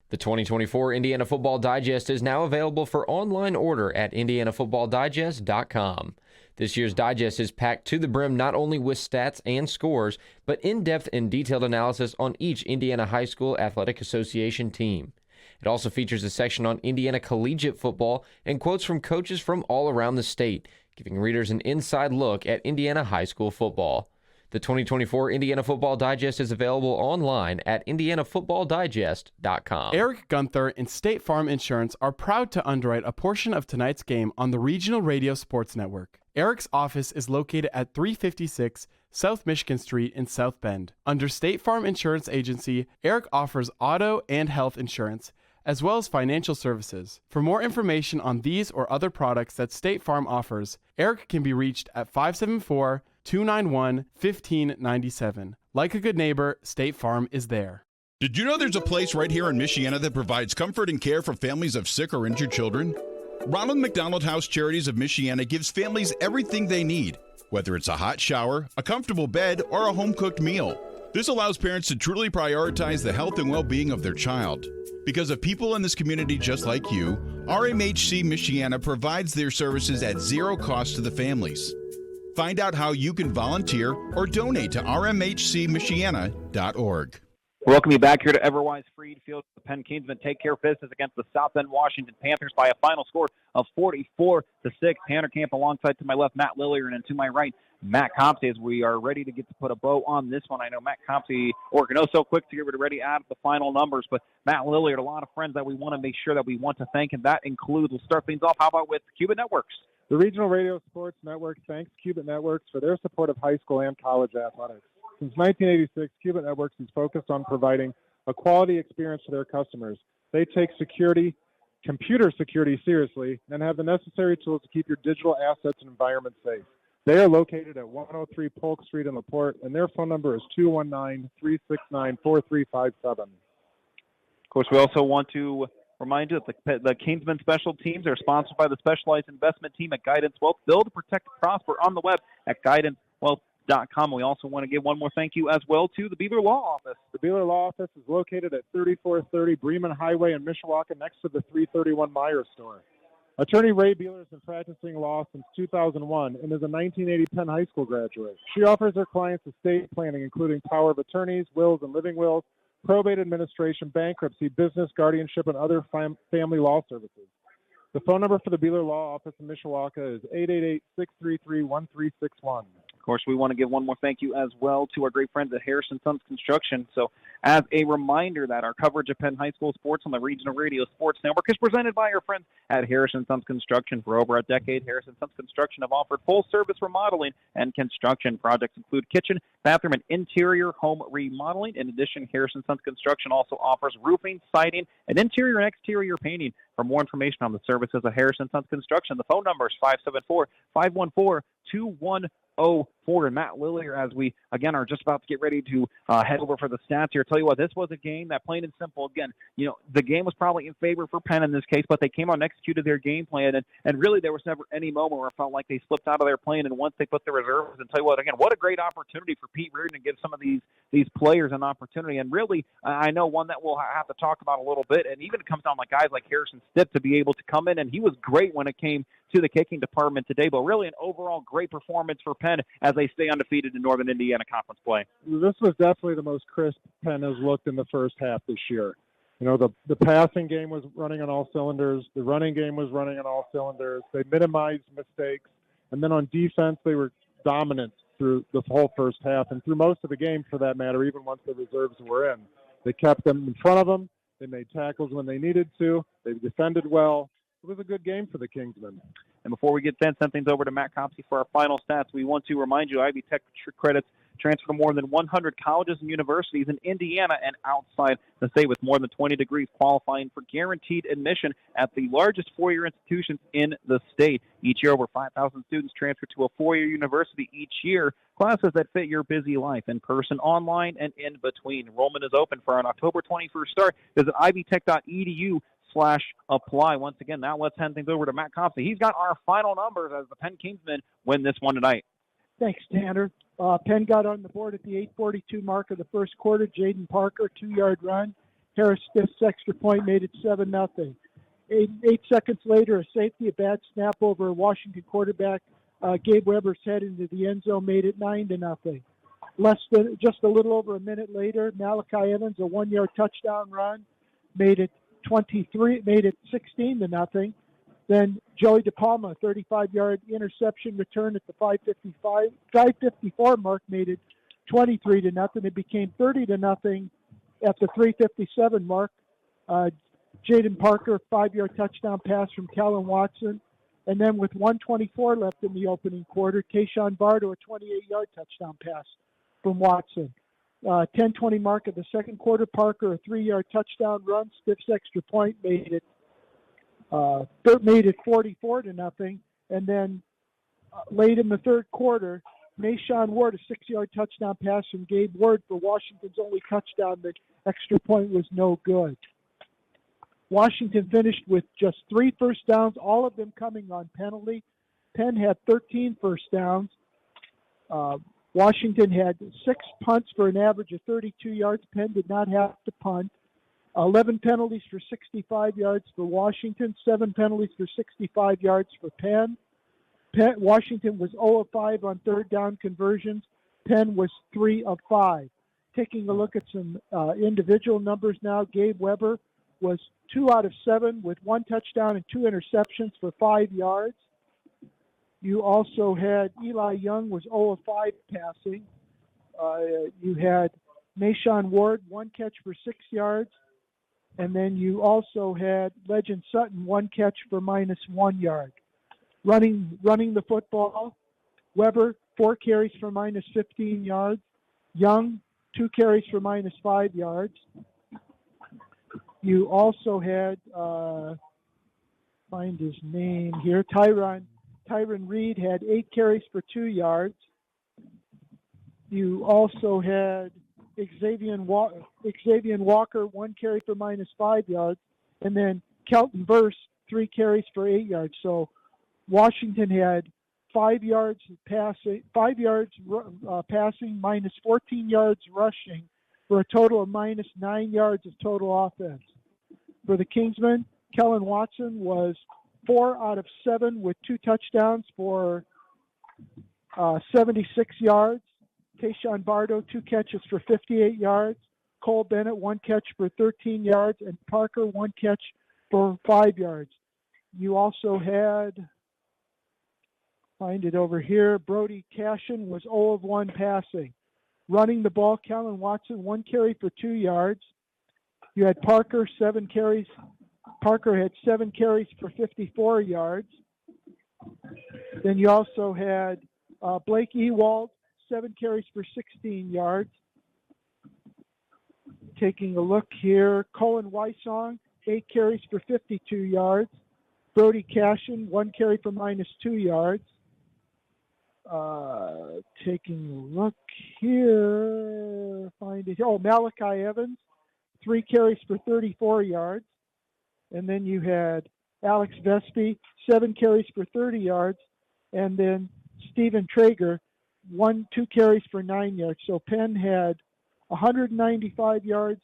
[SPEAKER 5] The 2024 Indiana Football Digest is now available for online order at indianafootballdigest.com. This year's digest is packed to the brim not only with stats and scores, but in-depth and detailed analysis on each Indiana High School Athletic Association team. It also features a section on Indiana collegiate football and quotes from coaches from all around the state, giving readers an inside look at Indiana high school football. The 2024 Indiana Football Digest is available online at indianafootballdigest.com.
[SPEAKER 12] Eric Gunther and State Farm Insurance are proud to underwrite a portion of tonight's game on the Regional Radio Sports Network. Eric's office is located at 356 South Michigan Street in South Bend. Under State Farm Insurance Agency, Eric offers auto and health insurance, as well as financial services. For more information on these or other products that State Farm offers, Eric can be reached at 574-291-1597. Like a good neighbor, State Farm is there.
[SPEAKER 10] Did you know there's a place right here in Michiana that provides comfort and care for families of sick or injured children? Ronald McDonald House Charities of Michiana gives families everything they need, whether it's a hot shower, a comfortable bed, or a home-cooked meal. This allows parents to truly prioritize the health and well-being of their child. Because of people in this community just like you, RMHC Michiana provides their services at zero cost to the families. Find out how you can volunteer or donate to rmhcmichiana.org.
[SPEAKER 1] Welcome you back here to Everwise Freed Field. The Penn Canesmen take care of business against the South Bend Washington Panthers by a final score of 44-6. Tanner Camp alongside to my left, Matt Lilliard, and to my right, Matt Compsey, as we are ready to get to put a bow on this one. I know Matt Compsey working so quick to get ready to add the final numbers, but Matt Lilliard, a lot of friends that we want to make sure that we want to thank, and that includes, we'll start things off, how about with Cuban Networks?
[SPEAKER 6] The Regional Radio Sports Network thanks Cuban Networks for their support of high school and college athletics. Since 1986, Cuban Networks is focused on providing a quality experience to their customers. They take computer security seriously, and have the necessary tools to keep your digital assets and environment safe. They are located at 103 Polk Street in LaPorte, and their phone number is 219-369-4357.
[SPEAKER 1] Of course, we also want to remind you that the Kingsman Special Teams are sponsored by the Specialized Investment Team at Guidance Wealth. Build, protect, prosper on the web at guidancewealth.com. We also want to give one more thank you as well to the Beeler Law Office.
[SPEAKER 6] The Beeler Law Office is located at 3430 Bremen Highway in Mishawaka, next to the 331 Meyer store. Attorney Ray Beeler has been practicing law since 2001 and is a 1980 Penn High School graduate. She offers her clients estate planning, including power of attorneys, wills and living wills, probate administration, bankruptcy, business, guardianship, and other family law services. The phone number for the Beeler Law Office in Mishawaka is 888-633-1361.
[SPEAKER 1] Of course, we want to give one more thank you as well to our great friends at Harrison Sons Construction. So as a reminder that our coverage of Penn High School sports on the Regional Radio Sports Network is presented by our friends at Harrison Sons Construction. For over a decade, Harrison Sons Construction have offered full-service remodeling and construction. Projects include kitchen, bathroom, and interior home remodeling. In addition, Harrison Sons Construction also offers roofing, siding, and interior and exterior painting. For more information on the services of Harrison Sons Construction, the phone number is 574-514-2104. And Matt Lillier, as we, again, are just about to get ready to head over for the stats here. Tell you what, this was a game that, plain and simple, again, the game was probably in favor for Penn in this case, but they came out and executed their game plan, and really there was never any moment where it felt like they slipped out of their plan, and once they put the reserves, and tell you what, again, what a great opportunity for Pete Reardon to give some of these players an opportunity, and really, I know one that we'll have to talk about a little bit, and even it comes down to guys like Harrison Stipp to be able to come in, and he was great when it came to the kicking department today, but really an overall great performance for Penn as they stay undefeated in Northern Indiana Conference play.
[SPEAKER 6] This was definitely the most crisp Penn has looked in the first half this year. The passing game was running on all cylinders. The running game was running on all cylinders. They minimized mistakes. And then on defense, they were dominant through the whole first half and through most of the game, for that matter, even once the reserves were in. They kept them in front of them. They made tackles when they needed to. They defended well. It was a good game for the Kingsmen.
[SPEAKER 1] And before we send things over to Matt Copsey for our final stats, we want to remind you Ivy Tech credits transfer to more than 100 colleges and universities in Indiana and outside the state, with more than 20 degrees qualifying for guaranteed admission at the largest four-year institutions in the state. Each year, over 5,000 students transfer to a four-year university each year. Classes that fit your busy life, in person, online, and in between. Enrollment is open for an October 21st start. Visit ivytech.edu/apply. Once again, now let's hand things over to Matt Copsey. He's got our final numbers as the Penn Kingsmen win this one tonight.
[SPEAKER 7] Thanks, Tanner. Penn got on the board at the 8:42 mark of the first quarter. Jaden Parker, 2-yard run. Harris Stiff's extra point made it 7-0. 8 seconds later, a safety, a bad snap over a Washington quarterback. Gabe Weber's head into the end zone made it 9-0. Just a little over a minute later, Malachi Evans, a 1-yard touchdown run, made it 16-0. Then Joey DePalma, a 35-yard interception return at the 5:54 mark, made it 23-0. It became 30-0 at the 3:57 mark. Jaden Parker, 5-yard touchdown pass from Kellen Watson. And then with 1:24 left in the opening quarter, Tayshawn Bardo, a 28-yard touchdown pass from Watson. 10:20 mark of the second quarter, Parker, a 3-yard touchdown run. Stiff's extra point made it 44-0. And then late in the third quarter, Mayshawn Ward, a 6-yard touchdown pass from Gabe Ward for Washington's only touchdown. The extra point was no good. Washington finished with just 3 first downs, all of them coming on penalty. Penn had 13 first downs. Washington had 6 punts for an average of 32 yards. Penn did not have to punt. 11 penalties for 65 yards for Washington, 7 penalties for 65 yards for Penn. Washington was 0 of 5 on third down conversions. Penn was 3 of 5. Taking a look at some individual numbers now, Gabe Weber was 2 out of 7 with 1 touchdown and 2 interceptions for 5 yards. You also had Eli Young was 0 of 5 passing. You had Mayshawn Ward, 1 catch for 6 yards. And then you also had Legend Sutton, 1 catch for -1 yard. Running the football, Weber, 4 carries for -15 yards. Young, 2 carries for -5 yards. You also had, find his name here, Tyron Tyron Reed had 8 carries for 2 yards. You also had Xavier Walker, 1 carry for -5 yards, and then Kelton Verse, 3 carries for 8 yards. So Washington had 5 yards passing, minus 14 yards rushing, for a total of -9 yards of total offense. For the Kingsmen, Kellen Watson was 4 out of 7 with 2 touchdowns for 76 yards. Tayshawn Bardo, 2 catches for 58 yards. Cole Bennett, 1 catch for 13 yards. And Parker, 1 catch for 5 yards. You also had, find it over here, Brody Cashin was 0 of 1 passing. Running the ball, Kellen Watson, 1 carry for 2 yards. You had Parker, 7 carries. Parker had 7 carries for 54 yards. Then you also had Blake Ewald, 7 carries for 16 yards. Taking a look here, Colin Wysong, 8 carries for 52 yards. Brody Cashin, 1 carry for -2 yards. Taking a look here, find it. Oh, Malachi Evans, 3 carries for 34 yards. And then you had Alex Vespi, 7 carries for 30 yards. And then Stephen Traeger, 2 carries for 9 yards. So Penn had 195 yards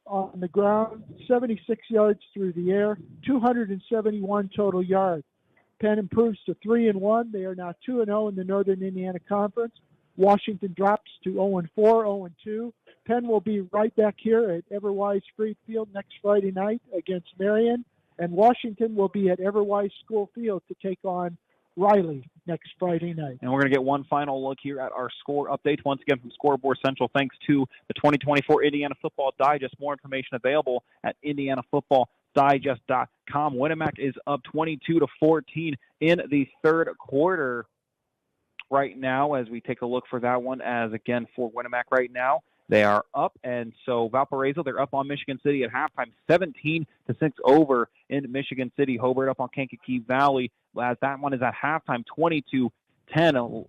[SPEAKER 7] on the ground, 76 yards through the air, 271 total yards. Penn improves to 3-1. They are now 2-0 in the Northern Indiana Conference. Washington drops to 0-4, 0-2. Penn will be right back here at Everwise Freed Field next Friday night against Marion, and Washington will be at Everwise School Field to take on Riley next Friday night.
[SPEAKER 1] And we're going to get one final look here at our score updates, once again from Scoreboard Central, thanks to the 2024 Indiana Football Digest. More information available at indianafootballdigest.com. Winamac is up 22-14 in the third quarter right now, as we take a look for that one. As again, for Winamac right now, they are up, and so Valparaiso, they're up on Michigan City at halftime, 17-6 over in Michigan City. Hobart up on Kankakee Valley, as that one is at halftime, 22-10.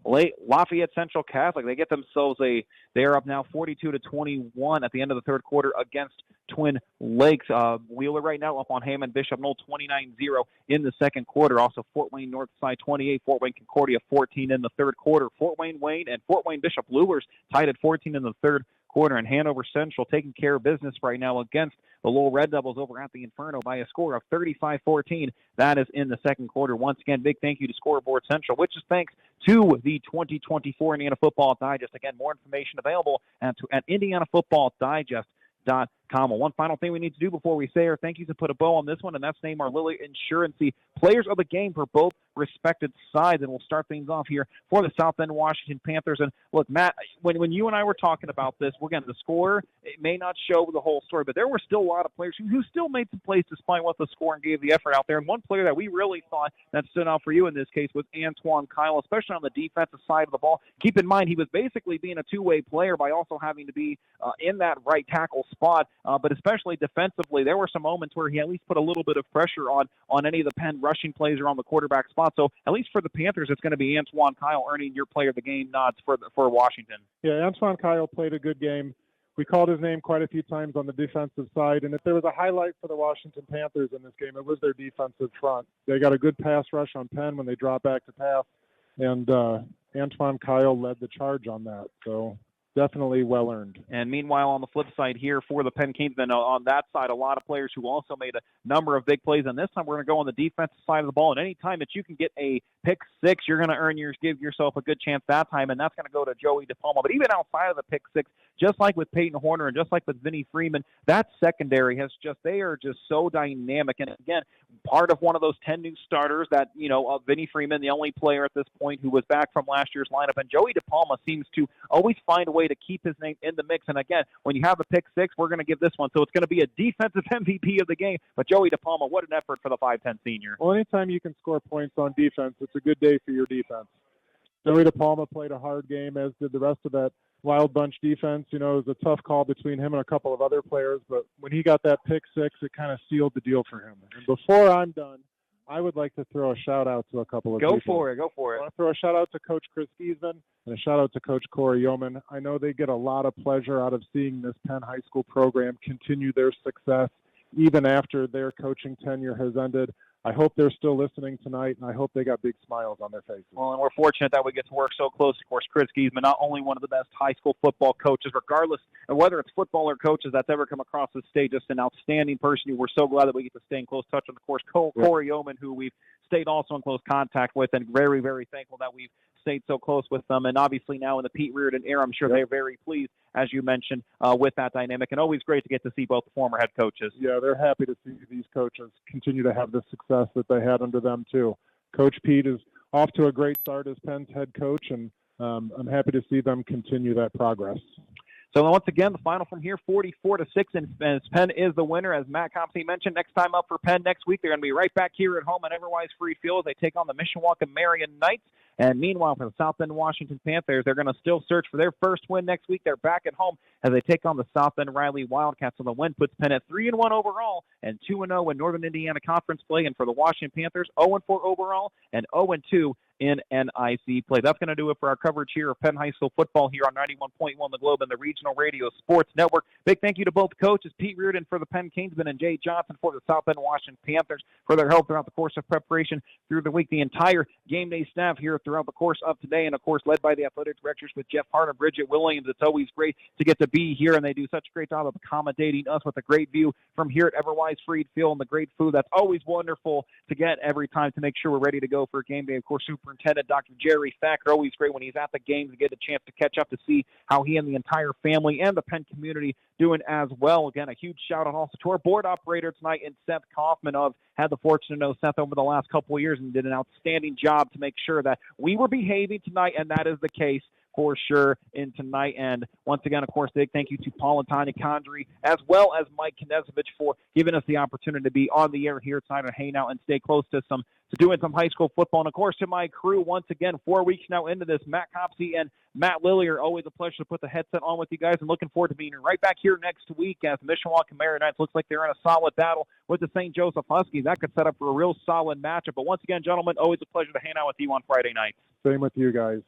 [SPEAKER 1] Lafayette Central Catholic, they get themselves they are up now 42-21 at the end of the third quarter against Twin Lakes. Wheeler right now up on Hammond Bishop Knoll 29-0 in the second quarter. Also Fort Wayne Northside 28, Fort Wayne Concordia 14 in the third quarter. Fort Wayne and Fort Wayne Bishop Luers tied at 14 in the third quarter, and Hanover Central taking care of business right now against the Lowell Red Devils over at the Inferno by a score of 35-14. That is in the second quarter. Once again, big thank you to Scoreboard Central, which is thanks to the 2024 Indiana Football Digest. Again, more information available at indianafootballdigest.com. One final thing we need to do before we say our thank yous and put a bow on this one, and that's name our Lily Insurancy players of the game for both respected sides. And we'll start things off here for the South Bend Washington Panthers. And look, Matt, when you and I were talking about this, again, the score, it may not show the whole story, but there were still a lot of players who still made some plays despite what the score and gave the effort out there. And one player that we really thought that stood out for you in this case was Antoine Kyle, especially on the defensive side of the ball. Keep in mind, he was basically being a two-way player by also having to be in that right tackle spot. But especially defensively, there were some moments where he at least put a little bit of pressure on any of the Penn rushing plays or on the quarterback spot. So at least for the Panthers, it's going to be Antoine Kyle earning your player of the game nods for Washington.
[SPEAKER 6] Yeah, Antoine Kyle played a good game. We called his name quite a few times on the defensive side, and if there was a highlight for the Washington Panthers in this game, it was their defensive front. They got a good pass rush on Penn when they dropped back to pass, and Antoine Kyle led the charge on that. So definitely well earned.
[SPEAKER 1] And meanwhile, on the flip side here for the Penn Kingsmen, on that side, a lot of players who also made a number of big plays. And this time we're going to go on the defensive side of the ball. And any time that you can get a pick six, you're going to give yourself a good chance that time. And that's going to go to Joey DePalma. But even outside of the pick six, just like with Peyton Horner and just like with Vinnie Freeman, that secondary they are just so dynamic. And again, part of one of those 10 new starters that, Vinnie Freeman, the only player at this point who was back from last year's lineup. And Joey DePalma seems to always find a way to keep his name in the mix. And again, when you have a pick six, we're going to give this one. So it's going to be a defensive MVP of the game. But Joey DePalma, what an effort for the 5'10 senior.
[SPEAKER 6] Well, anytime you can score points on defense, it's a good day for your defense. Joey DePalma played a hard game, as did the rest of that Wild Bunch defense. It was a tough call between him and a couple of other players. But when he got that pick six, it kind of sealed the deal for him. And before I'm done, I would like to throw a shout-out to a couple of
[SPEAKER 1] Go
[SPEAKER 6] people.
[SPEAKER 1] for it.
[SPEAKER 6] I want to throw a shout-out to Coach Chris Giesman and a shout-out to Coach Corey Yeoman. I know they get a lot of pleasure out of seeing this Penn High School program continue their success even after their coaching tenure has ended. I hope they're still listening tonight, and I hope they got big smiles on their faces.
[SPEAKER 1] Well, and we're fortunate that we get to work so close. Of course, Chris Giesman, not only one of the best high school football coaches, regardless of whether it's football or coaches that's ever come across this stage, just an outstanding person. We're so glad that we get to stay in close touch with, of course, Corey Yeoman, who we've stayed also in close contact with, and very, very thankful that we've stayed so close with them. And obviously now in the Pete Reardon era, I'm sure they're very pleased, as you mentioned, with that dynamic. And always great to get to see both the former head coaches.
[SPEAKER 6] Yeah, they're happy to see these coaches continue to have the success that they had under them, too. Coach Pete is off to a great start as Penn's head coach, and I'm happy to see them continue that progress.
[SPEAKER 1] So once again, the final from here, 44-6, and Penn is the winner, as Matt Compsey mentioned. Next time up for Penn next week, they're going to be right back here at home at Everwise Free Field as they take on the Mishawaka Marion Knights. And meanwhile, for the South Bend Washington Panthers, they're going to still search for their first win next week. They're back at home as they take on the South Bend Riley Wildcats. So the win puts Penn at 3-1 overall and 2-0 in Northern Indiana Conference play. And for the Washington Panthers, 0-4 overall and 0-2 in NIC play. That's going to do it for our coverage here of Penn High School football here on 91.1 The Globe and the Regional Radio Sports Network. Big thank you to both coaches, Pete Reardon for the Penn Kingsmen and Jay Johnson for the South Bend Washington Panthers, for their help throughout the course of preparation through the week. The entire game day staff here throughout the course of today, and of course led by the athletic directors with Jeff Hart and Bridget Williams. It's always great to get to be here, and they do such a great job of accommodating us with a great view from here at Everwise Freed Field and the great food that's always wonderful to get every time to make sure we're ready to go for a game day. Of course, Superintendent Dr. Jerry Thacker, always great when he's at the games to get a chance to catch up to see how he and the entire family and the Penn community doing as well. Again, a huge shout out also to our board operator tonight in Seth Kaufman. Had the fortune to know Seth over the last couple of years and did an outstanding job to make sure that we were behaving tonight, and that is the case for sure in tonight. And once again, of course, big thank you to Paul and Tanya Condry, as well as Mike Knezovich, for giving us the opportunity to be on the air here tonight and hang out and stay close to doing some high school football. And of course, to my crew, once again, 4 weeks now into this, Matt Copsey and Matt Lillier, always a pleasure to put the headset on with you guys, and looking forward to being right back here next week as the Mishawaka Marion Knights looks like they're in a solid battle with the St. Joseph Huskies. That could set up for a real solid matchup. But once again, gentlemen, always a pleasure to hang out with you on Friday nights.
[SPEAKER 6] Same with you guys.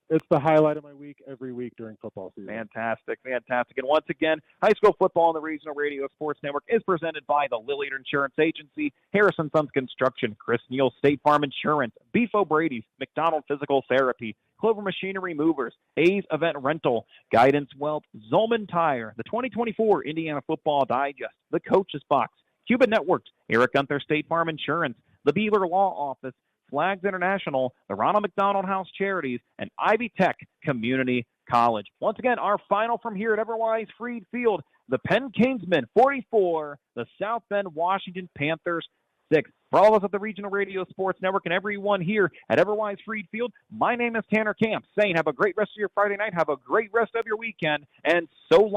[SPEAKER 6] It's the highlight of my week every week during football season.
[SPEAKER 1] Fantastic. And once again, high school football on the Regional Radio Sports Network is presented by the Lilliard Insurance Agency, Harrison Sons Construction, Chris Neal State Farm Insurance, Beef O'Brady's, McDonald Physical Therapy, Clover Machinery Movers, A's Event Rental, Guidance Wealth, Zolman Tire, the 2024 Indiana Football Digest, the Coach's Box, Cuban Networks, Eric Gunther State Farm Insurance, the Beaver Law Office, Flags International, the Ronald McDonald House Charities, and Ivy Tech Community College. Once again, our final from here at Everwise Freed Field, the Penn Kingsmen 44, the South Bend Washington Panthers 6. For all of us at the Regional Radio Sports Network and everyone here at Everwise Freed Field, my name is Tanner Camp, saying have a great rest of your Friday night, have a great rest of your weekend, and so long.